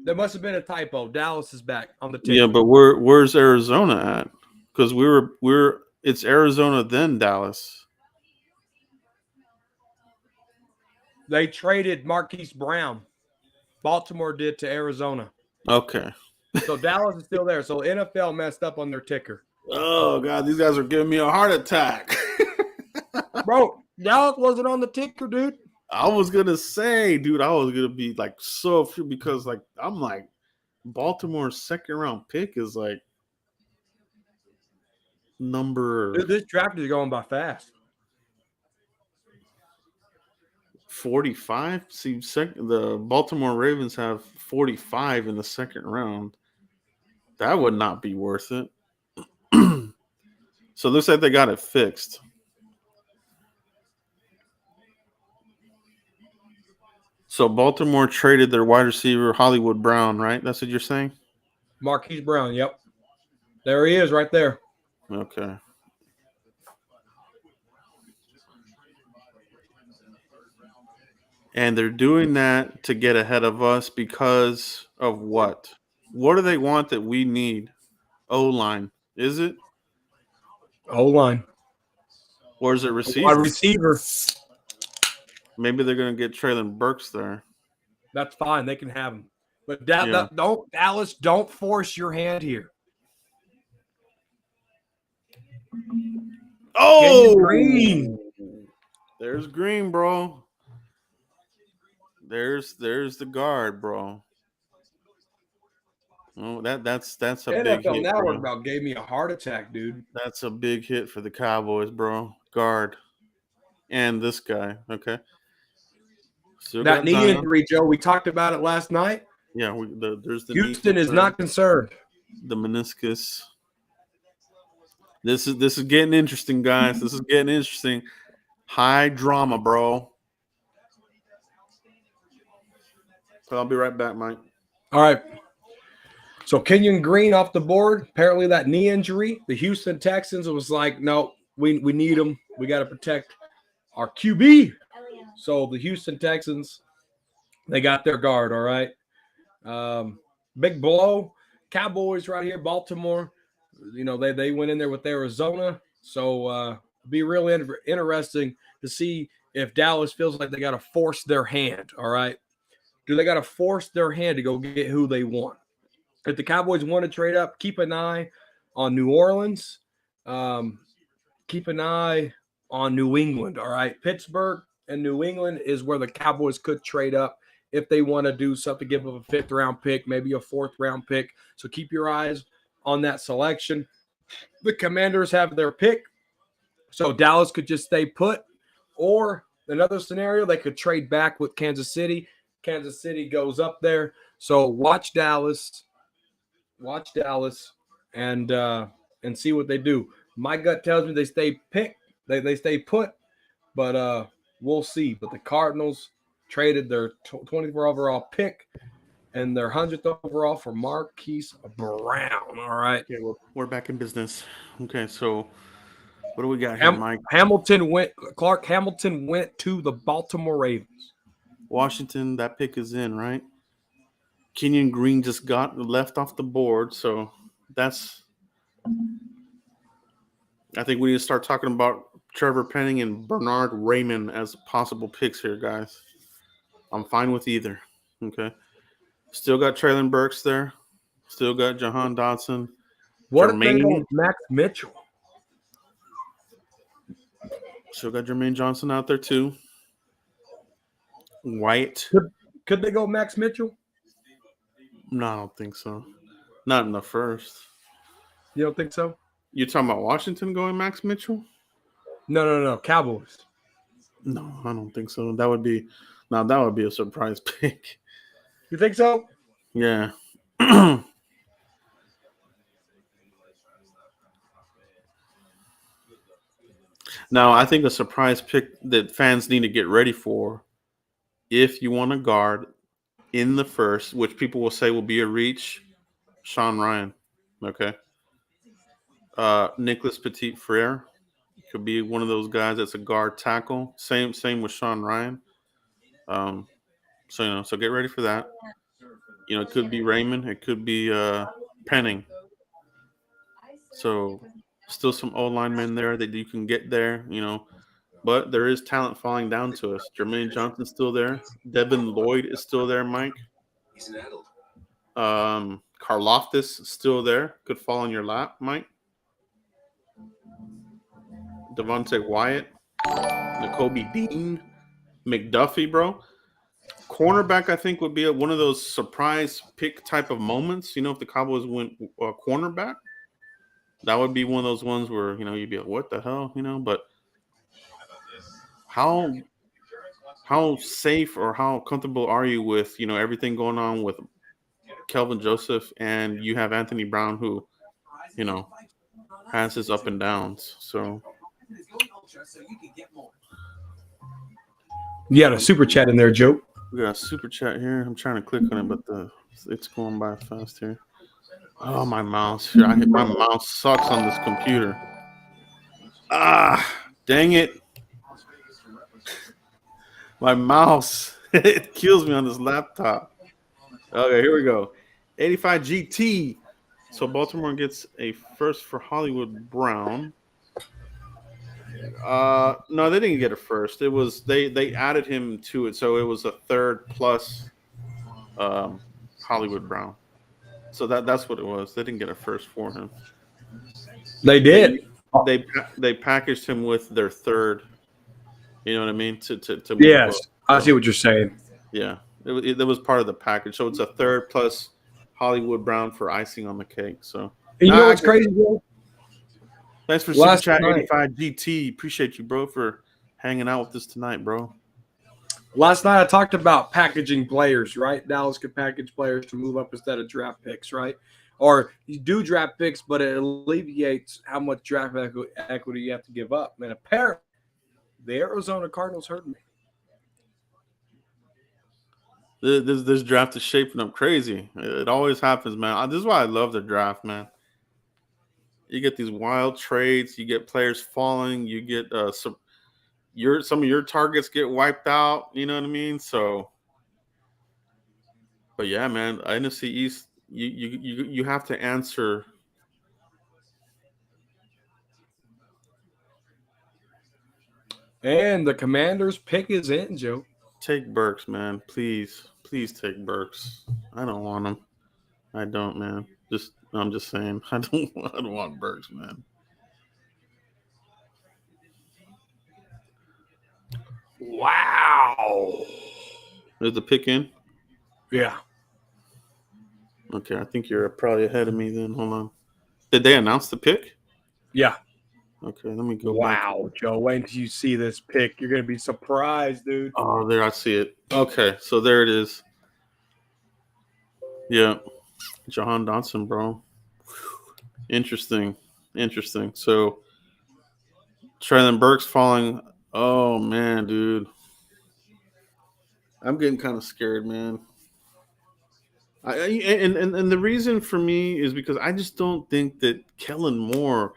There must have been a typo. Dallas is back on the ticker. Yeah, but where's Arizona at? Because it's Arizona then Dallas. They traded Marquise Brown. Baltimore did to Arizona. Okay. So Dallas is still there. So NFL messed up on their ticker. Oh God, these guys are giving me a heart attack. Bro, Dallas wasn't on the ticker, dude. I was gonna say, dude, I was gonna be like so upset because like I'm like Baltimore's second round pick is like number Dude, this draft is going by fast. 45. See, the Baltimore Ravens have 45 in the second round. That would not be worth it. So it looks like they got it fixed. So Baltimore traded their wide receiver Hollywood Brown, right? That's what you're saying? Marquise Brown, yep. There he is right there. Okay. And they're doing that to get ahead of us because of what? What do they want that we need? O-line. Is it? O-line. Or is it receiver? Wide receiver. Maybe they're going to get Traylon Burks there. That's fine. They can have him. But Dallas, don't force your hand here. Oh! Green. There's Green, bro. There's the guard, bro. Oh, that's a big NFL hit. Network about gave me a heart attack, dude. That's a big hit for the Cowboys, bro. Guard. And this guy. Okay. Still That got knee Zion. injury, Joe, we talked about it last night. Yeah, there's the Houston is not concerned. The meniscus. This is getting interesting, guys. This is getting interesting. High drama, bro. So I'll be right back, Mike. All right. So Kenyon Green off the board. Apparently that knee injury. The Houston Texans was like, no, we need him. We got to protect our QB. So the Houston Texans, they got their guard, all right? Big blow. Cowboys right here, Baltimore. You know, they went in there with Arizona. So be really interesting to see if Dallas feels like they got to force their hand. All right. Do they got to force their hand to go get who they want? If the Cowboys want to trade up, keep an eye on New Orleans. Keep an eye on New England. All right. Pittsburgh and New England is where the Cowboys could trade up if they want to do something, give them a 5th-round pick, maybe a 4th-round pick. So keep your eyes on that selection. The Commanders have their pick. So Dallas could just stay put. Or another scenario, they could trade back with Kansas City. Kansas City goes up there. So watch Dallas. Watch Dallas and see what they do. My gut tells me they stay pick. They stay put, but we'll see. But the Cardinals traded their 24th overall pick and their 100th overall for Marquise Brown. All right. Okay, well, we're back in business. Okay, so what do we got here, Mike? Clark Hamilton went to the Baltimore Ravens. Washington, that pick is in, right? Kenyon Green just got left off the board, so that's – I think we need to start talking about Trevor Penning and Bernard Raymond as possible picks here, guys. I'm fine with either, okay? Still got Traylon Burks there. Still got Jahan Dotson. What if they go Max Mitchell? Still got Jermaine Johnson out there too. White. Could they go Max Mitchell? No, I don't think so. Not in the first. You don't think so? You talking about Washington going Max Mitchell? No. Cowboys. No, I don't think so. That would be a surprise pick. You think so? Yeah. Now, I think a surprise pick that fans need to get ready for, if you want to guard in the first, which people will say will be a reach, Sean Ryan. Okay. Nicholas Petit-Frere could be one of those guys that's a guard tackle. Same with Sean Ryan. So get ready for that. It could be Raymond. It could be Penning. So still some old linemen there that you can get there, but there is talent falling down to us. Jermaine Johnson's still there. Devin Lloyd is still there, Mike. Karlaftis is still there. Could fall on your lap, Mike. Devontae Wyatt. Nakobe Dean. McDuffie, bro. Cornerback, I think, would be one of those surprise pick type of moments. If the Cowboys went cornerback, that would be one of those ones where, you'd be like, what the hell, but how safe or how comfortable are you with, everything going on with Kelvin Joseph, and you have Anthony Brown who, has his up and downs. So you got a super chat in there, Joe. We got a super chat here. I'm trying to click on it, but it's going by fast here. Oh, my mouse. My mouse sucks on this computer. Dang it. My mouse. It kills me on this laptop. Okay, here we go. 85 GT. So Baltimore gets a first for Hollywood Brown. No, they didn't get a first. It was they added him to it, so it was a 3rd plus Hollywood Brown. So that's what it was. They didn't get a first for him. They did. They packaged him with their 3rd. You know what I mean? To yes, I see what you're saying. Yeah, it was part of the package. So it's a 3rd plus Hollywood Brown for icing on the cake. So you know what's crazy, bro? Thanks for super chat 85 GT. Appreciate you, bro, for hanging out with us tonight, bro. Last night I talked about packaging players, right? Dallas could package players to move up instead of draft picks, right? Or you do draft picks, but it alleviates how much draft equity you have to give up. And apparently, the Arizona Cardinals hurt me. This draft is shaping up crazy. It always happens, man. This is why I love the draft, man. You get these wild trades. You get players falling. You get some of your targets get wiped out. You know what I mean? So, but yeah, man, NFC East. You have to answer. And the Commanders' pick is in, Joe. Take Burks, man. Please take Burks. I don't want him. I don't, man. I'm just saying. I don't want Burks, man. Wow. Is the pick in? Yeah. Okay, I think you're probably ahead of me then. Hold on. Did they announce the pick? Yeah. Okay, let me go back. Wow, Joe. Wait until you see this pick. You're going to be surprised, dude. Oh, there, I see it. Okay, so there it is. Yeah. Jahan Dotson, bro. Interesting. So, Traylon Burks falling. Oh, man, dude. I'm getting kind of scared, man. And the reason for me is because I just don't think that Kellen Moore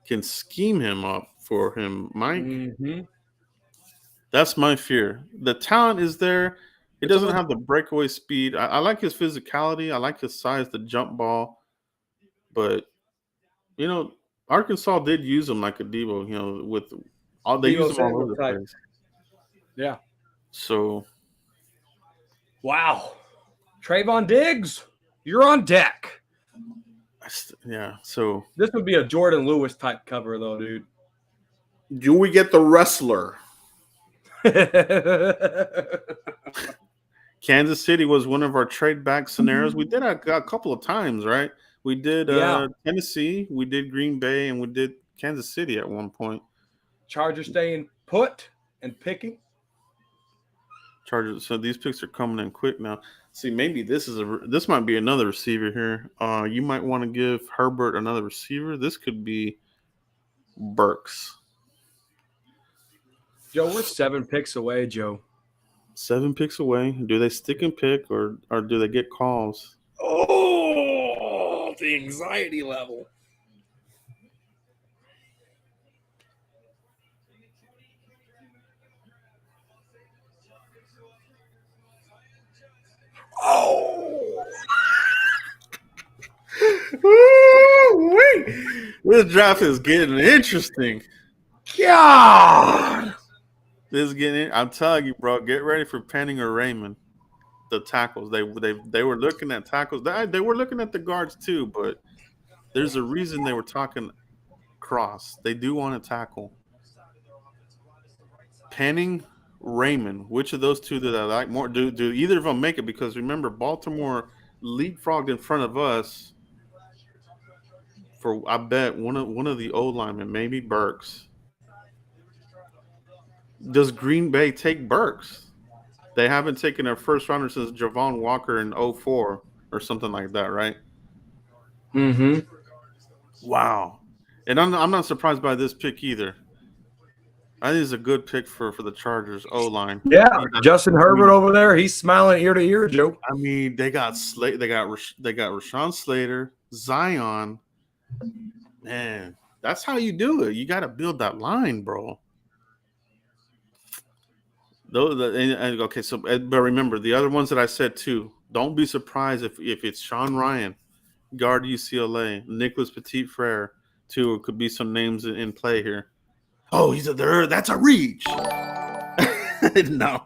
can scheme him up for him, Mike. Mm-hmm. That's my fear. The talent is there. It doesn't have the breakaway speed. I like his physicality. I like his size, the jump ball. But, Arkansas did use him like a Debo, with all they use him all over the place. Yeah. So. Wow. Trayvon Diggs, you're on deck. Yeah, so. This would be a Jordan Lewis type cover, though, dude. Do we get the wrestler? Kansas City was one of our trade back scenarios. We did a couple of times, right? We did Tennessee, we did Green Bay, and we did Kansas City at one point. Chargers staying put and picking. Chargers. So these picks are coming in quick now. See, maybe this might be another receiver here. You might want to give Herbert another receiver. This could be Burks. Joe, we're 7 picks away, Joe. 7 picks away. Do they stick and pick or do they get calls? Oh, the anxiety level. Oh. Wait. This draft is getting interesting. God. This is getting. I'm telling you, bro. Get ready for Penning or Raymond. The tackles. They were looking at tackles. They were looking at the guards too, but there's a reason they were talking cross. They do want to tackle. Penning, Raymond. Which of those two did I like more? Do either of them make it? Because remember, Baltimore leapfrogged in front of us for I bet one of the old linemen, maybe Burks. Does Green Bay take Burks? They haven't taken their first rounder since Javon Walker in 2004 or something like that, right? Mm-hmm. Wow. And I'm not surprised by this pick either. I think it's a good pick for the Chargers O-line. Yeah, Justin Herbert over there, he's smiling ear to ear, Joe. I mean, they got Rashawn Slater, Zion. Man, that's how you do it. You got to build that line, bro. Okay, so but remember the other ones that I said too. Don't be surprised if it's Sean Ryan, guard UCLA, Nicholas Petit-Frere too. It could be some names in play here. Oh, he's there. That's a reach. No.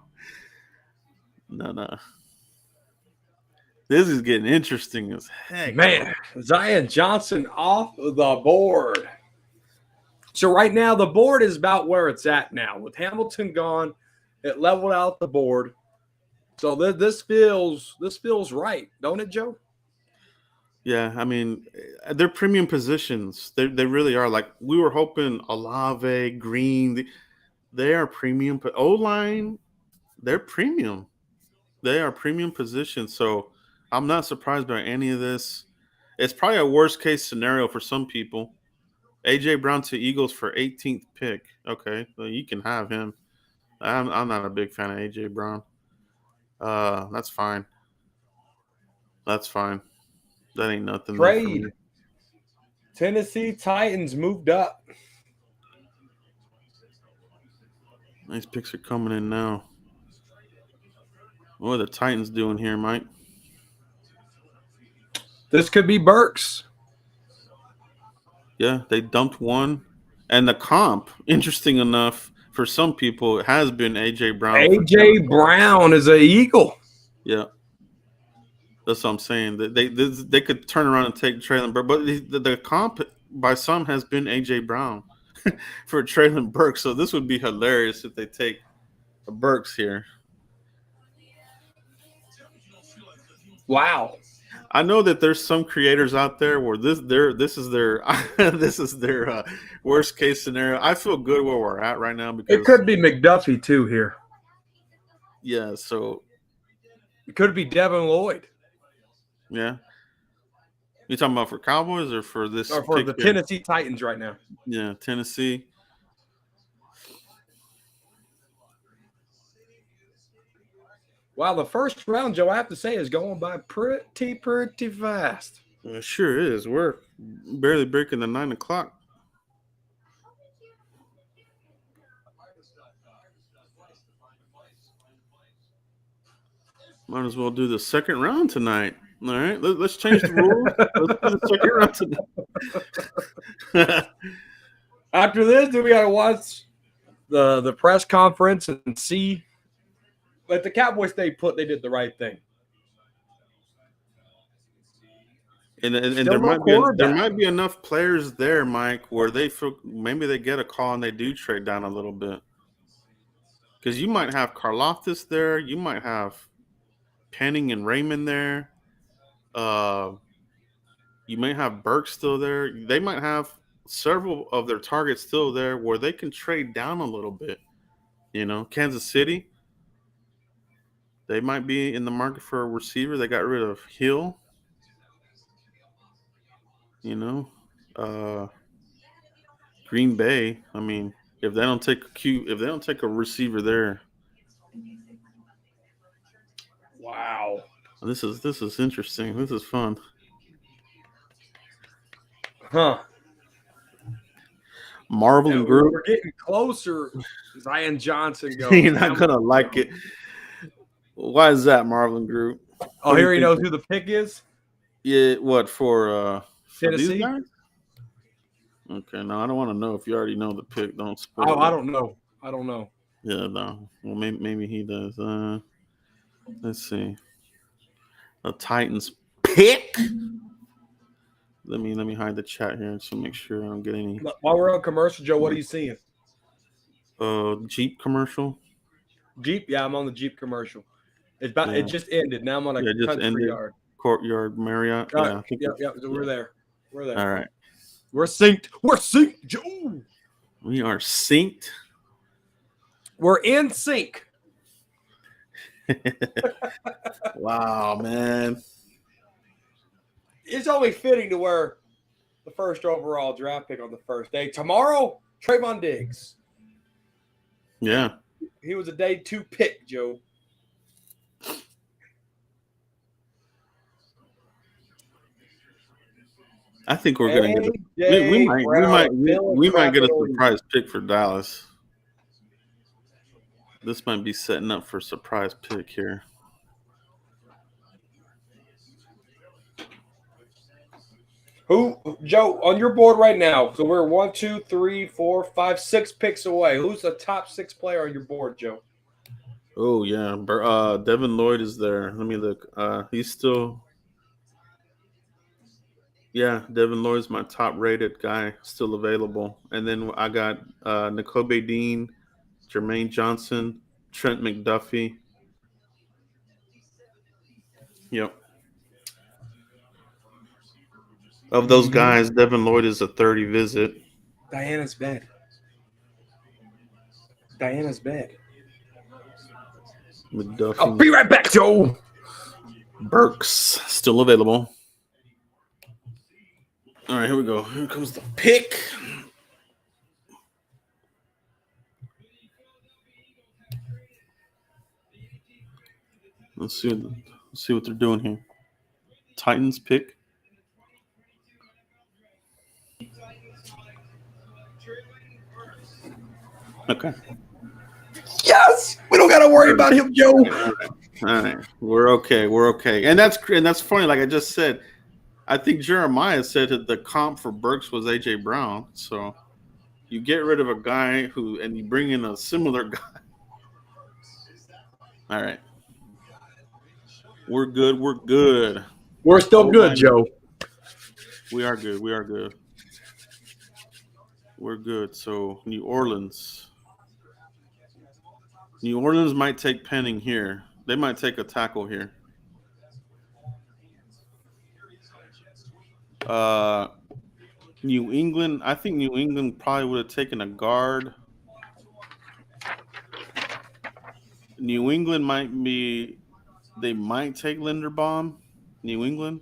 This is getting interesting as heck. Man, Zion Johnson off the board. So right now the board is about where it's at now. With Hamilton gone, it leveled out the board. So this feels right, don't it, Joe? Yeah, I mean, they're premium positions. They really are. Like we were hoping Olave, Green, they are premium. But O-line, they're premium. They are premium positions. So I'm not surprised by any of this. It's probably a worst case scenario for some people. A.J. Brown to Eagles for 18th pick. Okay, well, you can have him. I'm not a big fan of A.J. Brown. That's fine. That ain't nothing. Trade. Tennessee Titans moved up. Nice picks are coming in now. What are the Titans doing here, Mike? This could be Burks. Yeah, they dumped one. And the comp, interesting enough, for some people, it has been A.J. Brown. A.J. Brown is an Eagle. Yeah. That's what I'm saying. They could turn around and take Traylon Burks, but the comp by some has been A.J. Brown for Traylon Burks. So this would be hilarious if they take a Burks here. Wow. I know that there's some creators out there where this is their this is their worst case scenario. I feel good where we're at right now because It could be McDuffie too here. yeah. So It could be Devin Lloyd yeah, you talking about for Cowboys or for this or for pick the here? Tennessee Titans right now. Yeah, Tennessee. Wow, the first round, Joe, I have to say, is going by pretty fast. It sure is. We're barely breaking the 9 o'clock. Might as well do the second round tonight. All right, let's change the rules. Let's do the second round tonight. After this, do we got to watch the press conference and see? But the Cowboys stay put. They did the right thing. And Still there might be enough players there, Mike, where they feel maybe they get a call and they do trade down a little bit. Because you might have Karlaftis there, you might have Penning and Raymond there. You may have Burke still there. They might have several of their targets still there where they can trade down a little bit. You know, Kansas City, they might be in the market for a receiver. They got rid of Hill. You know, Green Bay. I mean, if they don't take a receiver there, Wow. this is interesting. This is fun. Huh. Marvel and Group. We're getting closer. Zion Johnson goes. You're not gonna like it. Why is that, Marvel Group? Oh, here he knows who the pick is. Yeah, what for Tennessee? these guys? Okay, no, I don't want to know if you already know the pick. Don't spoil Oh, I it. don't know. Yeah, no. Well, maybe he does. Let's see. The Titans pick. Let me hide the chat here to make sure I don't get any While we're on commercial, Joe, what are you seeing? Jeep commercial. Jeep? Yeah, I'm on the Jeep commercial. It just ended. Now I'm on a Yeah, it just country ended. yard. Courtyard Marriott. All Yeah, right. I think Yep. So we're there. all right. We're synced. We're synced, Joe. We are synced. We're in sync. Wow, man. It's only fitting to wear the first overall draft pick on the first day. Tomorrow, Trayvon Diggs. Yeah. He was a day 2 pick, Joe. I think we're gonna get we might get a surprise pick for Dallas. This might be setting up for a surprise pick here. Who, Joe, on your board right now? So we're 1, 2, 3, 4, 5, 6 picks away. Who's the top 6 player on your board, Joe? Oh yeah, Devin Lloyd is there. Let me look. He's still. Yeah, Devin Lloyd's my top-rated guy, still available. And then I got Nakobe Dean, Jermaine Johnson, Trent McDuffie. Yep. Of those guys, Devin Lloyd is a 30 visit. Diana's bed. McDuffie. I'll be right back, Joe. Burks, still available. All right, here we go. Here comes the pick. Let's see what they're doing here. Titans pick. Okay. Yes, we don't got to worry about him, Joe. All right, we're okay. And that's funny. Like I just said, I think Jeremiah said that the comp for Burks was A.J. Brown. So You get rid of a guy and you bring in a similar guy. All right. We're good. We're good. We're still good, Joe. We are good. We are good. We're good. So New Orleans. New Orleans might take Penning here. They might take a tackle here. New England. I think New England probably would have taken a guard. New England they might take Linderbaum. New England.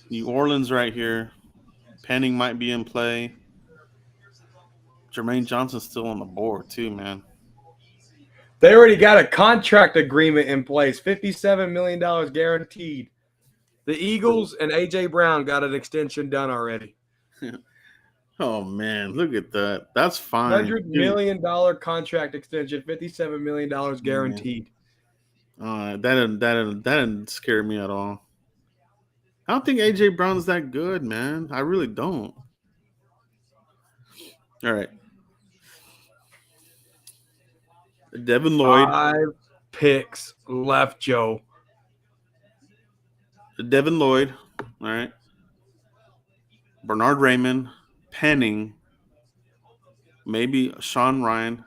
New Orleans right here. Penning might be in play. Jermaine Johnson's still on the board too, man. They already got a contract agreement in place, $57 million guaranteed. The Eagles and A.J. Brown got an extension done already. Oh, man, look at that. That's fine. $100 million contract extension, $57 million guaranteed. That didn't scare me at all. I don't think A.J. Brown's that good, man. I really don't. All right. Devin Lloyd. 5 picks left, Joe. Devin Lloyd. All right. Bernard Raymond. Penning. Maybe Sean Ryan.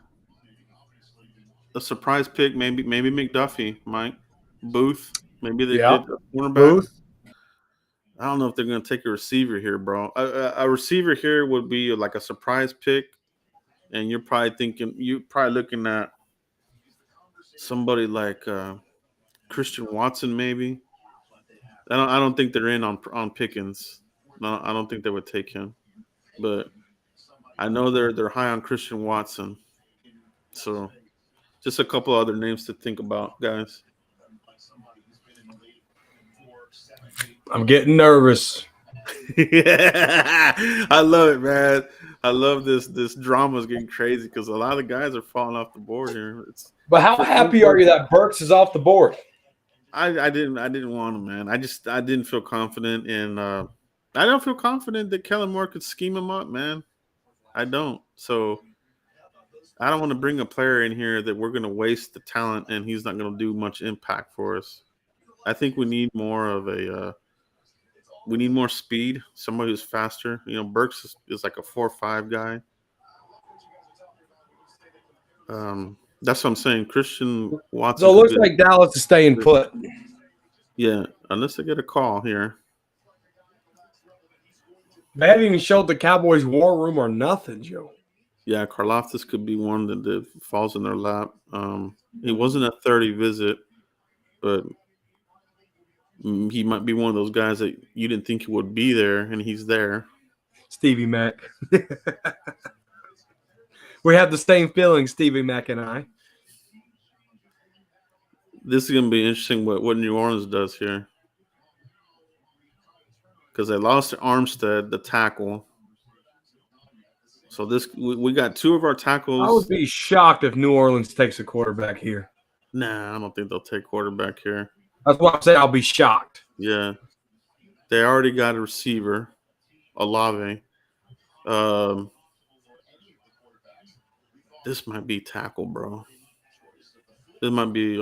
A surprise pick, maybe McDuffie, Mike. Booth. Maybe they get a cornerback. Booth. I don't know if they're going to take a receiver here, bro. A receiver here would be like a surprise pick, and you're probably looking at somebody like Christian Watson, maybe. I don't think they're in on Pickens. No, I don't think they would take him, but I know they're high on Christian Watson. So, just a couple other names to think about, guys. I'm getting nervous. Yeah, I love it, man. I love this drama is getting crazy because a lot of guys are falling off the board here. But how happy are you that Burks is off the board? I didn't want him, man. I didn't feel confident in. I don't feel confident that Kellen Moore could scheme him up, man. I don't. So I don't want to bring a player in here that we're going to waste the talent and he's not going to do much impact for us. I think we need more of we need more speed, somebody who's faster. You know, Burks is like a 4.5 guy. That's what I'm saying. Christian Watson. So it looks like Dallas is staying put. Yeah, unless they get a call here. They haven't even showed the Cowboys war room or nothing, Joe. Yeah, Karlaftis could be one that falls in their lap. It wasn't a 30 visit, but he might be one of those guys that you didn't think he would be there, and he's there. Stevie Mack. We have the same feeling, Stevie Mack and I. This is going to be interesting what New Orleans does here. Because they lost to Armstead, the tackle. So we got 2 of our tackles. I would be shocked if New Orleans takes a quarterback here. Nah, I don't think they'll take quarterback here. That's why I'm saying I'll be shocked. Yeah. They already got a receiver, Olave. This might be tackle, bro. This might be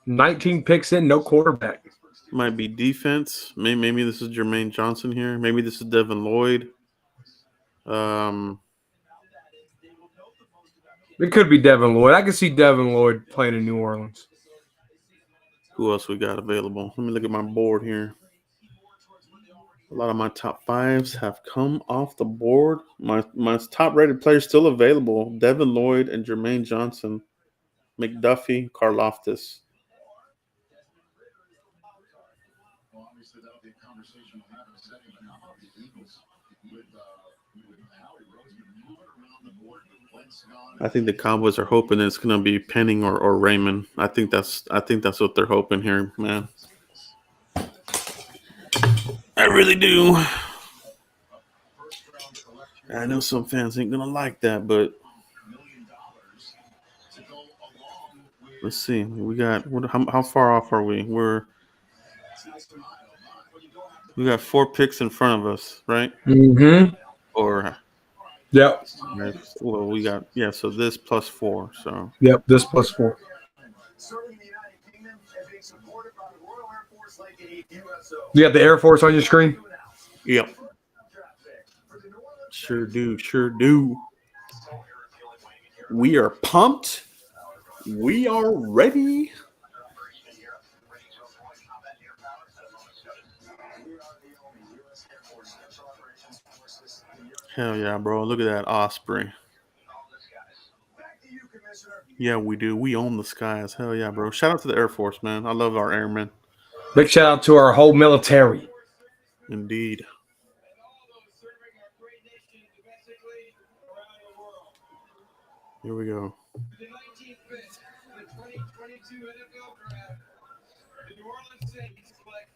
19 picks in, no quarterback. Might be defense. Maybe this is Jermaine Johnson here. Maybe this is Devin Lloyd. It could be Devin Lloyd. I can see Devin Lloyd playing in New Orleans. Who else we got available? Let me look at my board here. A lot of my top 5s have come off the board. My top-rated players still available. Devin Lloyd and Jermaine Johnson. McDuffie, Karlaftis. I think the Cowboys are hoping it's going to be Penning or Raymond. I think that's what they're hoping here, man. I really do. I know some fans ain't going to like that, but let's see. We got how far off are we? We got 4 picks in front of us, right? Mm-hmm. Or Yep. well, we got so this plus 4. So Yep. This plus 4. Serving in the United Kingdom and being supported by the Royal Air Force like a USO. You have the Air Force on your screen? yep. Sure do. We are pumped. We are ready. Hell yeah, bro. Look at that Osprey. Yeah, we do. We own the skies. Hell yeah, bro. Shout out to the Air Force, man. I love our airmen. Big shout out to our whole military. Indeed. Here we go. The 19th pick, the 2022 NFL Draft, the New Orleans Saints select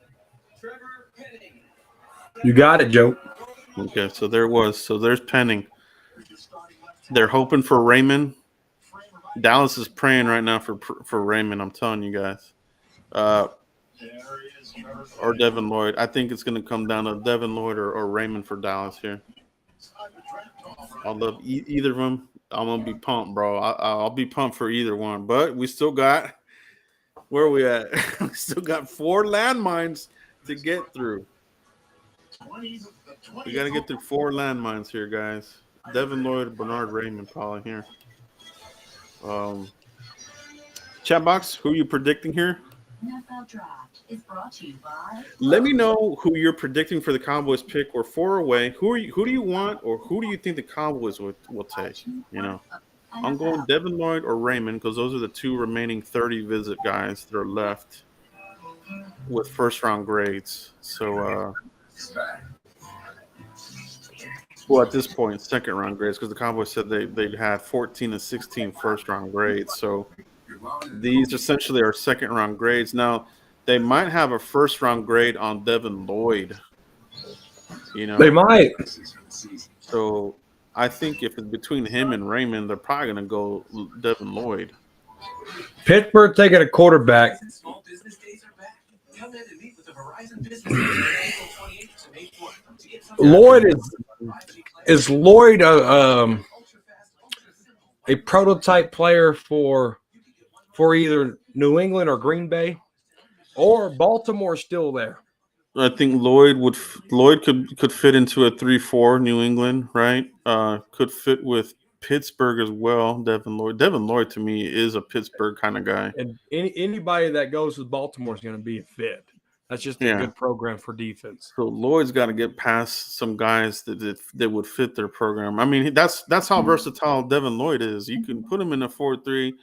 Trevor Penning. You got it, Joe. Okay, so there it was. So there's Penning. They're hoping for Raymond. Dallas is praying right now for Raymond. I'm telling you guys. Or Devin Lloyd. I think it's going to come down to Devin Lloyd or Raymond for Dallas here. I'll love either of them. I'm going to be pumped, bro. I'll be pumped for either one. But we still got – where are we at? We still got 4 landmines to get through. We got to get through 4 landmines here, guys. Devin Lloyd, Bernard Raymond probably here. Chat box, who are you predicting here? NFL Draft is brought to you by. Let me know who you're predicting for the Cowboys pick or 4 away. Who do you want, or who do you think the Cowboys will take? You know, I'm going Devin Lloyd or Raymond because those are the 2 remaining 30 visit guys that are left with first-round grades. So, well, at this point, second-round grades because the Cowboys said they had 14 and 16 first-round grades. So these essentially are second-round grades. Now, they might have a first-round grade on Devin Lloyd. You know, They might. So I think if it's between him and Raymond, they're probably going to go Devin Lloyd. Pittsburgh taking a quarterback. Small business days are back. Come in and meet with the Verizon Business Manager April 28th to May 4th to get something. Lloyd is Lloyd a prototype player for either New England or Green Bay, or Baltimore still there? I think Lloyd could fit into a 3-4 New England, right? Could fit with Pittsburgh as well. Devin Lloyd to me is a Pittsburgh kind of guy. And anybody that goes with Baltimore is going to be a fit. That's just a good program for defense. So Lloyd's got to get past some guys that would fit their program. I mean, that's how versatile Devin Lloyd is. You can put him in a 4-3.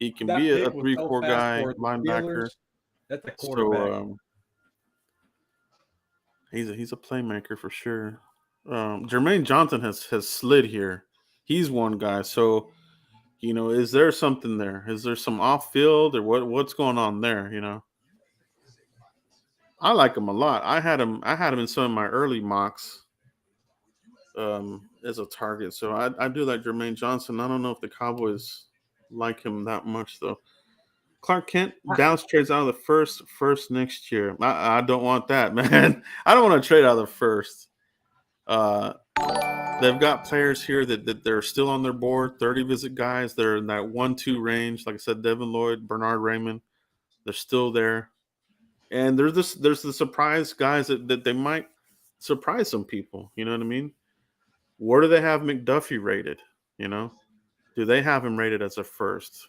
He can be a 3-4 guy, linebacker. That's a quarterback. So he's a playmaker for sure. Jermaine Johnson has slid here. He's one guy. So, you know, is there something there? Is there some off field or what's going on there? You know, I like him a lot. I had him in some of my early mocks as a target. So I do like Jermaine Johnson. I don't know if the Cowboys like him that much though. Clark Kent, Dallas trades out of the first next year. I don't want that, man. I don't want to trade out of the first. They've got players here that they're still on their board, 30 visit guys. They're in that 1-2 range. Like I said, Devin Lloyd, Bernard Raymond, they're still there. And there's the surprise guys that they might surprise some people. You know what I mean? Where do they have McDuffie rated? You know? Do they have him rated as a first?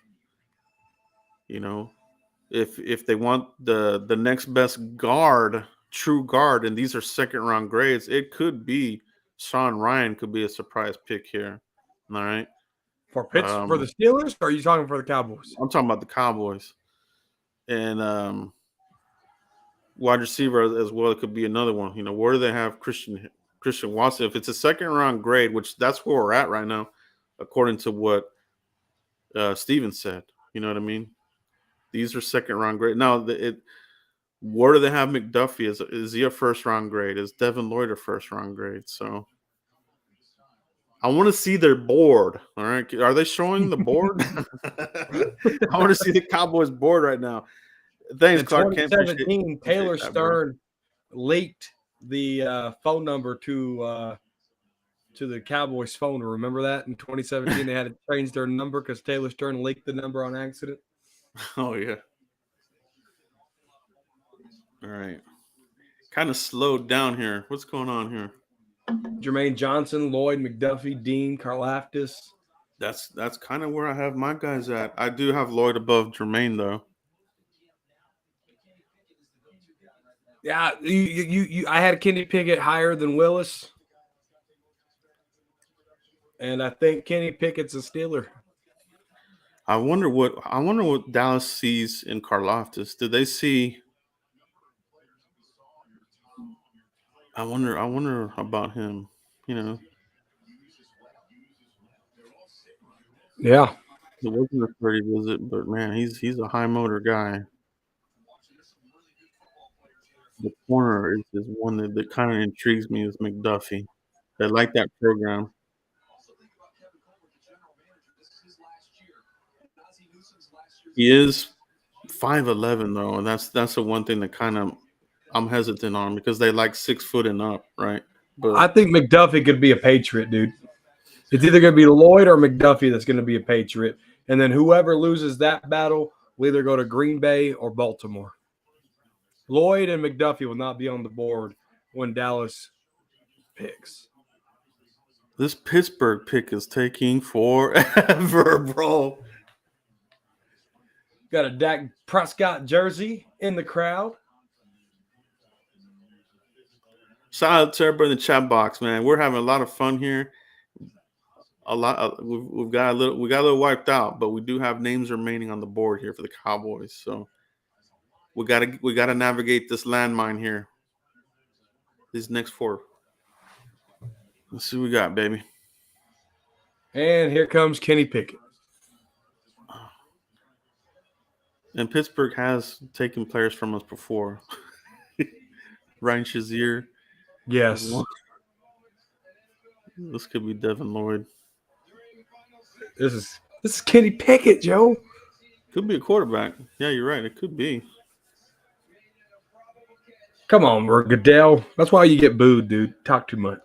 You know, if they want the next best guard, true guard, and these are second round grades, it could be Sean Ryan could be a surprise pick here. All right. For the Steelers, or are you talking for the Cowboys? I'm talking about the Cowboys. And wide receiver as well, it could be another one. You know, where do they have Christian Watson? If it's a second round grade, which that's where we're at right now, according to what Steven said. You know what I mean? These are second round grade. Now, where do they have McDuffie? Is he a first round grade? Is Devin Lloyd a first round grade? So I want to see their board. All right. Are they showing the board? I want to see the Cowboys board right now. Thanks, In Clark. 2017, Taylor Stern leaked the phone number to the Cowboys phone. Remember that in 2017 they had to change their number because Taylor Stern leaked the number on accident. Oh yeah. All right. Kind of slowed down here. What's going on here? Jermaine Johnson, Lloyd, McDuffie, Dean, Karlaftis. That's kind of where I have my guys at. I do have Lloyd above Jermaine though. Yeah, you I had Kenny Pickett higher than Willis. And I think Kenny Pickett's a Steeler. I wonder what Dallas sees in Karlaftis. Did they see? I wonder about him. You know, Yeah. it wasn't a 30 visit, but man, he's a high motor guy. The corner is one that kind of intrigues me is McDuffie. I like that program. He is 5'11" though, and that's the one thing that kind of I'm hesitant on because they like 6 foot and up, right? But I think McDuffie could be a Patriot, dude. It's either going to be Lloyd or McDuffie that's going to be a Patriot. And then whoever loses that battle will either go to Green Bay or Baltimore. Lloyd and McDuffie will not be on the board when Dallas picks. this Pittsburgh pick is taking forever, bro. Got a Dak Prescott jersey in the crowd. Shout out to everybody in the chat box, man. We're having a lot of fun here. We got a little wiped out, but we do have names remaining on the board here for the Cowboys. So we gotta navigate this landmine here. These next 4. Let's see what we got, baby. And here comes Kenny Pickett. And Pittsburgh has taken players from us before. Ryan Shazier. Yes. This could be Devin Lloyd. This is Kenny Pickett, Joe. Could be a quarterback. Yeah, you're right. It could be. Come on, Goodell. That's why you get booed, dude. Talk too much.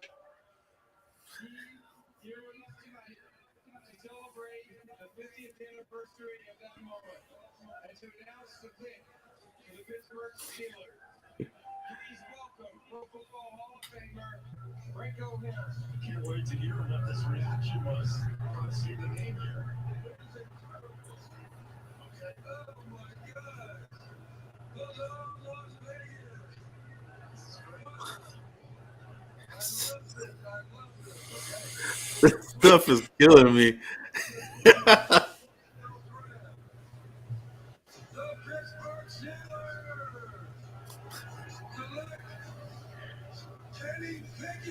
Can't wait to hear what this reaction was. Let's see the name here. This stuff is killing me.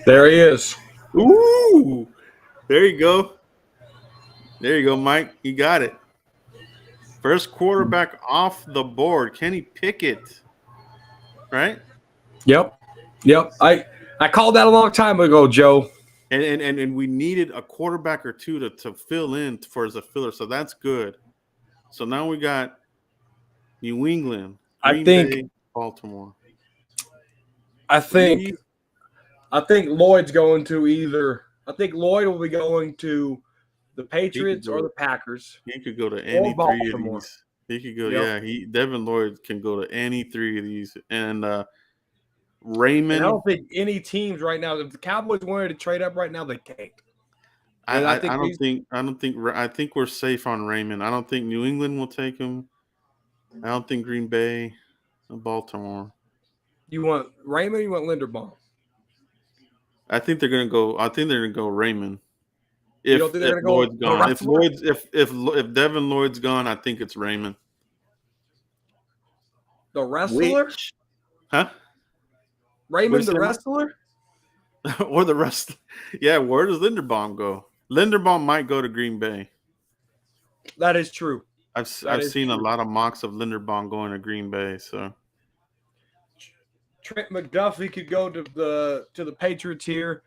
There he is. Ooh, there you go. There you go, Mike. You got it. First quarterback off the board, Kenny Pickett. Right? Yep. I called that a long time ago, Joe. And we needed a quarterback or two to fill in for as a filler, so that's good. So now we got New England, Green Bay, Baltimore. I think Lloyd's going to either. I think Lloyd will be going to the Patriots or the Packers. He could go to any 3 of these. He could go. Yep. Yeah, Devin Lloyd can go to any 3 of these. And Raymond. And I don't think any teams right now. If the Cowboys wanted to trade up right now, they can't. I think we're safe on Raymond. I don't think New England will take him. I don't think Green Bay, or Baltimore. You want Raymond? Or you want Linderbaum? I think they're gonna go. I think they're gonna go Raymond. You don't think they're gonna Lloyd's go gone. If Devin Lloyd's gone, I think it's Raymond. The wrestler? Huh? Raymond the wrestler? Or the rest? Yeah. Where does Linderbaum go? Linderbaum might go to Green Bay. That is true. I've seen a lot of mocks of Linderbaum going to Green Bay. So Trent McDuffie could go to the Patriots here.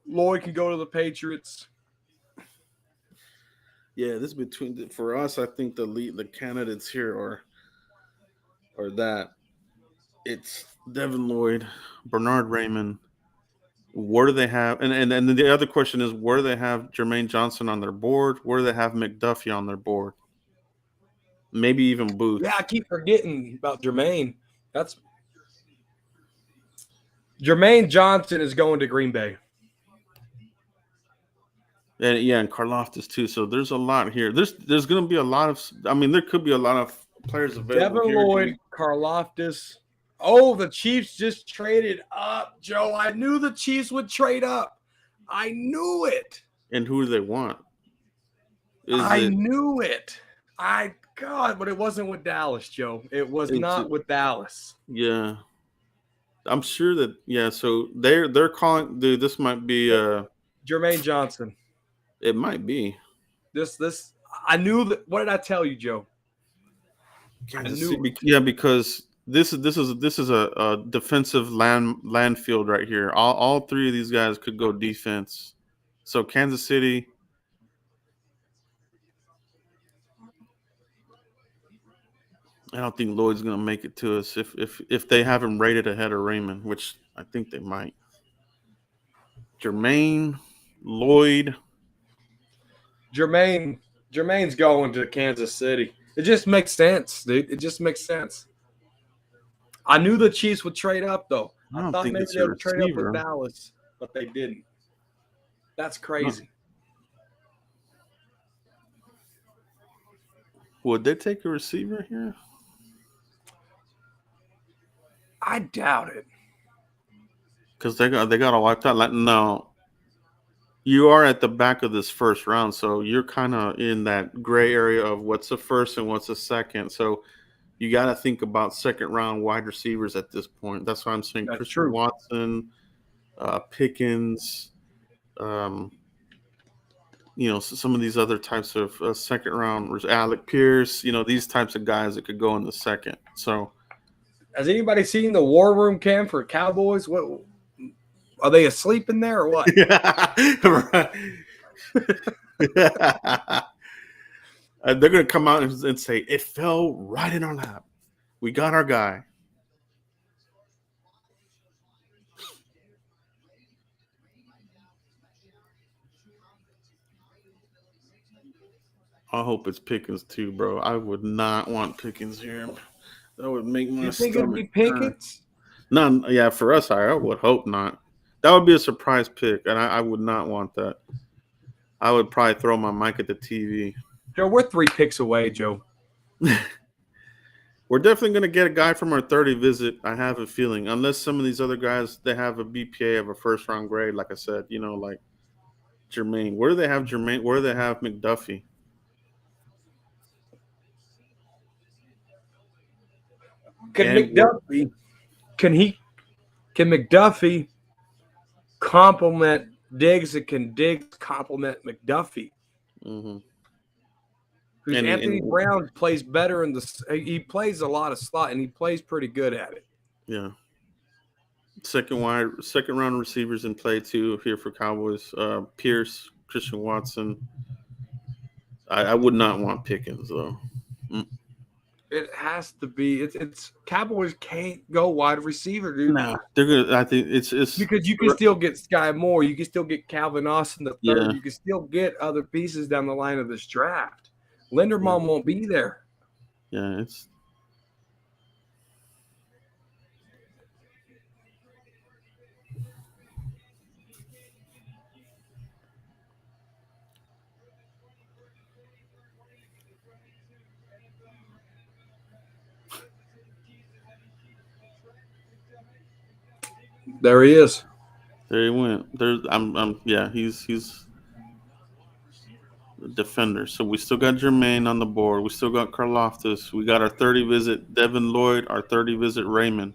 Lloyd can go to the Patriots. yeah, this between for us, I think the candidates here are that. It's Devin Lloyd, Bernard Raymond. Where do they have? And then the other question is, where do they have Jermaine Johnson on their board? Where do they have McDuffie on their board? Maybe even Booth. Yeah, I keep forgetting about Jermaine. That's Jermaine Johnson is going to Green Bay. And and Karlaftis too. So there's a lot here. There's going to be a lot of. I mean, there could be a lot of players available. Devin Lloyd, Karlaftis. Oh, the Chiefs just traded up, Joe. I knew the Chiefs would trade up. I knew it. And who do they want? Knew it. But it wasn't with Dallas, Joe. It was not with Dallas. Yeah, I'm sure that. Yeah, so they're calling. Dude, this might be Jermaine Johnson. It might be this. I knew that. What did I tell you, Joe? Because this is a defensive land field right here. All three of these guys could go defense. So Kansas City. I don't think Lloyd's going to make it to us if they have him rated ahead of Raymond, which I think they might. Jermaine, Lloyd. Jermaine's going to Kansas City. It just makes sense, dude. It just makes sense. I knew the Chiefs would trade up, though. I thought maybe they would trade up with Dallas, but they didn't. That's crazy. Would they take a receiver here? I doubt it. Because they got to wipe that. No. You are at the back of this first round, so you're kind of in that gray area of what's the first and what's the second. So you got to think about second-round wide receivers at this point. That's why I'm saying Christian Watson, Pickens, some of these other types of second-round, Alec Pierce, these types of guys that could go in the second. So, has anybody seen the War Room cam for Cowboys? What are they asleep in there or what? Right. They're going to come out and say, it fell right in our lap. We got our guy. I hope it's Pickens too, bro. I would not want Pickens here. That would make my stomach. You think it would be Pickens? None. Yeah, for us, I would hope not. That would be a surprise pick, and I would not want that. I would probably throw my mic at the TV. Joe, we're 3 picks away, Joe. We're definitely going to get a guy from our 30 visit, I have a feeling. Unless some of these other guys, they have a BPA of a first-round grade, like I said, like Jermaine. Where do they have Jermaine? Where do they have McDuffie? Can McDuffie complement Diggs, and can Diggs complement McDuffie? Mm-hmm. Anthony Brown plays better he plays a lot of slot, and he plays pretty good at it. Yeah. Second round receivers in play too here for Cowboys. Pierce, Christian Watson. I would not want Pickens though. It has to be. It's Cowboys can't go wide receiver, dude. No, they're gonna. I think it's because you can still get Sky Moore, you can still get Calvin Austin the third, Yeah. You can still get other pieces down the line of this draft. Linderbaum won't be there. Yeah, it's. There he is. There he went. He's a defender. So we still got Jermaine on the board. We still got Karlaftis. We got our 30 visit Devin Lloyd, our 30 visit Raymond.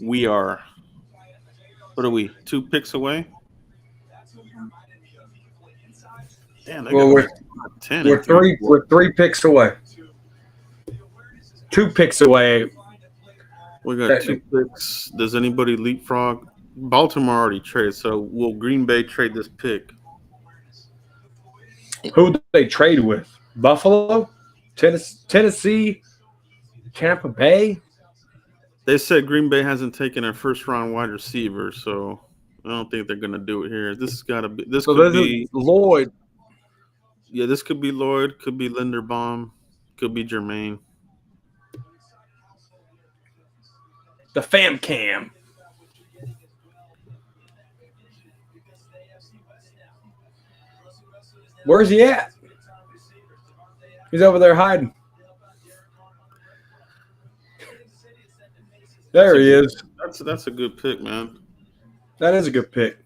We are, what are we, 2 picks away? Damn, we're 10. We're 3 picks away. 2 picks away. We got 2 picks. Does anybody leapfrog? Baltimore already traded, so will Green Bay trade this pick? Who did they trade with? Buffalo? Tennessee? Tampa Bay? They said Green Bay hasn't taken a first-round wide receiver, so I don't think they're gonna do it here. This has got to be. This So could this be is Lloyd. Yeah, this could be Lloyd, could be Linderbaum, could be Jermaine. The fam cam. Where's he at? He's over there hiding. There he is. That's a good pick, man. That is a good pick.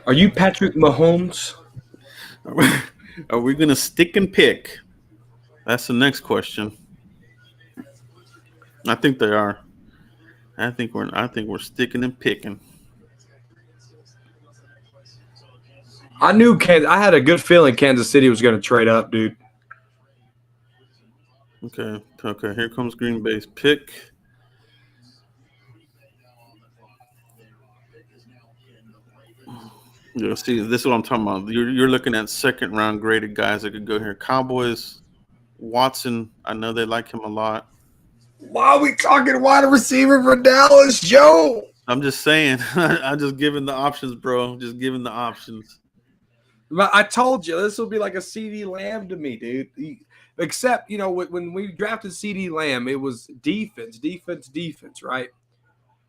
Are you Patrick Mahomes? Are we gonna stick and pick? That's the next question. I think they are. I think we're sticking and picking. I knew I had a good feeling Kansas City was going to trade up, dude. Okay. Here comes Green Bay's pick. Yeah, see, this is what I'm talking about. You're looking at second round graded guys that could go here. Cowboys, Watson. I know they like him a lot. Why are we talking wide receiver for Dallas, Joe? I'm just saying. I'm just giving the options, bro. Just giving the options. I told you this will be like a CD Lamb to me, dude. Except, you know, when we drafted CD Lamb, it was defense, right?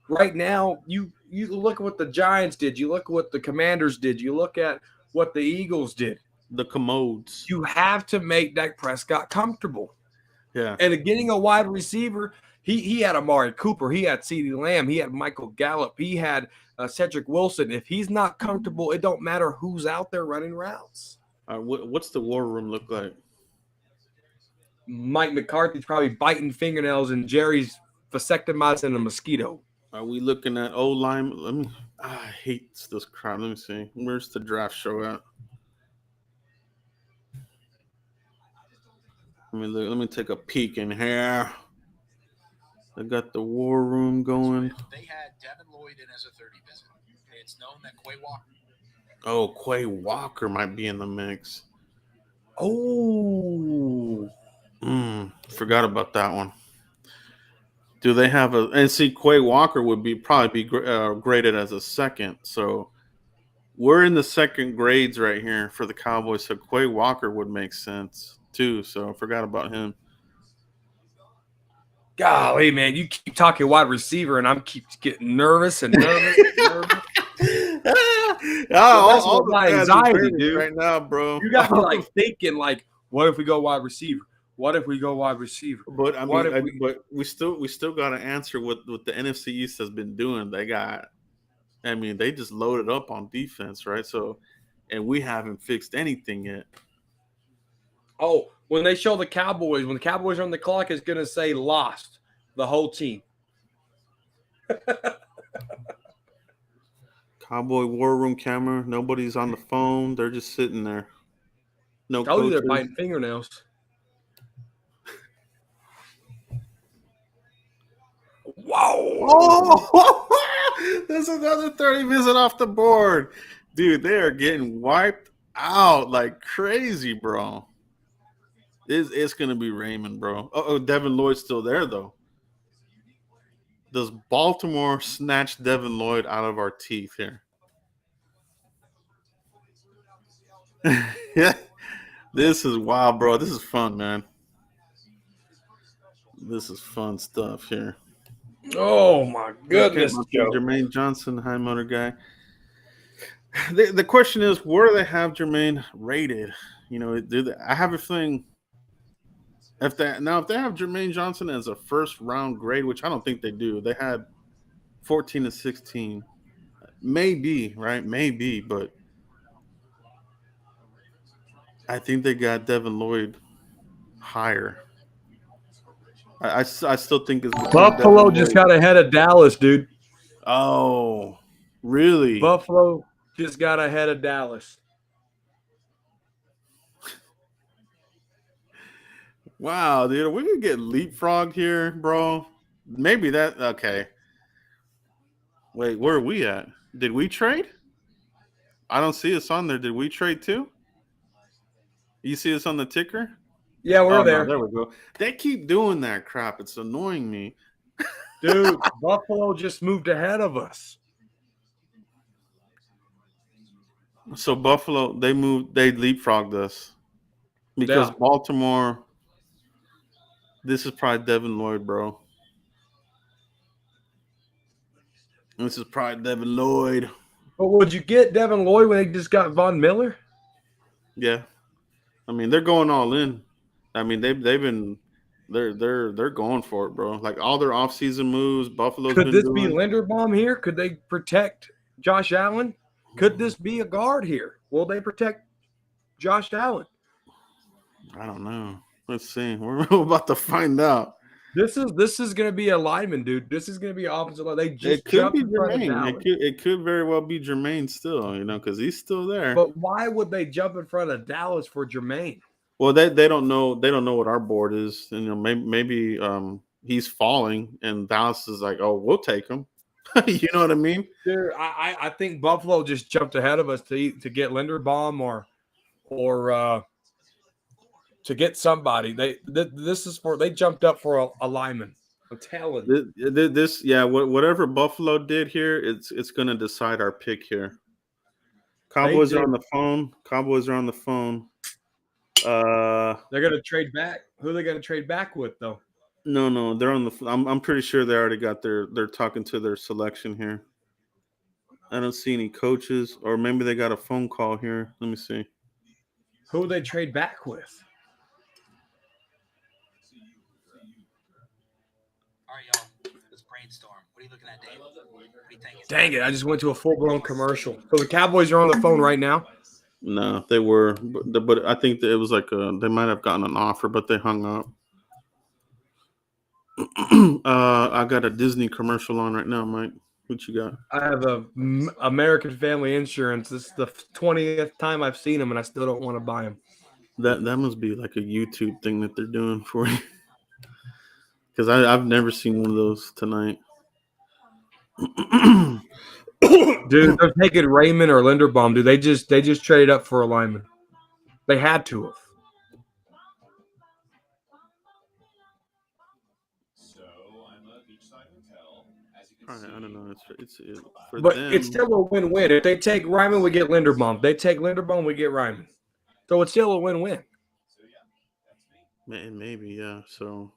Right now, you look at what the Giants did. You look at what the Commanders did. You look at what the Eagles did. The commodes. You have to make Dak Prescott comfortable. Yeah. And getting a wide receiver, he had Amari Cooper. He had CeeDee Lamb. He had Michael Gallup. He had Cedric Wilson. If he's not comfortable, it don't matter who's out there running routes. What's the war room look like? Mike McCarthy's probably biting fingernails, and Jerry's vasectomizing a mosquito. Are we looking at O-line? I hate this crap. Let me see. Where's the draft show at? Let me take a peek in here. I got the war room going. They had Devin Lloyd in as a 30 visit. It's known that Quay Walker. Oh, Quay Walker might be in the mix. Oh. Forgot about that one. Do they have and see, Quay Walker would probably be graded as a second. So we're in the second grades right here for the Cowboys. So Quay Walker would make sense too. So I forgot about him. Golly, man, you keep talking wide receiver, and I'm keep getting nervous and nervous. All my anxiety, dude. Right now, bro. You got me like thinking, like, what if we go wide receiver? What if we go wide receiver? But I mean, but we still got to answer what the NFC East has been doing. They just loaded up on defense, right? So, and we haven't fixed anything yet. Oh, when they show the Cowboys, when the Cowboys are on the clock, it's going to say lost, the whole team. Cowboy war room camera. Nobody's on the phone. They're just sitting there. No Told you coaches. they're biting fingernails. Wow. Oh, there's another 30 visit off the board. Dude, they are getting wiped out like crazy, bro. It's going to be Raymond, bro. Oh, Devin Lloyd's still there, though. Does Baltimore snatch Devin Lloyd out of our teeth here? Yeah. This is wild, bro. This is fun, man. This is fun stuff here. Oh, my goodness. Jermaine Johnson, high motor guy. The question is, where do they have Jermaine rated? You know, I have a feeling if they have Jermaine Johnson as a first round grade, which I don't think they do. They had 14 to 16. Maybe, right? Maybe, but I think they got Devin Lloyd higher. I still think it's Buffalo just got ahead of Dallas, dude. Oh, really? Buffalo just got ahead of Dallas. Wow, dude. Are we going to get leapfrogged here, bro? Maybe that. Okay. Wait, where are we at? Did we trade? I don't see us on there. Did we trade too? You see us on the ticker? Yeah, we're Oh, there. no, there we go. They keep doing that crap. It's annoying me. Dude, Buffalo just moved ahead of us. So Buffalo, they leapfrogged us because Yeah. Baltimore. This is probably Devin Lloyd, bro. This is probably Devin Lloyd. But would you get Devin Lloyd when they just got Von Miller? Yeah, I mean they're going all in. I mean they're going for it, bro. Like all their offseason moves, Buffalo's Could been this be doing. Linderbaum here? Could they protect Josh Allen? Could this be a guard here? Will they protect Josh Allen? I don't know. Let's see. We're about to find out. This is going to be a lineman, dude. This is going to be an offensive line. They just It could jumped be in front of Jermaine. Dallas. It could very well be Jermaine still, because he's still there. But why would they jump in front of Dallas for Jermaine? Well, they don't know what our board is. Maybe he's falling, and Dallas is like, oh, we'll take him. You know what I mean? Dude, I think Buffalo just jumped ahead of us to get Linderbaum or to get somebody. They jumped up for a lineman. I'm telling you. Whatever Buffalo did here, it's going to decide our pick here. Cowboys are on the phone. They're going to trade back. Who are they going to trade back with, though? No, they're on the. I'm pretty sure they already got they're talking to their selection here. I don't see any coaches, or maybe they got a phone call here. Let me see. Who would they trade back with? All right, y'all. Let's brainstorm. What are you looking at, Dave? What are you thinking? Dang it! I just went to a full-blown commercial. So the Cowboys are on the phone right now. No, they were, but I think that it was like they might have gotten an offer, but they hung up. I got a Disney commercial on right now, Mike. What you got? I have a American Family Insurance. This is the 20th time I've seen them, and I still don't want to buy them. That must be like a YouTube thing that they're doing for you. Because I've never seen one of those tonight. Dude, they're taking Raymond or Linderbaum. Dude, they just traded up for a lineman. They had to have. I don't know. It's for But them. it's still a win-win. If they take Ryman, we get Linderbaum. If they take Linderbaum, we get Ryman. So it's still a win-win. Maybe, yeah. So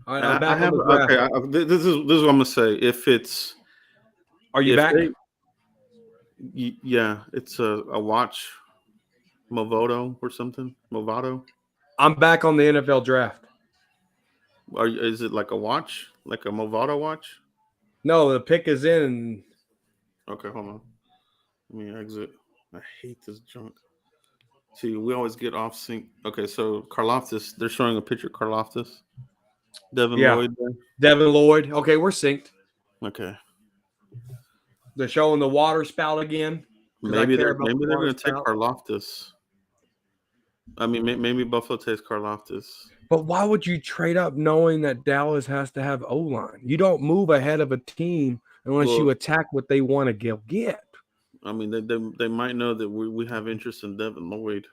I'm back on the draft. Okay. This is what I'm gonna say. If it's, Are you back? Yeah, it's a watch, Movado or something. Movado. I'm back on the NFL draft. Is it like a watch, like a Movado watch? No, the pick is in. Okay, hold on. Let me exit. I hate this junk. See, we always get off sync. Okay, so Karlaftis, they're showing a picture of Karlaftis. Devin Lloyd there. Devin Lloyd. Okay, we're synced. Okay. They're showing the water spout again. Maybe they're going to take Karlaftis. I mean, maybe Buffalo takes Karlaftis. But why would you trade up knowing that Dallas has to have O-line? You don't move ahead of a team unless you attack what they want to get. I mean, they might know that we have interest in Devin Lloyd.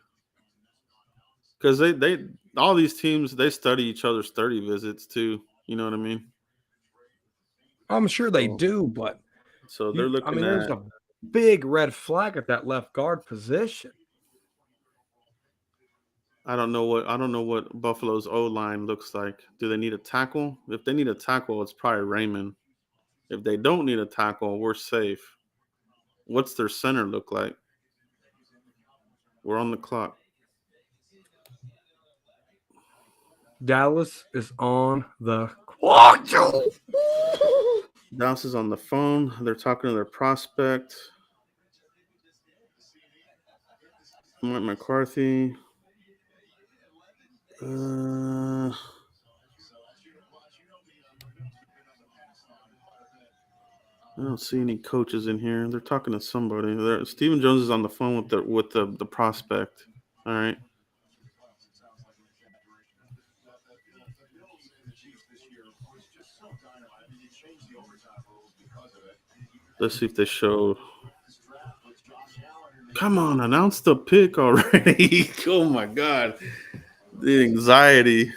Because they all these teams, they study each other's 30 visits too. You know what I mean? I'm sure they do, but so they're looking at. There's a big red flag at that left guard position. I don't know what Buffalo's O-line looks like. Do they need a tackle? If they need a tackle, it's probably Raymond. If they don't need a tackle, we're safe. What's their center look like? We're on the clock. Dallas is on the clock, Joe. Dallas is on the phone. They're talking to their prospect. Mike McCarthy. I don't see any coaches in here. They're talking to somebody. Stephen Jones is on the phone with the prospect. All right. Let's see if they show Come on, announce the pick already. Oh my God. The anxiety.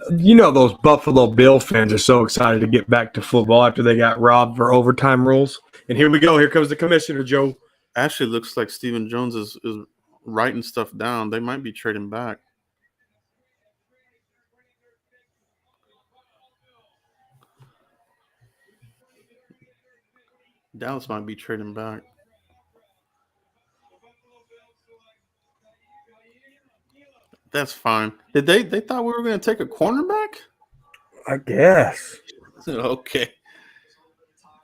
You know those Buffalo Bill fans are so excited to get back to football after they got robbed for overtime rules. And here we go. Here comes the commissioner, Joe. Actually, looks like Stephen Jones is writing stuff down. They might be trading back. Dallas might be trading back. That's fine. Did they thought we were going to take a cornerback? I guess. Okay.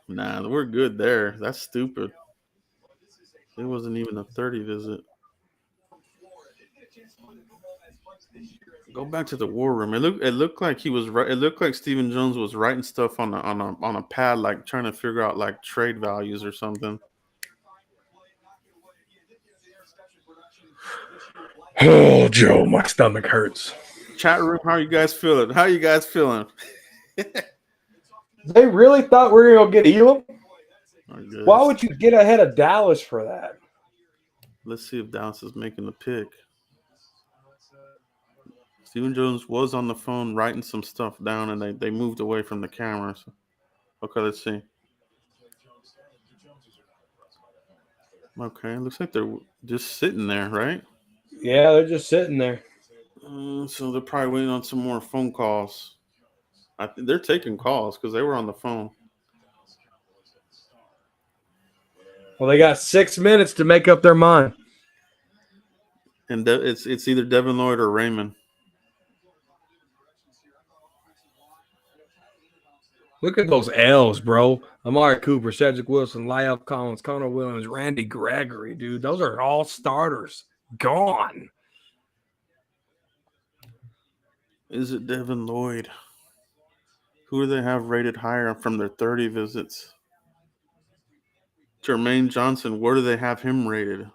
Nah, we're good there. That's stupid. It wasn't even a 30 visit. Go back to the war room. It looked like he was right. It looked like Stephen Jones was writing stuff on a pad, like trying to figure out like trade values or something. Oh, Joe, my stomach hurts. Chat room, how are you guys feeling? How are you guys feeling? They really thought we were going to get Elam? I guess. Why would you get ahead of Dallas for that? Let's see if Dallas is making the pick. Stephen Jones was on the phone writing some stuff down, and they moved away from the camera. So. Okay, let's see. Okay, looks like they're just sitting there, right? Yeah, they're just sitting there. So they're probably waiting on some more phone calls. I think they're taking calls because they were on the phone. Well, they got 6 minutes to make up their mind. And it's either Devin Lloyd or Raymond. Look at those L's, bro. Amari Cooper, Cedric Wilson, Lyle Collins, Connor Williams, Randy Gregory, dude. Those are all starters. Gone. Is it Devin Lloyd? Who do they have rated higher from their 30 visits? Jermaine Johnson, where do they have him rated?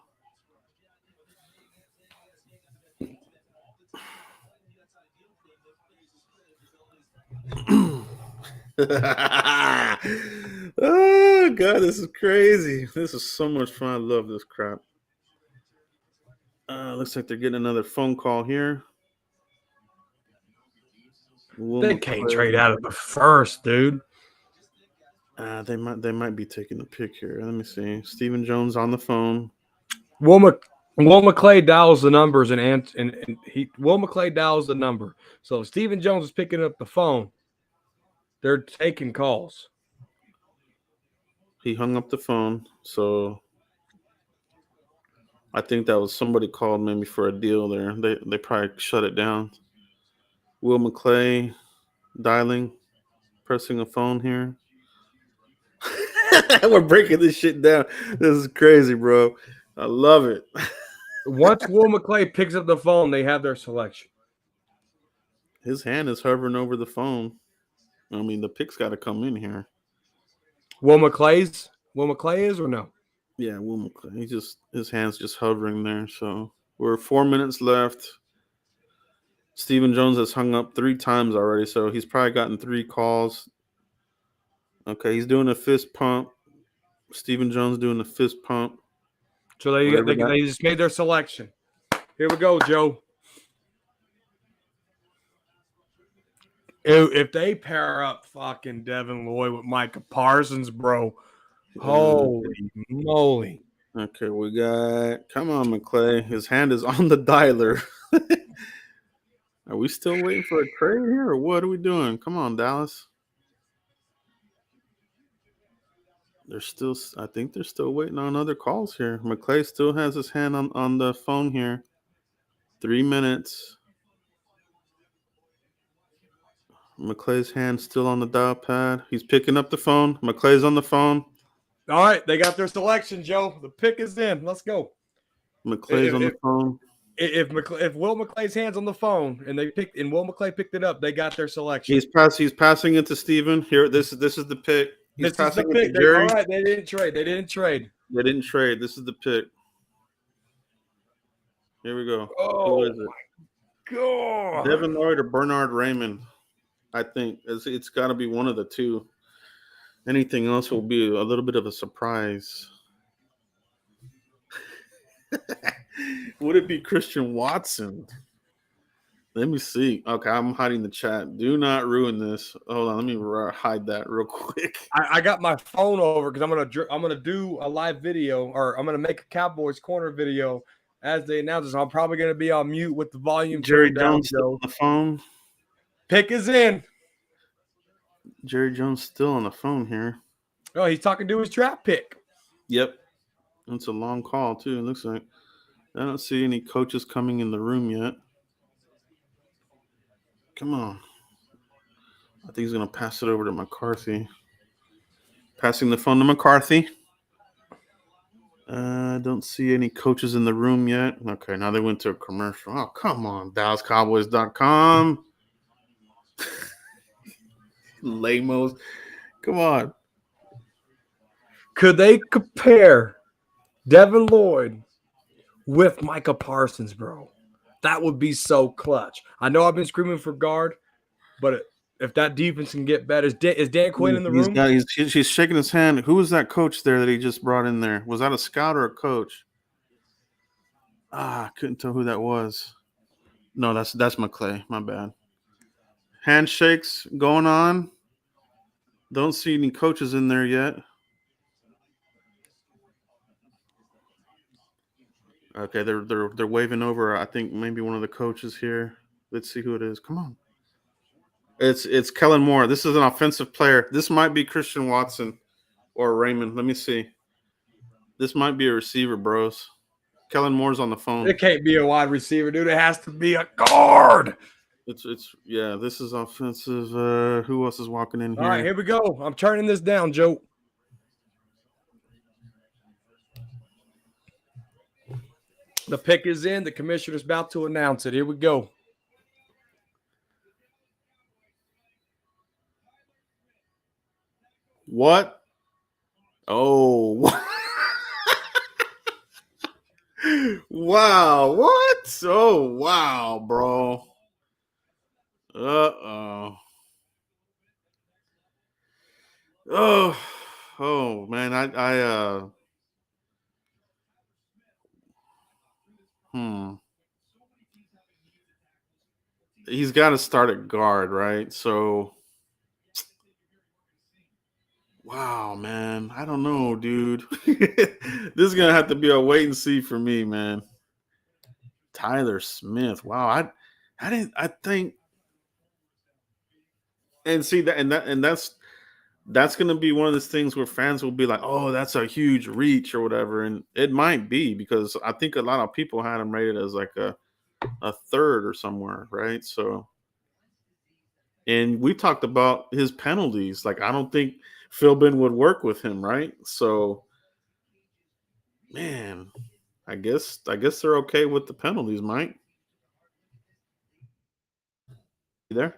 Oh, God, this is crazy. This is so much fun. I love this crap. Looks like they're getting another phone call here. They can't trade out of the first, dude. They might be taking a pick here. Let me see. Stephen Jones on the phone. Will McClay dials the numbers and Will McClay dials the number. So if Stephen Jones is picking up the phone, they're taking calls. He hung up the phone, so I think that was somebody called maybe for a deal there. They probably shut it down. Will McClay dialing, pressing a phone here. We're breaking this shit down. This is crazy, bro. I love it. Once Will McClay picks up the phone, they have their selection. His hand is hovering over the phone. I mean, the pick's got to come in here. Will McClay is or no? Yeah, Will McClay. His hand's just hovering there. So we're 4 minutes left. Stephen Jones has hung up 3 times already, so he's probably gotten 3 calls. Okay, he's doing a fist pump. Stephen Jones doing a fist pump. So they just made their selection. Here we go, Joe. If they pair up fucking Devin Lloyd with Micah Parsons, bro, holy moly. Okay, we got, come on, McClay. His hand is on the dialer. Are we still waiting for a trade here, or what are we doing? Come on, Dallas. I think they're still waiting on other calls here. McClay still has his hand on the phone here. 3 minutes. McClay's hand still on the dial pad. He's picking up the phone. McClay's on the phone. All right, they got their selection, Joe. The pick is in. Let's go. McClay's on the phone. If Will McClay's hand's on the phone and Will McClay picked it up, they got their selection. He's passing it to Steven. Here, this is the pick. He's passing it to Jerry. All right, they didn't trade. They didn't trade. This is the pick. Here we go. Oh, who is it? God. Devin Lloyd or Bernard Raymond? I think it's got to be one of the two. Anything else will be a little bit of a surprise. Would it be Christian Watson? Let me see. Okay, I'm hiding the chat. Do not ruin this. Hold on, let me hide that real quick. I got my phone over because I'm gonna do a live video, or I'm gonna make a Cowboys corner video as they announce it. So I'm probably gonna be on mute with the volume Jerry turned down. Jones still on the phone. Pick is in. Jerry Jones still on the phone here. Oh, he's talking to his draft pick. Yep. It's a long call, too, it looks like. I don't see any coaches coming in the room yet. Come on. I think he's going to pass it over to McCarthy. Passing the phone to McCarthy. I don't see any coaches in the room yet. Okay, now they went to a commercial. Oh, come on. DallasCowboys.com. Lamos. Come on. Could they compare Devin Lloyd with Micah Parsons, bro? That would be so clutch. I know I've been screaming for guard, but if that defense can get better, is Dan Quinn in the room? He's shaking his hand. Who was that coach there that he just brought in there? Was that a scout or a coach? I couldn't tell who that was. No, that's McClay. My bad. Handshakes going on. Don't see any coaches in there yet. Okay, they're waving over. I think maybe one of the coaches here. Let's see who it is. Come on. It's Kellen Moore. This is an offensive player. This might be Christian Watson or Raymond. Let me see. This might be a receiver, bros. Kellen Moore's on the phone. It can't be a wide receiver, dude. It has to be a guard. It's yeah. This is offensive. Who else is walking in here? All right, here we go. I'm turning this down, Joe. The pick is in. The commissioner's about to announce it. Here we go. What? Oh. Wow. What? Oh, wow, bro. Uh-oh. Oh, man. He's got to start at guard, right? So, wow, man. I don't know, dude. This is going to have to be a wait and see for me, man. Tyler Smith. Wow. I think, and see that, and that's going to be one of those things where fans will be like, oh, that's a huge reach or whatever. And it might be, because I think a lot of people had him rated as like a third or somewhere, right? So, and we talked about his penalties. Like, I don't think Philbin would work with him, right? So, man, I guess they're okay with the penalties, Mike. You there?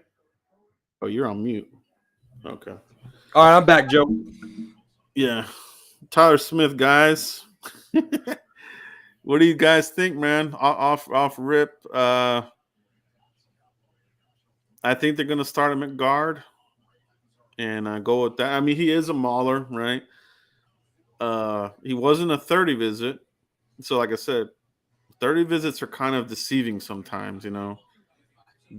Oh, you're on mute. Okay. All right, I'm back, Joe. Yeah. Tyler Smith, guys. What do you guys think, man? Off rip. I think they're going to start him at guard and go with that. I mean, he is a mauler, right? He wasn't a 30 visit. So, like I said, 30 visits are kind of deceiving sometimes, you know.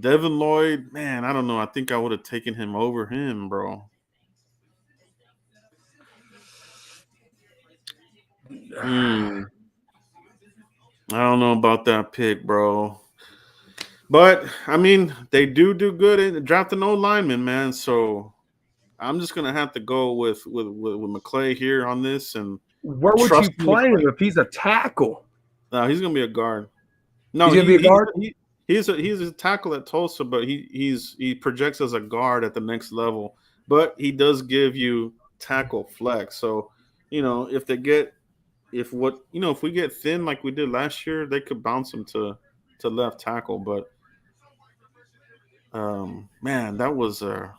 Devin Lloyd, man, I don't know. I think I would have taken him over him, bro. I don't know about that pick, bro. But, I mean, they do good in drafting old linemen, man. So I'm just going to have to go with McClay here on this. And where would you play him if he's a tackle? No, he's going to be a guard. No, he's going to be a guard? He's a tackle at Tulsa, but he projects as a guard at the next level. But he does give you tackle flex. So, you know, if we get thin like we did last year, they could bounce him to left tackle. But man, that was a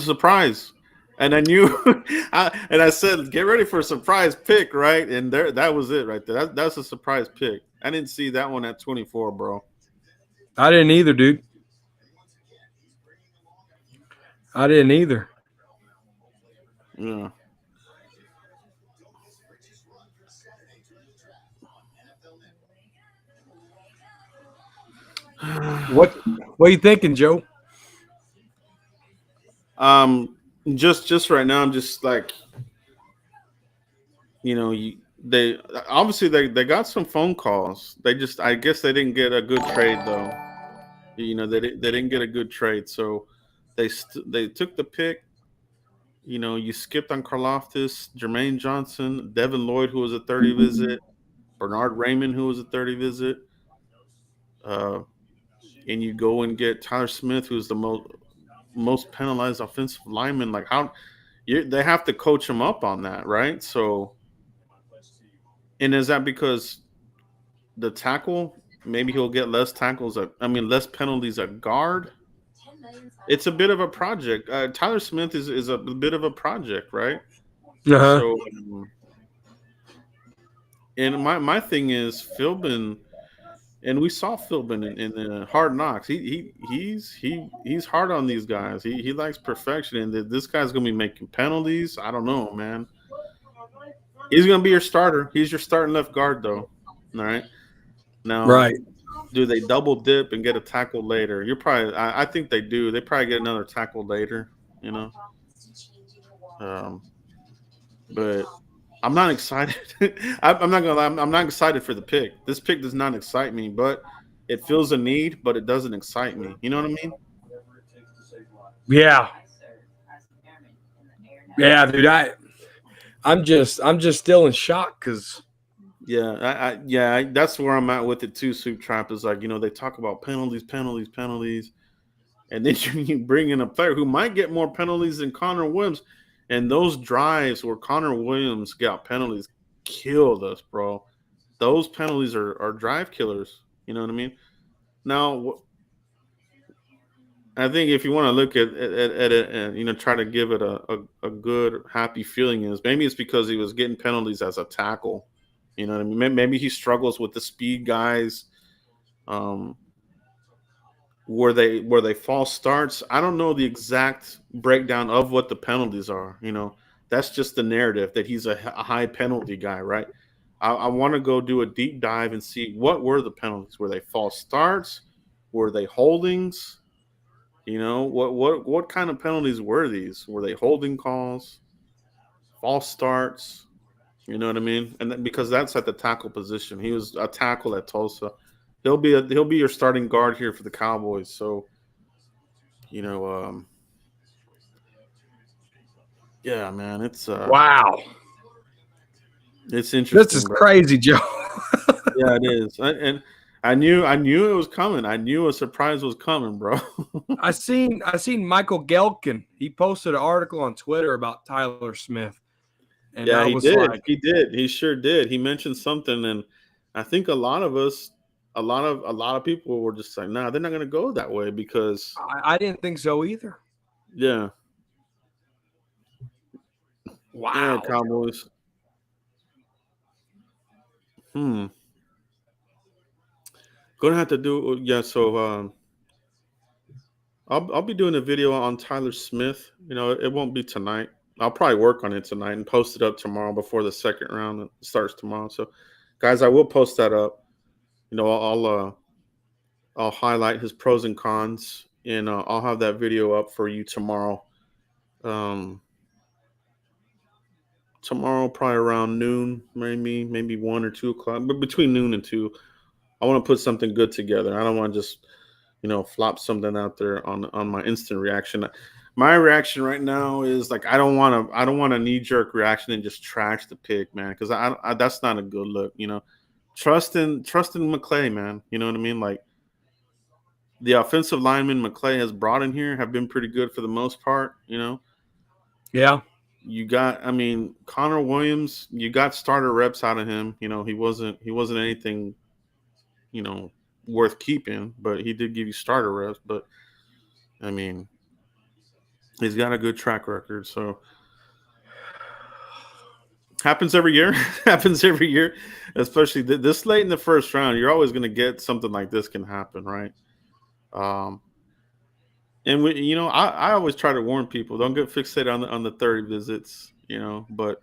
surprise. And I knew, I said, get ready for a surprise pick, right? And that was it right there. That's a surprise pick. I didn't see that one at 24, bro. I didn't either, dude. I didn't either. Yeah. What are you thinking, Joe? Just right now, I'm just like, they obviously they got some phone calls. I guess they didn't get a good trade though. They didn't get a good trade, so they took the pick. You skipped on Karlaftis, Jermaine Johnson, Devin Lloyd, who was a 30 visit, Bernard Raymond, who was a 30 visit, and you go and get Tyler Smith, who's the most penalized offensive lineman. Like they have to coach him up on that, right? So, and is that because the tackle? Maybe he'll get less less penalties at guard. It's a bit of a project. Tyler Smith is a bit of a project, right? Uh-huh. So, and my thing is Philbin, and we saw Philbin in Hard Knocks. He's hard on these guys. He likes perfection, and this guy's gonna be making penalties. I don't know, man. He's gonna be your starter. He's your starting left guard, though. All right. Now, Right. do they double dip and get a tackle later? I think they do. They probably get another tackle later, But I'm not excited. I'm not gonna lie. I'm not excited for the pick. This pick does not excite me, but it fills a need, but it doesn't excite me. You know what I mean? Yeah. Yeah, dude. I'm just still in shock because. Yeah, that's where I'm at with it too. Soup Trap is like, they talk about penalties, and then you bring in a player who might get more penalties than Connor Williams, and those drives where Connor Williams got penalties killed us, bro. Those penalties are drive killers. You know what I mean? Now, I think if you want to look at it and try to give it a good happy feeling, is maybe it's because he was getting penalties as a tackle. You know what I mean? Maybe he struggles with the speed guys, where they false starts. I don't know the exact breakdown of what the penalties are. That's just the narrative that he's a high penalty guy, right? I want to go do a deep dive and see what were the penalties. Were they false starts? Were they holdings? What kind of penalties were these? Were they holding calls? False starts? You know what I mean? And because that's at the tackle position. He was a tackle at Tulsa. He'll be your starting guard here for the Cowboys. So, yeah, man, it's Wow. It's interesting. This is crazy, Joe. Yeah, it is. And I knew it was coming. I knew a surprise was coming, bro. I seen Michael Gelkin. He posted an article on Twitter about Tyler Smith. And yeah, he did. He did. He sure did. He mentioned something, and I think a lot of people were just like, "Nah, they're not going to go that way," because I didn't think so either. Yeah. Wow. Yeah, Cowboys. Gonna have to do So I'll be doing a video on Tyler Smith. It won't be tonight. I'll probably work on it tonight and post it up tomorrow before the second round starts tomorrow. So, guys, I will post that up. I'll highlight his pros and cons, and I'll have that video up for you tomorrow. Tomorrow, probably around noon, maybe 1 or 2 o'clock, but between noon and 2, I want to put something good together. I don't want to just, flop something out there on my instant reaction. My reaction right now is like I don't want a knee-jerk reaction and just trash the pick, man, because I that's not a good look. Trust in McClay, man. You know what I mean? Like the offensive lineman McClay has brought in here have been pretty good for the most part. Yeah. You got, Connor Williams. You got starter reps out of him. He wasn't anything, worth keeping, but he did give you starter reps. But he's got a good track record. So happens every year. Especially this late in the first round. You're always going to get something like this can happen, right? And I always try to warn people, don't get fixated on the 30 visits, but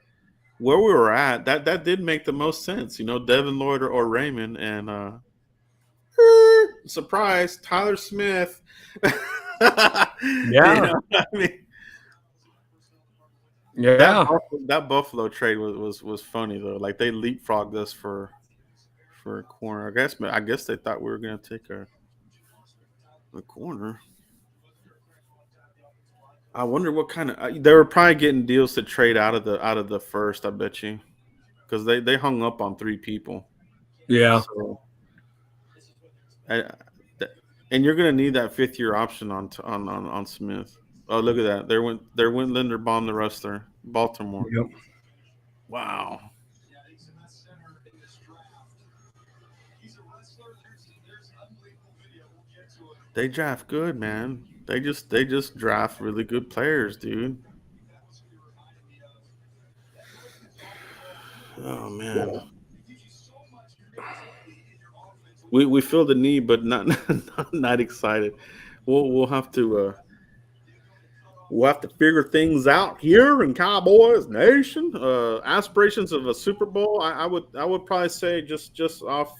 where we were at, that did make the most sense, Devin Lloyd or Raymond, and Surprise, Tyler Smith. Yeah. I mean, Yeah. that Buffalo trade was funny though. Like they leapfrogged us for a corner. I guess they thought we were gonna take a corner. I wonder what kind of they were probably getting deals to trade out of the first. I bet you because they hung up on 3 people. Yeah. So, and you're gonna need that 5th-year option on Smith. Oh, look at that! There went Linderbaum, the wrestler, Baltimore. Yep. Wow. They draft good, man. They just draft really good players, dude. Oh man. We feel the need, but not excited. We'll have to figure things out here in Cowboys Nation. Aspirations of a Super Bowl. I would probably say just off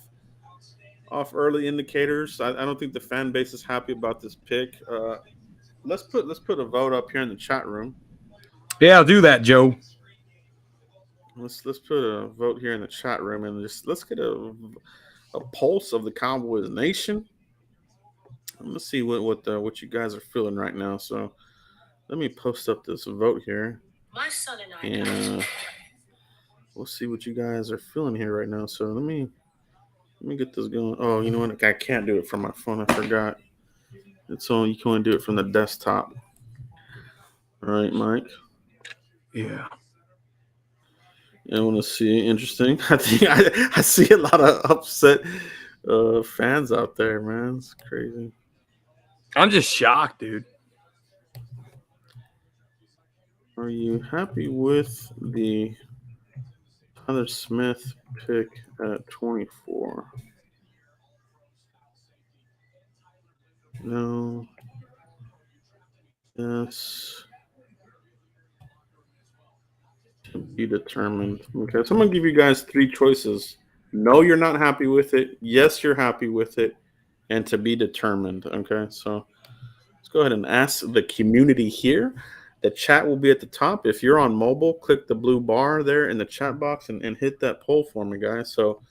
early indicators. I don't think the fan base is happy about this pick. Let's put a vote up here in the chat room. Yeah, I'll do that, Joe. Let's put a vote here in the chat room and just let's get a pulse of the Cowboys Nation. Let's see what you guys are feeling right now. So let me post up this vote here. My son and And we'll see what you guys are feeling here right now. So let me get this going. Oh, you know what? I can't do it from my phone. I forgot. You can only do it from the desktop. All right, Mike. Yeah. I want to see. Interesting. I think I see a lot of upset fans out there, man. It's crazy. I'm just shocked, dude. Are you happy with the Tyler Smith pick at 24? No. Yes. To be determined. Okay, so I'm going to give you guys 3 choices. No, you're not happy with it. Yes, you're happy with it. And to be determined. Okay, so let's go ahead and ask the community here. The chat will be at the top. If you're on mobile, click the blue bar there in the chat box and hit that poll for me, guys. So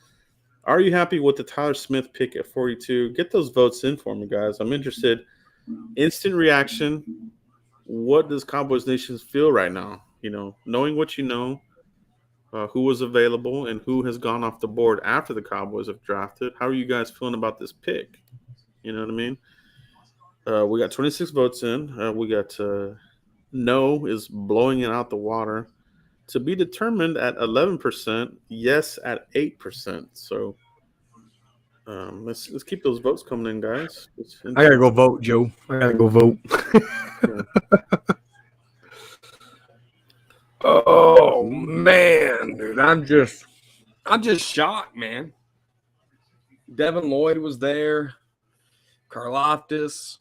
are you happy with the Tyler Smith pick at 42? Get those votes in for me, guys. I'm interested. Instant reaction. What does Cowboys Nation feel right now? You know, knowing what you know, who was available and who has gone off the board after the Cowboys have drafted. How are you guys feeling about this pick? You know what I mean? We got 26 votes in. We got no is blowing it out the water. To be determined at 11%. Yes at 8%. So let's keep those votes coming in, guys. I gotta go vote, Joe. I gotta go vote. Oh man, dude, I'm just shocked, man. Devin Lloyd was there. Karlaftis.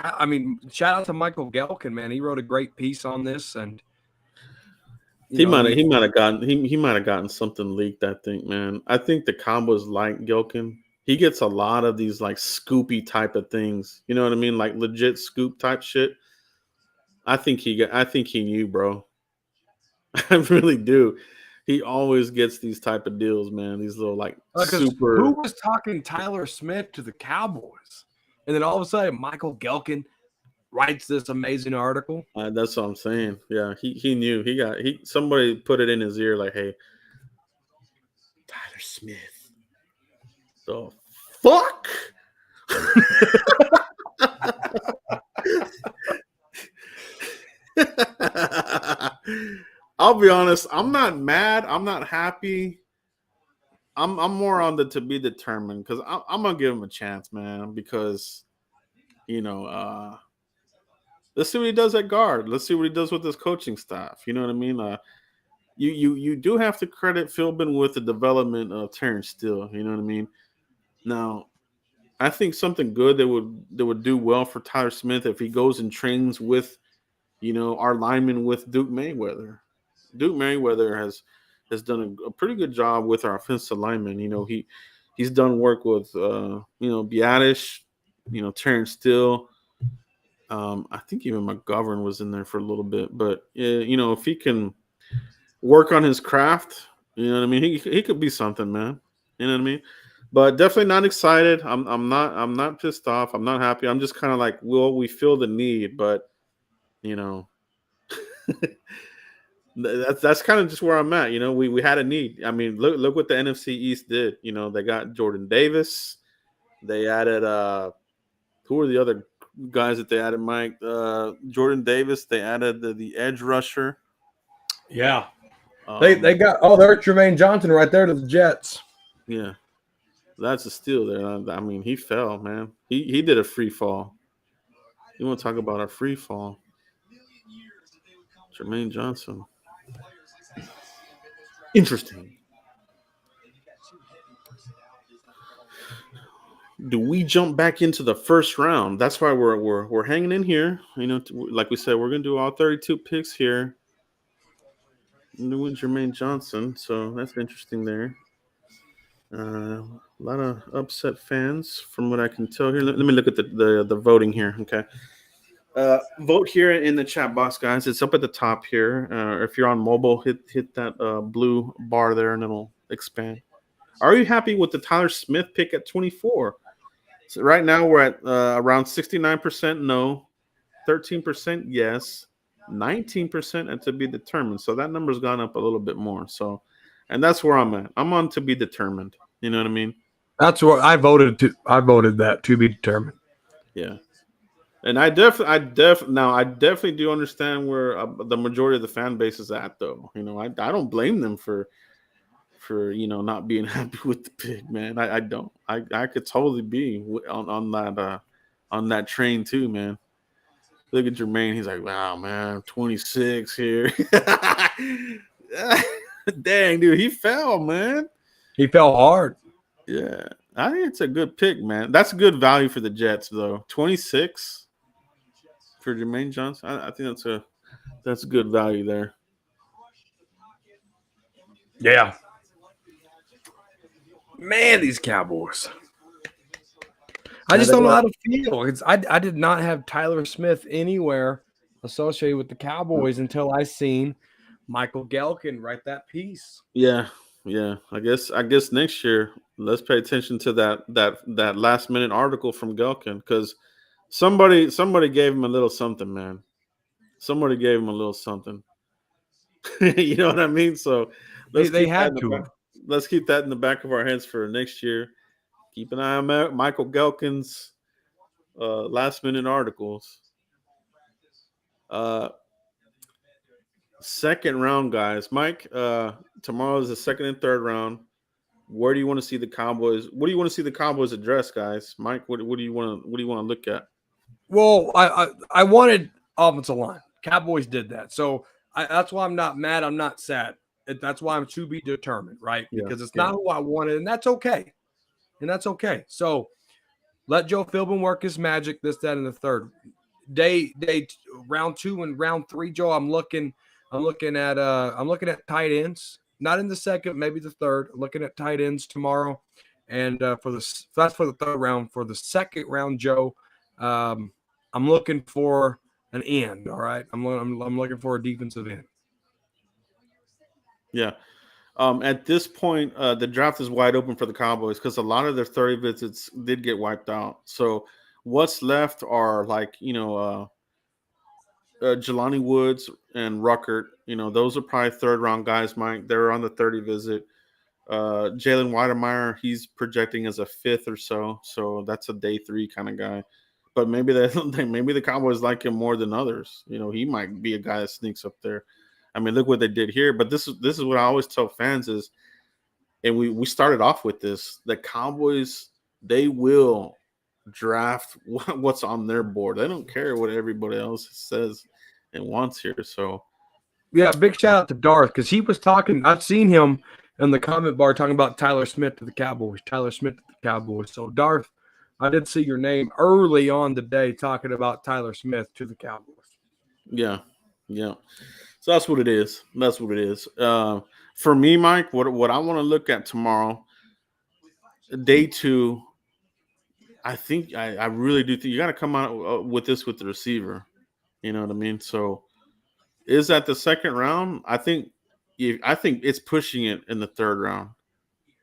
I mean, shout out to Michael Gelkin, man. He wrote a great piece on this, and he might have gotten something leaked. I think, man. I think the Cowboys like Gelkin. He gets a lot of these like scoopy type of things. You know what I mean? Like legit scoop type shit. I think he knew, bro. I really do. He always gets these type of deals, man. These little like super. Who was talking Tyler Smith to the Cowboys? And then all of a sudden, Michael Gelkin writes this amazing article. That's what I'm saying. Yeah, he knew. Somebody put it in his ear like, hey, Tyler Smith. The fuck? I'll be honest. I'm not mad. I'm not happy. I'm more on the to be determined because I'm gonna give him a chance, man. Because let's see what he does at guard. Let's see what he does with his coaching staff. You know what I mean? You do have to credit Philbin with the development of Terrence Steele. You know what I mean? Now, I think something good that would do well for Tyler Smith if he goes and trains with, our lineman with Duke Mayweather. Duke Mayweather has done a pretty good job with our offensive linemen. He He's done work with Biadish, Terrence Steele. I think even McGovern was in there for a little bit, but if he can work on his craft, you know what I mean, he could be something, man. You know what I mean? But definitely not excited. I'm not pissed off. I'm not happy. I'm just kind of like, well, we feel the need, but that's kind of just where I'm at. We had a need. I mean, look what the NFC East did. They got Jordan Davis. They added who were the other guys that they added, Mike? Jordan Davis. They added the edge rusher. Yeah. They got there's Jermaine Johnson right there to the Jets. Yeah. That's a steal there. I mean, he fell, man. He did a free fall. You want to talk about a free fall? Jermaine Johnson. Interesting. Do we jump back into the first round? That's why we're hanging in here. Like we said, we're gonna do all 32 picks here. New Jermaine Johnson, so that's interesting there. A lot of upset fans, from what I can tell here. Let me look at the voting here. Okay, vote here in the chat box, guys. It's up at the top here. If you're on mobile, hit that blue bar there, and it'll expand. Are you happy with the Tyler Smith pick at 24? So right now we're at around 69% no, 13% yes, 19% and to be determined. So that number's gone up a little bit more. So, and that's where I'm at. I'm on to be determined. You know what I mean? That's what I voted to. I voted that to be determined. Yeah. And I definitely do understand where the majority of the fan base is at, though. I don't blame them for not being happy with the pick, man. I don't. I could totally be on that train too, man. Look at Jermaine. He's like, wow, man, 26 here. Dang, dude, he fell, man. He fell hard. Yeah, I think it's a good pick, man. That's good value for the Jets, though. 26 for Jermaine Johnson. I think that's good value there. Yeah. Man, these Cowboys. I just don't know how to feel. I did not have Tyler Smith anywhere associated with the Cowboys until I seen Michael Gelkin write that piece. Yeah. I guess next year let's pay attention to that last minute article from Gelkin, because somebody gave him a little something, man. Somebody gave him a little something. You know what I mean? So let's keep that in the back of our heads for next year. Keep an eye on Michael Gelkin's last minute articles. Second round, guys. Mike, tomorrow is the second and third round. Where do you want to see the Cowboys? What do you want to see the Cowboys address, guys? Mike, what do you want to look at? Well, I wanted offensive line. Cowboys did that, so that's why I'm not mad. I'm not sad. That's why I'm to be determined, right? Because it's not who I wanted, and that's okay. So let Joe Philbin work his magic. This, that, and the third day. Round 2 and round 3, Joe. I'm looking at tight ends. Not in the second, maybe the third. Looking at tight ends tomorrow, and that's for the third round. For the second round, Joe, I'm looking for an end. All right, I'm looking for a defensive end. Yeah. At this point, the draft is wide open for the Cowboys because a lot of their 30 visits did get wiped out. So what's left are Jelani Woods and Ruckert. Those are probably third round guys, Mike. They're on the 30 visit. Jalen Weidemeyer, he's projecting as a 5th or so. So that's a day 3 kind of guy. But maybe the Cowboys like him more than others. He might be a guy that sneaks up there. I mean, look what they did here. But this is what I always tell fans is, and we started off with this, the Cowboys, they will draft what's on their board. They don't care what everybody else says and wants here. So, yeah, big shout out to Darth, because he was talking. I've seen him in the comment bar talking about Tyler Smith to the Cowboys. So, Darth, I did see your name early on today talking about Tyler Smith to the Cowboys. Yeah. So that's what it is. For me, Mike, what I want to look at tomorrow day 2, I think I really do think you got to come out with this with the receiver. You know what I mean? So is that the second round? I think it's pushing it in the third round.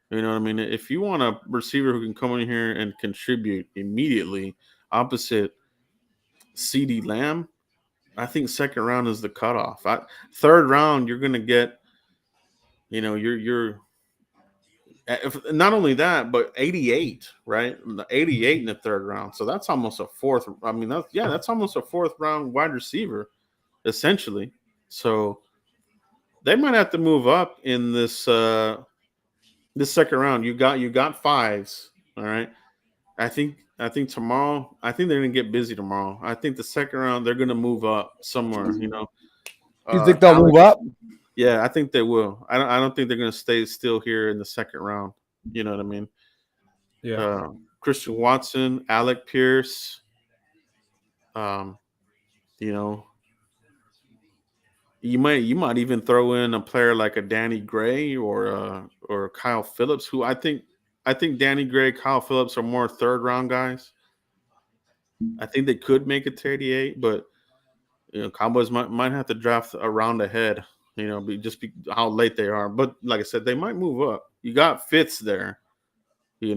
You know what I mean? If you want a receiver who can come in here and contribute immediately, opposite CeeDee Lamb, I think second round is the cutoff. Third round, you're going to get, you're not only that, but 88, right? 88 in the third round. So that's almost a fourth. I mean, that's almost a fourth round wide receiver, essentially. So they might have to move up in this second round. You got 5s. All right. I think tomorrow. I think they're gonna get busy tomorrow. I think the second round they're gonna move up somewhere. You think they'll move up? Yeah, I think they will. I don't think they're gonna stay still here in the second round. You know what I mean? Yeah. Christian Watson, Alec Pierce. You might even throw in a player like a Danny Gray or Kyle Phillips, who I think Danny Gray, Kyle Phillips are more third round guys. I think they could make it to 88, but Cowboys might have to draft a round ahead. Just how late they are. But like I said, they might move up. You got 5ths there. You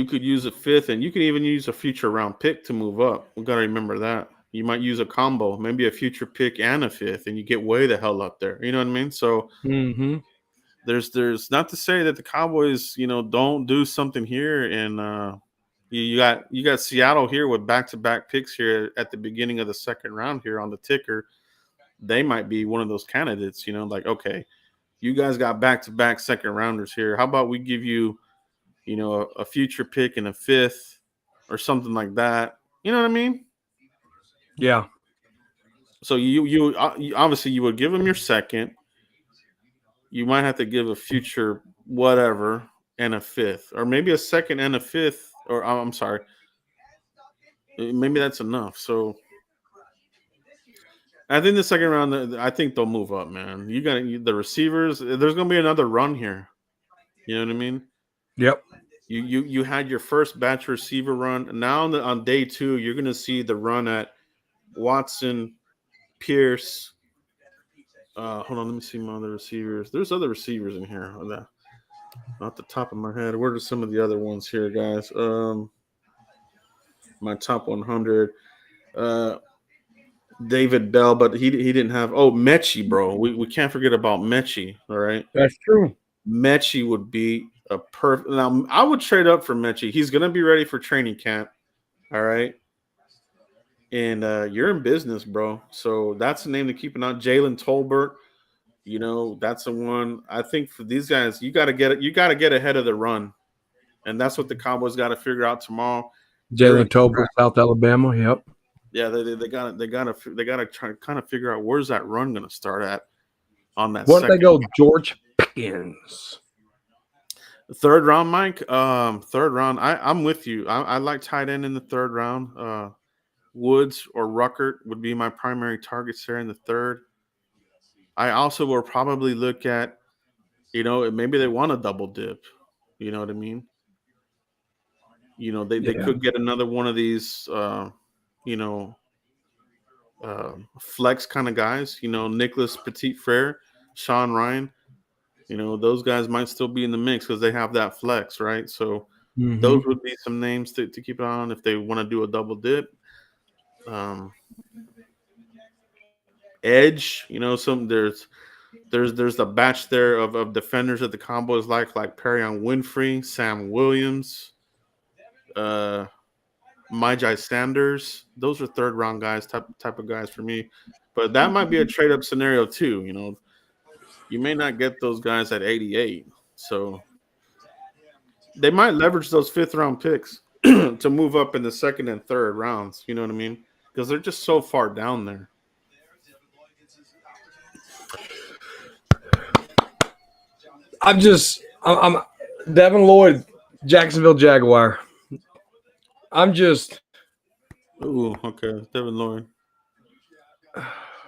could use a 5th, and you could even use a future round pick to move up. We got to remember that. You might use a combo, maybe a future pick and a 5th, and you get way the hell up there. You know what I mean? So there's not to say that the Cowboys, don't do something here. And you got Seattle here with back-to-back picks here at the beginning of the second round here on the ticker. They might be one of those candidates. Like, okay, you guys got back-to-back second rounders here. How about we give you, a future pick and a 5th or something like that? You know what I mean? Yeah. So you obviously you would give them your second. You might have to give a future whatever and a 5th, or maybe a second and a 5th, or I'm sorry, maybe that's enough. So I think the second round, I think they'll move up, man. You got the receivers. There's going to be another run here. You know what I mean? Yep. You had your first batch receiver run. Now on day 2, you're going to see the run at Watson, Pierce. Hold on, let me see my other receivers. There's other receivers in here. Not the top of my head. Where are some of the other ones here, guys? My top 100. David Bell, but he didn't have. Oh, Mechie, bro. We can't forget about Mechie. All right, that's true. Mechie would be a perfect. Now I would trade up for Mechie. He's gonna be ready for training camp. All right. And you're in business, bro. So that's the name to keep an eye on. Jalen Tolbert, that's the one. I think for these guys, you got to get ahead of the run, and that's what the Cowboys got to figure out tomorrow. Jalen Tolbert, South Alabama. Yep. Yeah, they got to try kind of figure out where's that run going to start at on that. What if they go George Pickens? Third round, Mike. Third round. I'm with you. I like tight end in the third round. Woods or Ruckert would be my primary targets there in the third. I also will probably look at, maybe they want a double dip. You know what I mean? They could get another one of these, flex kind of guys. Nicholas Petit-Frere, Sean Ryan. Those guys might still be in the mix because they have that flex, right? So those would be some names to keep an eye on if they want to do a double dip. Edge, there's a batch there of defenders that the Cowboys like Perion Winfrey, Sam Williams, Myjai Sanders. Those are third round guys, type of guys for me. But that might be a trade up scenario too. You may not get those guys at 88, so they might leverage those 5th round picks to move up in the second and third rounds. You know what I mean? Because they're just so far down there. I'm Devin Lloyd, Jacksonville Jaguar. Ooh, okay, Devin Lloyd.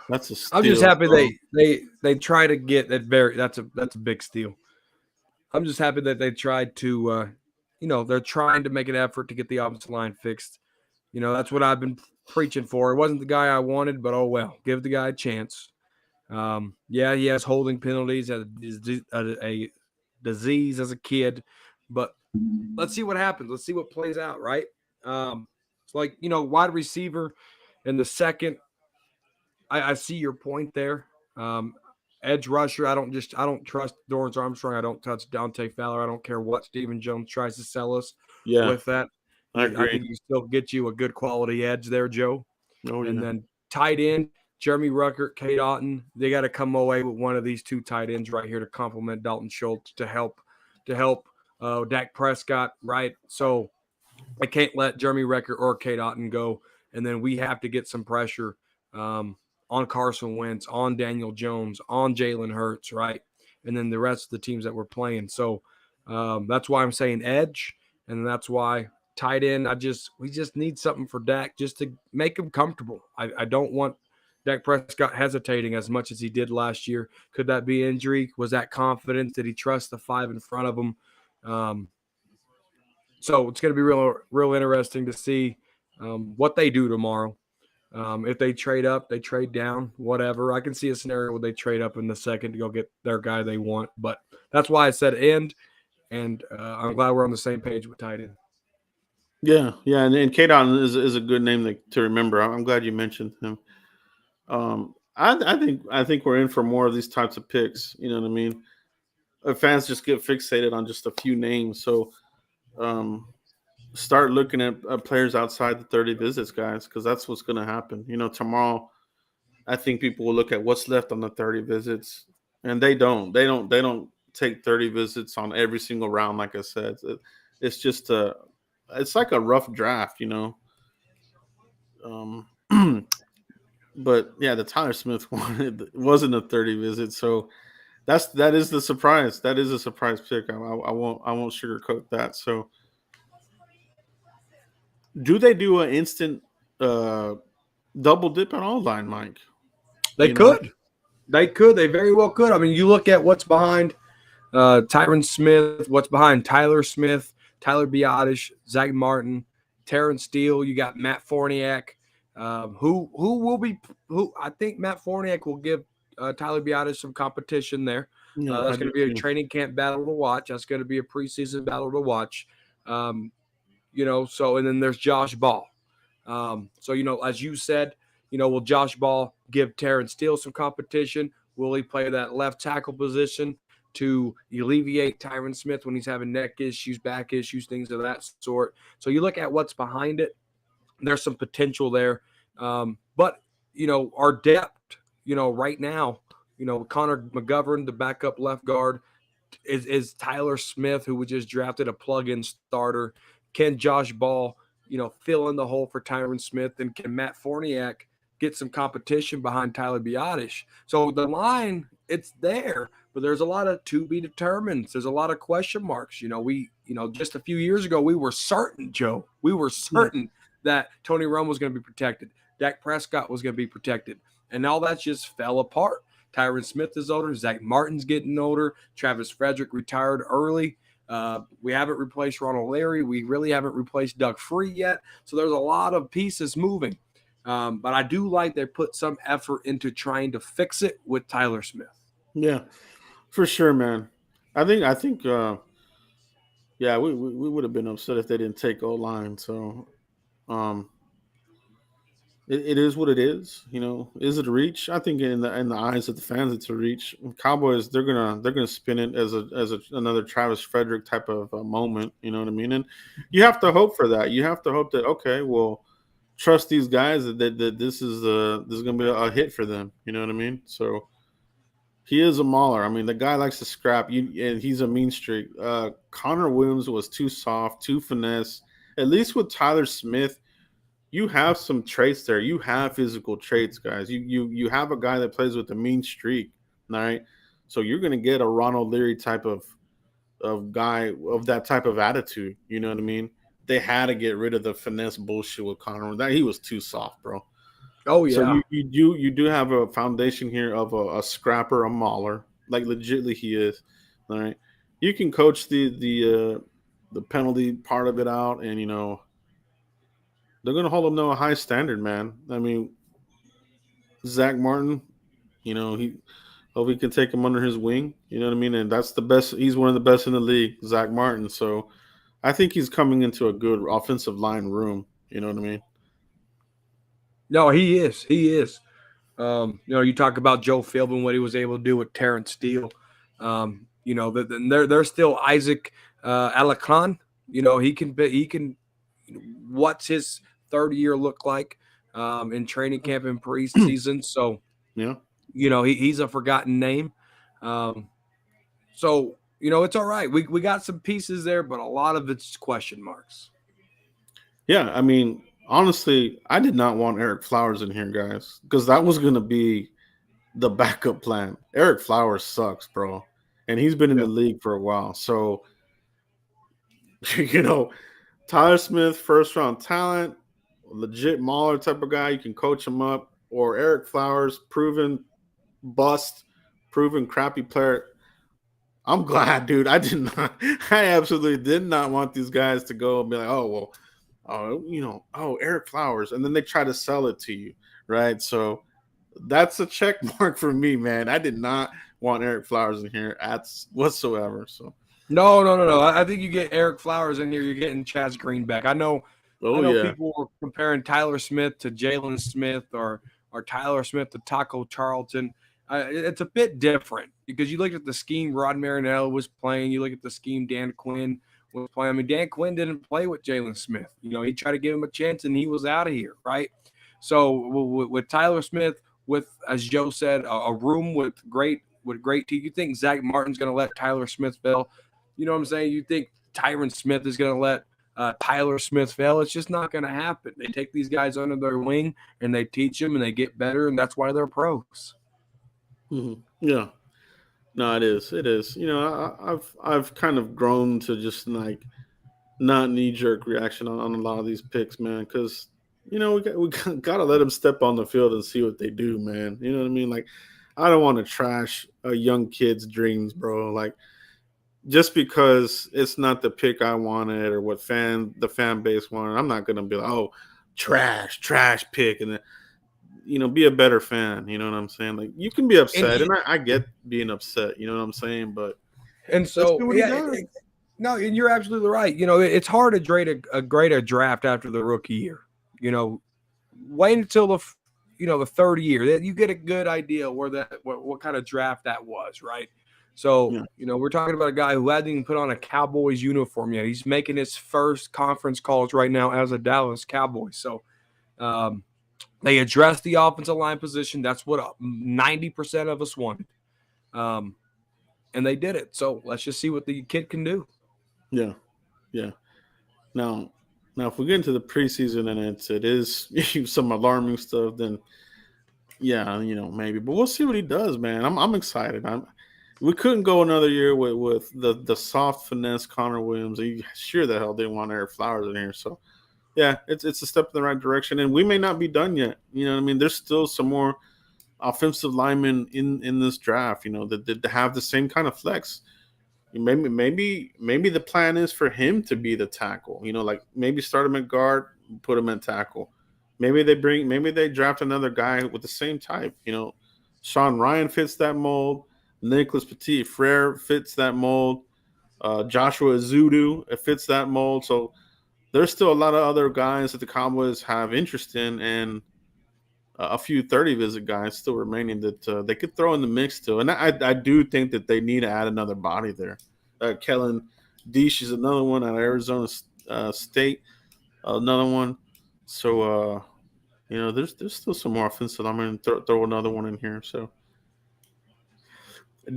That's a steal. I'm just happy they try to get that. That's a big steal. I'm just happy that they tried to, they're trying to make an effort to get the offensive line fixed. That's what I've been preaching for. It wasn't the guy I wanted, but oh well, give the guy a chance. Yeah, he has holding penalties, a disease as a kid, but let's see what happens. Let's see what plays out, right? It's like, wide receiver in the second. I see your point there. Edge rusher, I don't trust Dorrance Armstrong. I don't touch Dante Fowler. I don't care what Stephen Jones tries to sell us with that. I agree. I think you still get you a good quality edge there, Joe. Oh, and yeah. then tight end, Jeremy Ruckert, Kate Otten. They got to come away with one of these two tight ends right here to complement Dalton Schultz to help Dak Prescott, right? So I can't let Jeremy Ruckert or Kate Otten go. And then we have to get some pressure on Carson Wentz, on Daniel Jones, on Jalen Hurts, right? And then the rest of the teams that we're playing. So that's why I'm saying edge, and that's why tight end. We just need something for Dak just to make him comfortable. I don't want Dak Prescott hesitating as much as he did last year. Could that be injury? Was that confidence? Did he trust the five in front of him? So it's going to be real interesting to see what they do tomorrow. If they trade up, they trade down, whatever. I can see a scenario where they trade up in the second to go get their guy they want. But that's why I said end, and I'm glad we're on the same page with tight end. Yeah, and Kadon is a good name to remember. I'm glad you mentioned him. I think we're in for more of these types of picks. You know what I mean? Fans just get fixated on just a few names, so start looking at players outside the 30 visits, guys, because that's what's going to happen. Tomorrow, I think people will look at what's left on the 30 visits, and they don't take 30 visits on every single round. Like I said, it's just it's like a rough draft, But yeah, the Tyler Smith one wasn't a 30 visit, so that is the surprise. That is a surprise pick. I won't sugarcoat that. So, do they do an instant double dip at all line, Mike? They could. They very well could. I mean, you look at what's behind Tyron Smith, what's behind Tyler Smith, Tyler Biadasz, Zach Martin, Terrence Steele. You got Matt Forniak. Who I think Matt Forniak will give Tyler Biadasz some competition there. That's going to be a training camp battle to watch. That's going to be a preseason battle to watch. And then there's Josh Ball. As you said, will Josh Ball give Terrence Steele some competition? Will he play that left tackle position to alleviate Tyron Smith when he's having neck issues, back issues, things of that sort? So you look at what's behind it. There's some potential there. But our depth, right now, Connor McGovern, the backup left guard, is Tyler Smith, who was just drafted a plug-in starter. Can Josh Ball, fill in the hole for Tyron Smith? And can Matt Forniak get some competition behind Tyler Biadasz? So the line, it's there, but there's a lot of to be determined. There's a lot of question marks. Just a few years ago, we were certain, Joe. We were certain that Tony Romo was going to be protected. Dak Prescott was going to be protected. And all that just fell apart. Tyron Smith is older. Zach Martin's getting older. Travis Frederick retired early. We haven't replaced Ronald Larry. We really haven't replaced Doug Free yet. So there's a lot of pieces moving. But I do like they put some effort into trying to fix it with Tyler Smith. Yeah, for sure, man. I think we would have been upset if they didn't take O-line. So it is what it is. Is it a reach? I think in the eyes of the fans, it's a reach. Cowboys, they're gonna spin it as another Travis Frederick type of moment. You know what I mean? And you have to hope for that. You have to hope that, okay, well, trust these guys that this is gonna be a hit for them. You know what I mean? So he is a mauler. I mean, the guy likes to scrap. And he's a mean streak. Connor Williams was too soft, too finesse. At least with Tyler Smith, you have some traits there. You have physical traits, guys. You have a guy that plays with a mean streak, all right? So you're going to get a Ronald Leary type of guy of that type of attitude. You know what I mean? They had to get rid of the finesse bullshit with Connor. That he was too soft, bro. Oh, yeah. So you do have a foundation here of a scrapper, a mauler. Like, legitly he is, all right? you can coach the penalty part of it out, and they're going to hold him to a high standard, man. I mean, Zach Martin, he hope he can take him under his wing. You know what I mean? And that's the best. He's one of the best in the league, Zach Martin. So I think he's coming into a good offensive line room. You know what I mean? No, he is. He is. You talk about Joe Philbin, what he was able to do with Terrence Steele. There's still Isaac Alakhan. He can. What's his third year look like in training camp and preseason? So yeah, he's a forgotten name. So it's all right. We got some pieces there, but a lot of it's question marks. Yeah, I mean, honestly, I did not want Eric Flowers in here, guys, because that was going to be the backup plan. Eric Flowers sucks, bro, and he's been in the league for a while. So, Tyler Smith, first-round talent, legit mauler type of guy. You can coach him up. Or Eric Flowers, proven bust, proven crappy player. I'm glad, dude. I absolutely did not want these guys to go and be like, Eric Flowers. And then they try to sell it to you, right? So that's a check mark for me, man. I did not want Eric Flowers in here whatsoever. So No. I think you get Eric Flowers in here, you're getting Chaz Greenback. I know people were comparing Tyler Smith to Jalen Smith or Tyler Smith to Taco Charlton. It's a bit different because you look at the scheme Rod Marinello was playing. You look at the scheme Dan Quinn was playing. I mean, Dan Quinn didn't play with Jalen Smith. He tried to give him a chance, and he was out of here, right? So with Tyler Smith, with, as Joe said, a room with great team, you think Zach Martin's going to let Tyler Smith fail? You know what I'm saying? You think Tyron Smith is going to let Tyler Smith fail? It's just not going to happen. They take these guys under their wing, and they teach them, and they get better, and that's why they're pros. Mm-hmm. Yeah, no, it is. It is. I've kind of grown to just like not knee-jerk reaction on a lot of these picks, man, because we got to let them step on the field and see what they do, man. You know what I mean? Like, I don't want to trash a young kid's dreams, bro. Like, just because it's not the pick I wanted or what the fan base wanted, I'm not gonna be like, oh, trash pick, and then be a better fan. You know what I'm saying? Like, you can be upset, and I get being upset. You know what I'm saying? But and so no, and you're absolutely right. It's hard to grade a draft after the rookie year. Wait until the third year that you get a good idea what kind of draft that was, right? So, we're talking about a guy who hasn't even put on a Cowboys uniform yet. He's making his first conference calls right now as a Dallas Cowboy. So, they addressed the offensive line position. That's what 90% of us wanted. And they did it. So, let's just see what the kid can do. Yeah. Now, if we get into the preseason and it is some alarming stuff, then maybe. But we'll see what he does, man. I'm excited. We couldn't go another year with the soft finesse Connor Williams. He sure the hell didn't want Eric Flowers in here. So, yeah, it's a step in the right direction. And we may not be done yet. You know what I mean? There's still some more offensive linemen in this draft, that have the same kind of flex. Maybe the plan is for him to be the tackle. Like maybe start him at guard, put him at tackle. Maybe they draft another guy with the same type. Sean Ryan fits that mold. Nicholas Petit Frere fits that mold. Joshua Azudu fits that mold. So there's still a lot of other guys that the Cowboys have interest in, and a few 30-visit guys still remaining that they could throw in the mix still. And I do think that they need to add another body there. Kellen Deesh is another one out of Arizona State, another one. So, there's still some more offensive. I'm going to throw another one in here. So,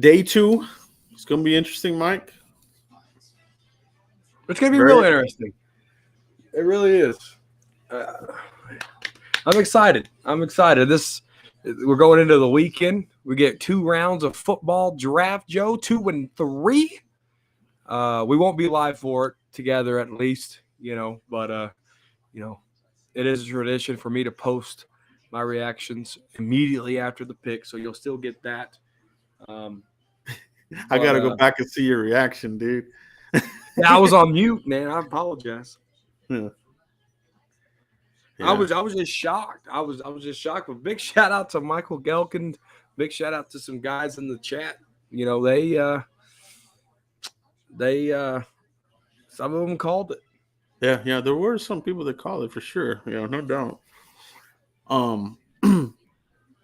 day 2, it's going to be interesting, Mike. It's going to be real interesting. It really is. I'm excited. We're going into the weekend. We get 2 rounds of football draft, Joe, 2 and 3. We won't be live for it together, at least, but it is a tradition for me to post my reactions immediately after the pick. So you'll still get that. I got to go back and see your reaction, dude. Yeah, I was on mute, man. I apologize. Yeah. I was just shocked. I was just shocked. But big shout out to Michael Gelkin. Big shout out to some guys in the chat. You know, they some of them called it. Yeah, there were some people that called it for sure. No doubt.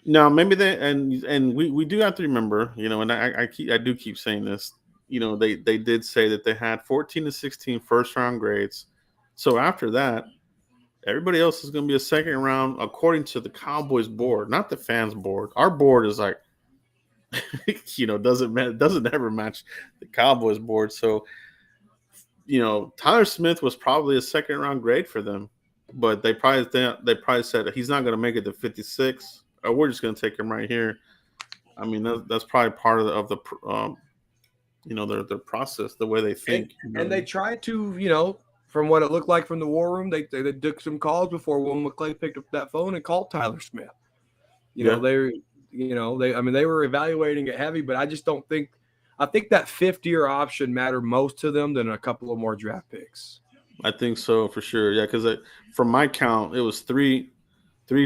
Now maybe they and we do have to remember, and I do keep saying this. They did say that they had 14 to 16 first round grades. So after that, everybody else is going to be a second round according to the Cowboys board, not the fans board. Our board is like, doesn't ever match the Cowboys board. So, Tyler Smith was probably a second round grade for them, but they probably said he's not going to make it to 56, or we're just going to take him right here. I mean, that's probably part of the their process, the way they think. And they tried to, from what it looked like from the war room, they took some calls before Will McClay picked up that phone and called Tyler Smith. They were evaluating it heavy, but I just don't think. I think that fifth-year option mattered most to them than a couple of more draft picks. I think so for sure. Yeah, because from my count, it was three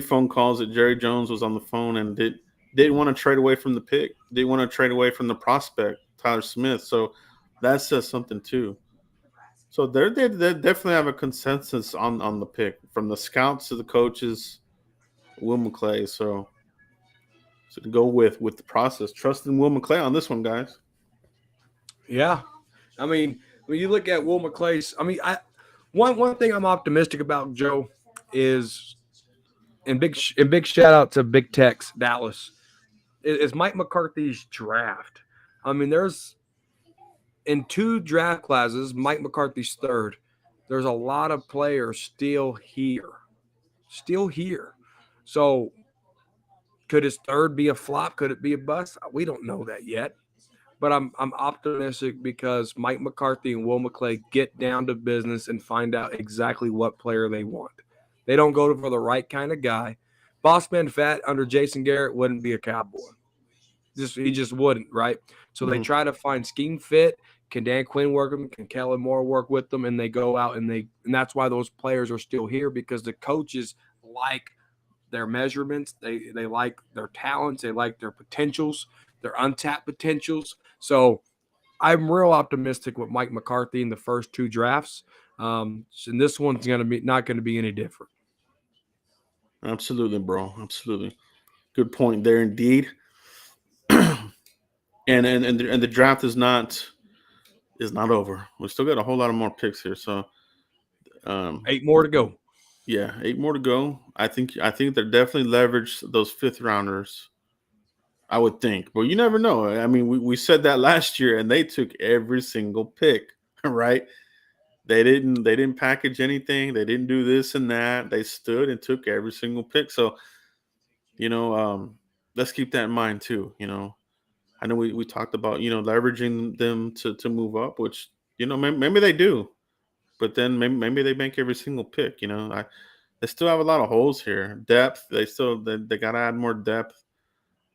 phone calls that Jerry Jones was on the phone and didn't want to trade away from the pick. Didn't want to trade away from the prospect, Tyler Smith. So that says something too. So they definitely have a consensus on the pick, from the scouts to the coaches, Will McClay. So to go with the process, trusting Will McClay on this one, guys. Yeah, I mean, when you look at Will McClay's, one thing I'm optimistic about, Joe, is and big shout out to Big Tex Dallas is Mike McCarthy's draft. I mean, there's in 2 draft classes, Mike McCarthy's third. There's a lot of players still here. So could his third be a flop? Could it be a bust? We don't know that yet. But I'm optimistic because Mike McCarthy and Will McClay get down to business and find out exactly what player they want. They don't go for the right kind of guy. Bossman Fat under Jason Garrett wouldn't be a Cowboy. He just wouldn't, right? So they try to find scheme fit. Can Dan Quinn work them? Can Kellen Moore work with them? And they go out and that's why those players are still here, because the coaches like their measurements. They like their talents. They like their potentials, their untapped potentials. So I'm real optimistic with Mike McCarthy in the first 2 drafts. And this one's not going to be any different. Absolutely, bro. Absolutely. Good point there, indeed. and the draft is not over. We still got a whole lot of more picks here. So 8 more to go. Yeah, 8 more to go. I think they're definitely leveraged those 5th rounders. I would think, but you never know. I mean, we said that last year, and they took every single pick, right? They didn't package anything. They didn't do this and that. They stood and took every single pick. So, let's keep that in mind too. I know we talked about leveraging them to move up, which maybe they do, but then maybe they make every single pick. They still have a lot of holes here. Depth. They got to add more depth.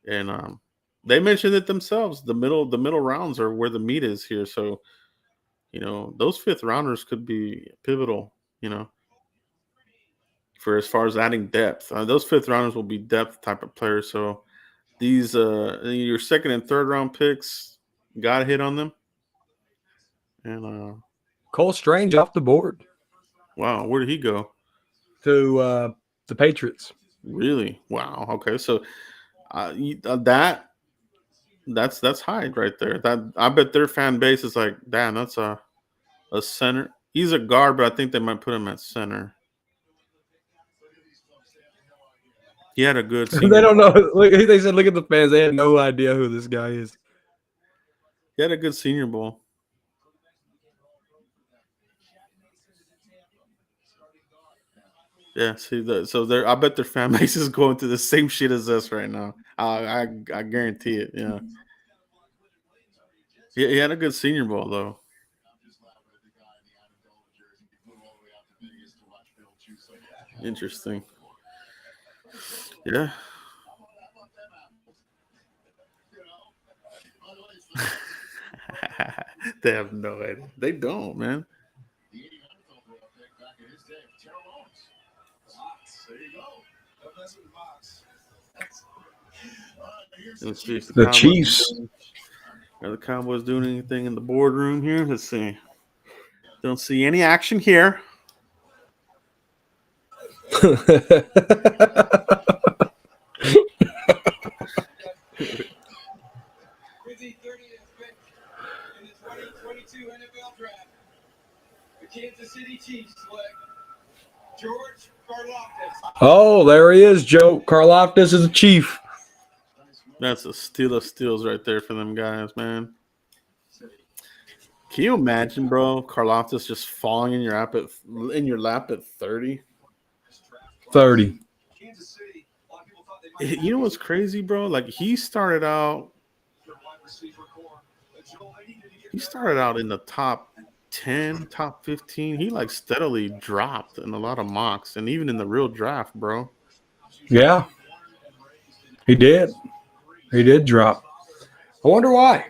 And they mentioned it themselves. The middle rounds are where the meat is here. So, those 5th rounders could be pivotal, for as far as adding depth. Those 5th rounders will be depth type of players. So these your 2nd and 3rd round picks, got to hit on them. And Cole Strange off the board. Wow, where did he go? To the Patriots. Really? Wow. Okay, so that's high right there. That I bet their fan base is like, damn, that's a center. He's a guard, but I think they might put him at center. He had a good They don't know. They said, look at the fans. They had no idea who this guy is. He had a good Senior Bowl. Yeah, so I bet their fan base is going through the same shit as us right now. I guarantee it. Yeah. He had a good Senior Bowl though. Interesting. Yeah. They have no idea. They don't, man. The 89th overall pick back in his day, Terrell Owens. Mox, there you go. Don't mess with the Mox. Let's see if The Cowboys Chiefs. are the Cowboys doing anything in the boardroom here? Let's see. Don't see any action here. With the 30th pick in the 2022 NFL Draft, the Kansas City Chiefs select George Karlaftis. Oh, there he is, Joe. Karlaftis is a Chief. That's a steal of steals right there for them guys, man. Can you imagine, bro? Karlaftis just falling in your lap at 30. 30. Kansas City, a lot of people thought they might You know what's crazy, bro? Like he started out their wide receiver core. But Joel, they needed to get He started out in the top 10, top 15. He like steadily dropped in a lot of mocks and even in the real draft, bro. Yeah. He did. He did drop. I wonder why.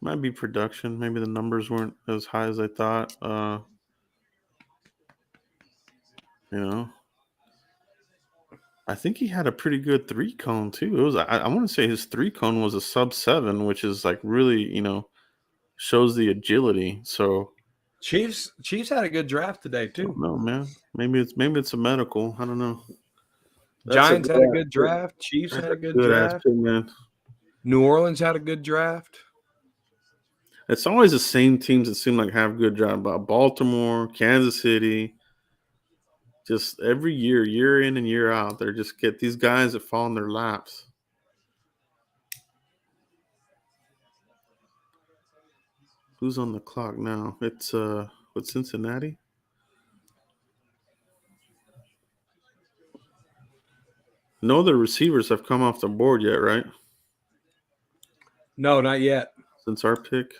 Might be production. Maybe the numbers weren't as high as I thought. I think he had a pretty good 3-cone too. It was I want to say his 3-cone was a sub 7, which is like really, shows the agility. So Chiefs had a good draft today too. no, man. Maybe it's a medical. I don't know. Giants had a good draft. Chiefs had a good ass draft. pick, man. New Orleans had a good draft. It's always the same teams that seem like have good draft. Baltimore, Kansas City. Just every year in and year out, they just get these guys that fall in their laps. Who's on the clock now? It's with Cincinnati. No other receivers have come off the board yet, right? No, not yet. Since our pick.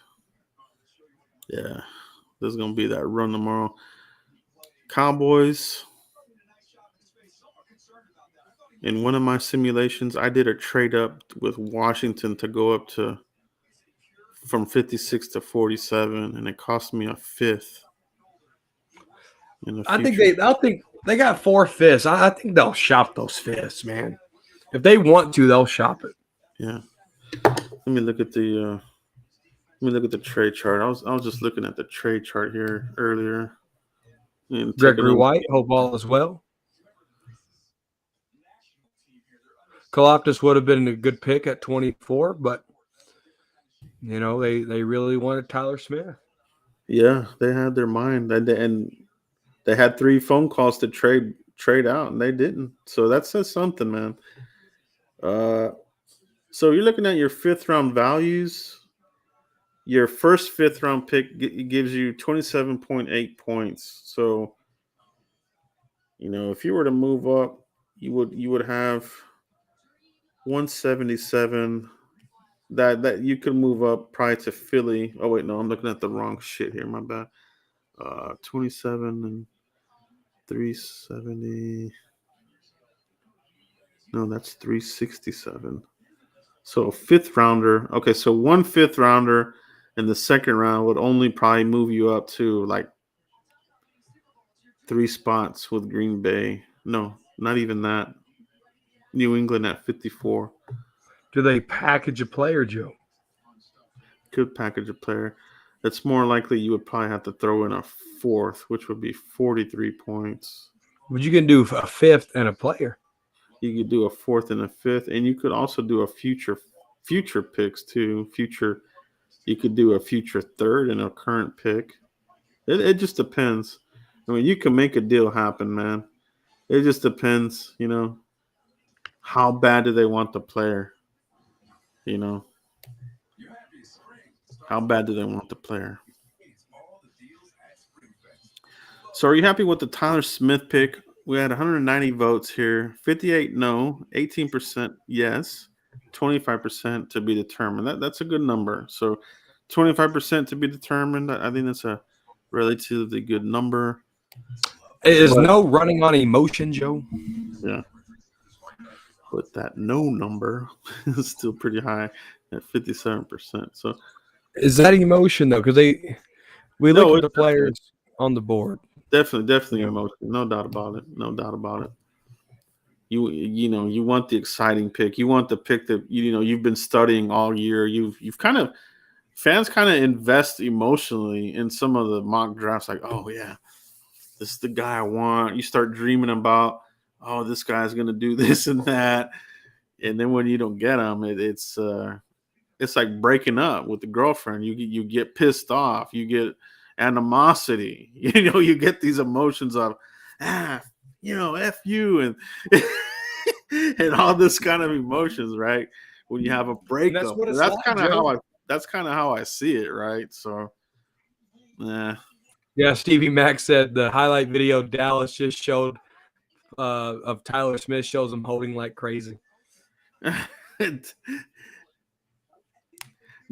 Yeah. There's gonna be that run tomorrow. Cowboys. In one of my simulations, I did a trade up with Washington to go up to from 56 to 47, and it cost me a 5th. I think they got 4 5ths. I think they'll shop those 5ths, man. If they want to, they'll shop it. Yeah. Let me look at the trade chart. I was just looking at the trade chart here earlier. Gregory White, hope all is well. Karlaftis would have been a good pick at 24, but they really wanted Tyler Smith. Yeah, they had their mind, and they had 3 phone calls to trade out, and they didn't. So that says something, man. So you're looking at your 5th round values. Your first 5th round pick gives you 27.8 points. So, if you were to move up, you would have 177. That you could move up probably to Philly. Oh wait, no, I'm looking at the wrong shit here. My bad. 27 and 370. No, that's 367. So a 5th rounder. Okay, so 1 5th rounder in the 2nd round would only probably move you up to like 3 spots with Green Bay. No, not even that. New England at 54. Do they package a player, Joe? Could package a player. It's more likely you would probably have to throw in a 4th, which would be 43 points. But you can do a 5th and a player. You could do a 4th and a 5th, and you could also do a future picks too. You could do a future 3rd and a current pick. It just depends. I mean, you can make a deal happen, man. It just depends, how bad do they want the player? How bad do they want the player? So are you happy with the Tyler Smith pick? We had 190 votes here. 58 no, 18% yes, 25% to be determined. That's a good number. So 25% to be determined. I think that's a relatively good number. Is no running on emotion, Joe? Yeah. But that no number is still pretty high at 57%. So Is that emotion though? Because we No, look at it's the players on the board. definitely Yeah. emotion. No doubt about it. No doubt about it. You want the exciting pick. You want the pick that you've been studying all year. You've kind of fans kind of invest emotionally in some of the mock drafts. Like, oh yeah, this is the guy I want. You start dreaming about, oh, this guy's gonna do this and that, and then when you don't get him, it's like breaking up with the girlfriend. You get pissed off. You get animosity. You get these emotions of F you and and all this kind of emotions, right? When you have a breakup. what it's That's like, kind of Joe. how I see it, right? So Yeah, Stevie Mack said the highlight video Dallas just showed of Tyler Smith shows him holding like crazy.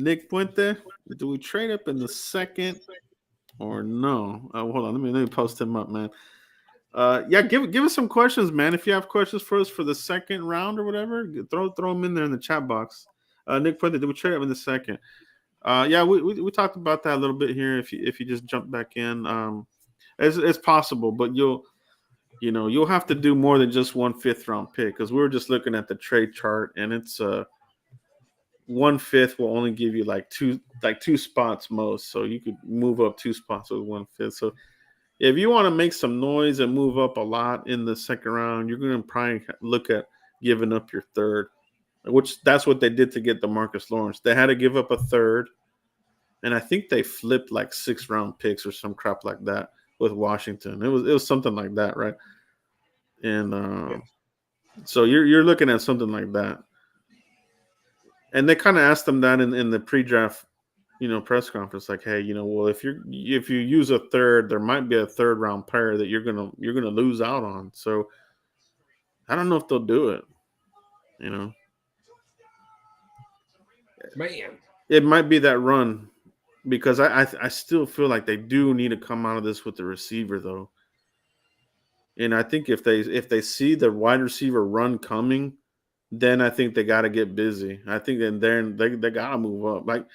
Nick Puente, do we trade up in the second or no? Hold on, let me post him up, man. Yeah, give us some questions, man. If you have questions for us for the second round or whatever, throw them in there in the chat box. Nick Puente, do we trade up in the second? Yeah, we talked about that a little bit here. If you just jump back in, it's possible, but you'll have to do more than just 1/5 round pick, because we were just looking at the trade chart, and it's 1/5 will only give you like two spots most, so you could move up 2 spots with 1/5. So if you want to make some noise and move up a lot in the second round, you're going to probably look at giving up your third, which that's what they did to get DeMarcus Lawrence. They had to give up a third, and I think they flipped like 6-round picks or some crap like that with Washington. It was something like that, right? And so you're looking at something like that. And they kind of asked them that in the pre-draft, press conference, like, hey, well, if you use a third, there might be a 3rd-round player that you're gonna lose out on. So I don't know if they'll do it. Man, It might be that run, because I still feel like they do need to come out of this with the receiver though. And I think if they see the wide receiver run coming, then I think they got to get busy. I think then they got to move up. Like,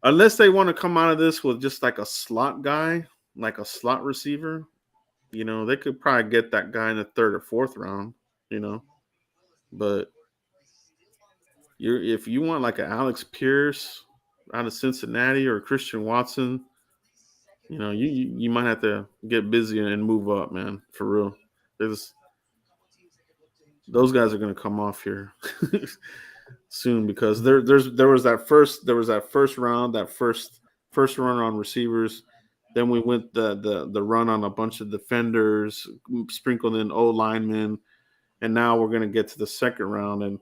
unless they want to come out of this with just like a slot guy, like a slot receiver, they could probably get that guy in the 3rd or 4th round, But if you want like an Alex Pierce out of Cincinnati or Christian Watson, you might have to get busy and move up, man, for real. Those guys are going to come off here soon, because there was that first round, that first run on receivers. Then we went the run on a bunch of defenders, sprinkled in O linemen, and now we're going to get to the second round. And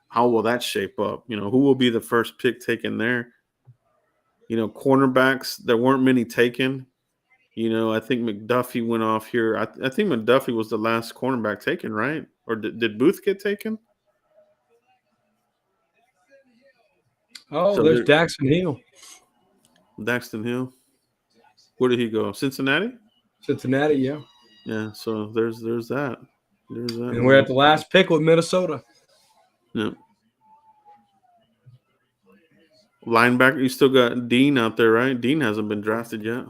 how will that shape up? Who will be the first pick taken there? Cornerbacks, there weren't many taken. I think McDuffie went off here. I think McDuffie was the last cornerback taken, right? Or did Booth get taken? oh, So there's Daxton Hill, Daxton Hill. Where did he go? Cincinnati? Cincinnati. Yeah, Yeah. So there's that. There's that. and we're at the last pick with Minnesota. Yeah. Linebacker, you still got Dean out there, right? Dean hasn't been drafted yet.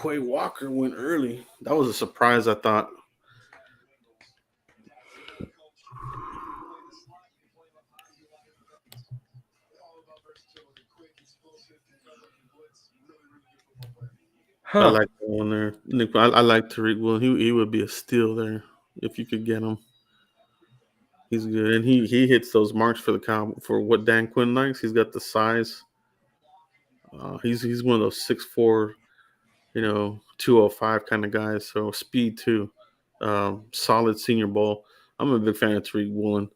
Quay Walker went early. That was a surprise, I thought. I like that one there. Nick, I like Tariq Woolen. He would be a steal there if you could get him. He's good, and he hits those marks for the Cowboys, for what Dan Quinn likes. He's got the size. He's one of those 6'4", 205 kind of guys. So speed too. Solid Senior Bowl. I'm a big fan of Tariq Woolen,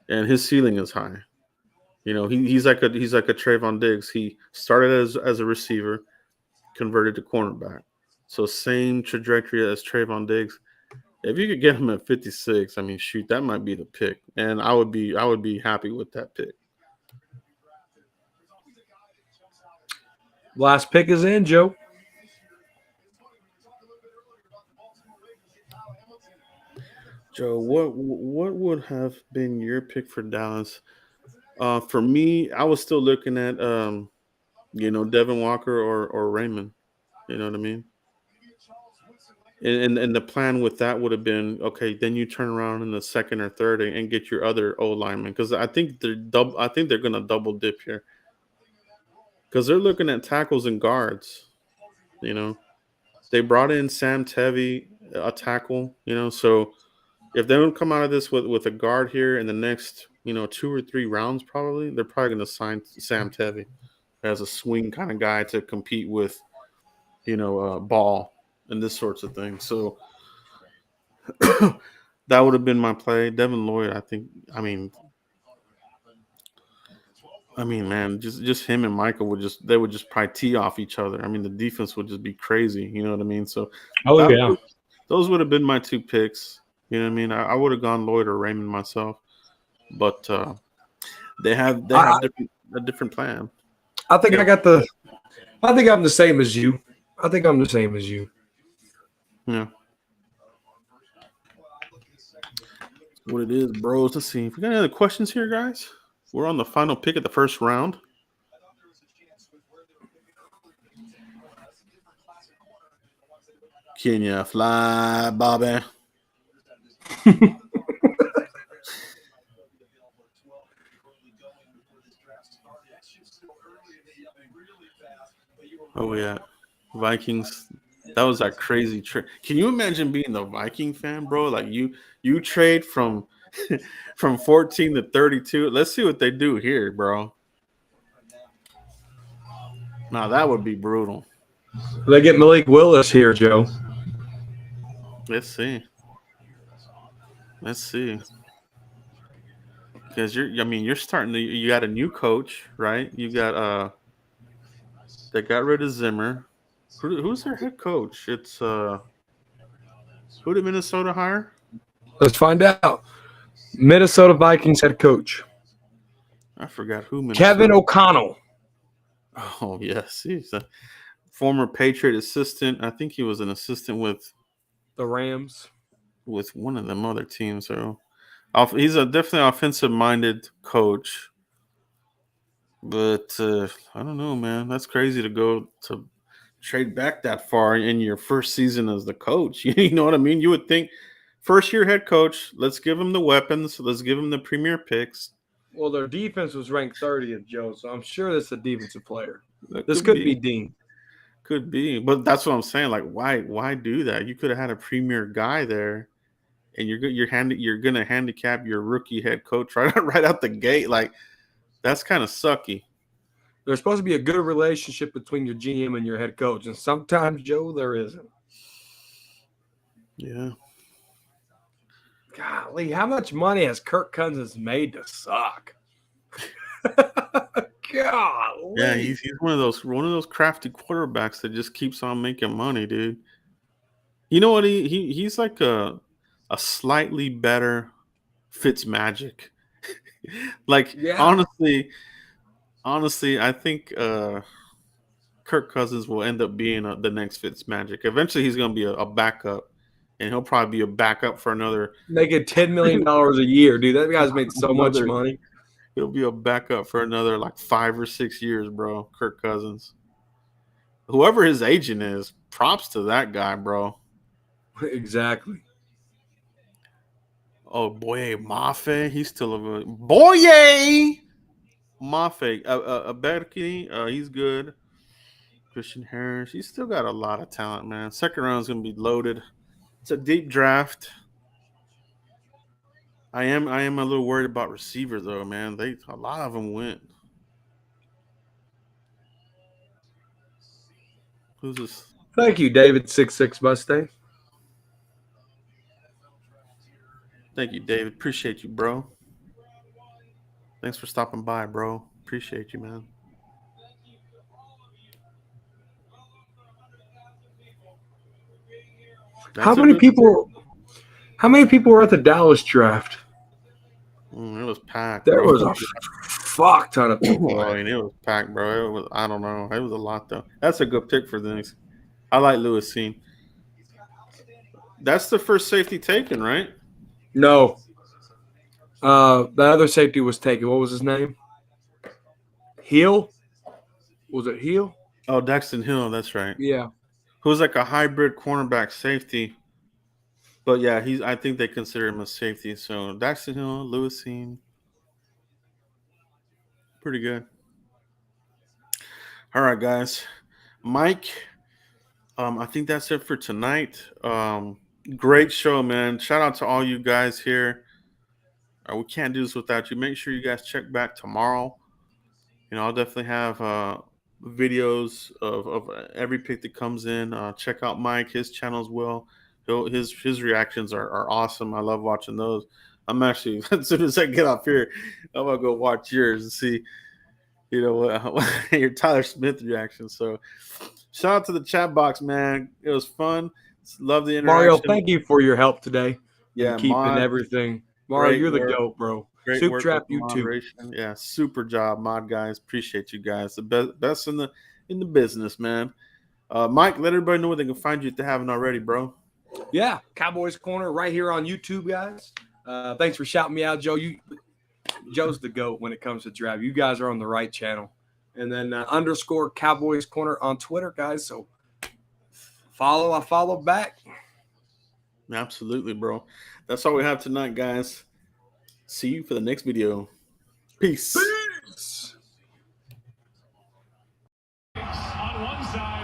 and his ceiling is high. He's like a Trayvon Diggs. He started as a receiver, converted to cornerback. So same trajectory as Trayvon Diggs. If you could get him at 56, I mean, shoot, that might be the pick, and I would be happy with that pick. Last pick is in, Joe. Joe, what would have been your pick for Dallas? For me, I was still looking at Devin Walker or Raymond. You know what I mean? And the plan with that would have been okay. Then you turn around in the second or third and get your other O lineman because I think they're going to double dip here because they're looking at tackles and guards. You know, they brought in Sam Tevy, a tackle. So if they don't come out of this with a guard here in the next 2 or 3 rounds, probably they're probably going to sign Sam Tevy as a swing kind of guy to compete with Ball and this sorts of things. So that would have been my play. Devin Lloyd, I think. I mean, man, just him and Michael would just probably tee off each other. I mean, the defense would just be crazy. You know what I mean? So, those would have been my 2 picks. You know what I mean? I would have gone Lloyd or Raymond myself, but they have a different plan. I think I think I'm the same as you. Yeah. What it is, bros. Let's see if we got any other questions here, guys. We're on the final pick of the first round. Can you fly, Bobby? Oh yeah, Vikings. That was a crazy trade. Can you imagine being the Viking fan, bro? Like you trade from 14 to 32. Let's see what they do here, bro. Now that would be brutal. They get Malik Willis here, Joe. Let's see. Because you're starting to. You got a new coach, right? You got they got rid of Zimmer. Who's their head coach? It's who did Minnesota hire? Let's find out. Minnesota Vikings head coach. I forgot who. Kevin O'Connell. Oh yes, he's a former Patriot assistant. I think he was an assistant with the Rams, with one of them other teams. So he's a definitely offensive-minded coach. But I don't know, man. That's crazy to go to trade back that far in your first season as the coach. You know what I mean? You would think first-year head coach, let's give him the weapons. Let's give him the premier picks. Well, their defense was ranked 30th, Joe, so I'm sure that's a defensive player. This could be Dean. Could be. But that's what I'm saying. Like, why do that? You could have had a premier guy there, and you're going to handicap your rookie head coach right out the gate. Like, that's kind of sucky. There's supposed to be a good relationship between your GM and your head coach, and sometimes, Joe, there isn't. Yeah. Golly, how much money has Kirk Cousins made to suck? Golly. Yeah, he's one of those crafty quarterbacks that just keeps on making money, dude. You know what? He's like a slightly better Fitzmagic. Like, yeah. Honestly, I think Kirk Cousins will end up being the next Fitzmagic. Eventually, he's going to be a backup. And he'll probably be a backup for another. Making $10 million a year, dude. That guy's made so much money. He'll be a backup for another like 5 or 6 years, bro. Kirk Cousins. Whoever his agent is, props to that guy, bro. Exactly. Oh, Boye Mafe. He's still a Boye Mafe. Aberki, he's good. Christian Harris. He's still got a lot of talent, man. Second round is going to be loaded. It's a deep draft. I am a little worried about receiver though, man. A lot of them went. Who's this? Thank you, David 66 Mustang. Thank you, David. Appreciate you, bro. Thanks for stopping by, bro. Appreciate you, man. How many people were at the Dallas draft? It was packed. There was a fuck ton of people. I mean, it was packed, bro. I don't know. It was a lot, though. That's a good pick for things. I like Lewis Cine. That's the first safety taken, right? No. The other safety was taken. What was his name? Hill. Was it Hill? Oh, Daxton Hill. That's right. Yeah. Who's like a hybrid cornerback safety. But yeah, I think they consider him a safety. So Daxton Hill, Lewis Seam. Pretty good. All right, guys. Mike, I think that's it for tonight. Great show, man. Shout out to all you guys here. We can't do this without you. Make sure you guys check back tomorrow. I'll definitely have videos of every pick that comes in. Check out Mike, his channel as well. His reactions are awesome. I love watching those. I'm actually, as soon as I get off here, I'm going to go watch yours and see, your Tyler Smith reaction. So shout out to the chat box, man. It was fun. Love the interaction. Mario, thank you for your help today. Yeah, keeping everything. Mario, you're the GOAT, bro. Great Soup work Trap with YouTube. moderation. Yeah, super job, mod guys. Appreciate you guys. The best in the business, man. Mike, let everybody know where they can find you if they haven't already, bro. Yeah, Cowboys Corner right here on YouTube, guys. Thanks for shouting me out, Joe. Joe's the GOAT when it comes to draft. You guys are on the right channel. And then _ Cowboys Corner on Twitter, guys. So I follow back. Absolutely, bro. That's all we have tonight, guys. See you for the next video. Peace. Peace. On one side.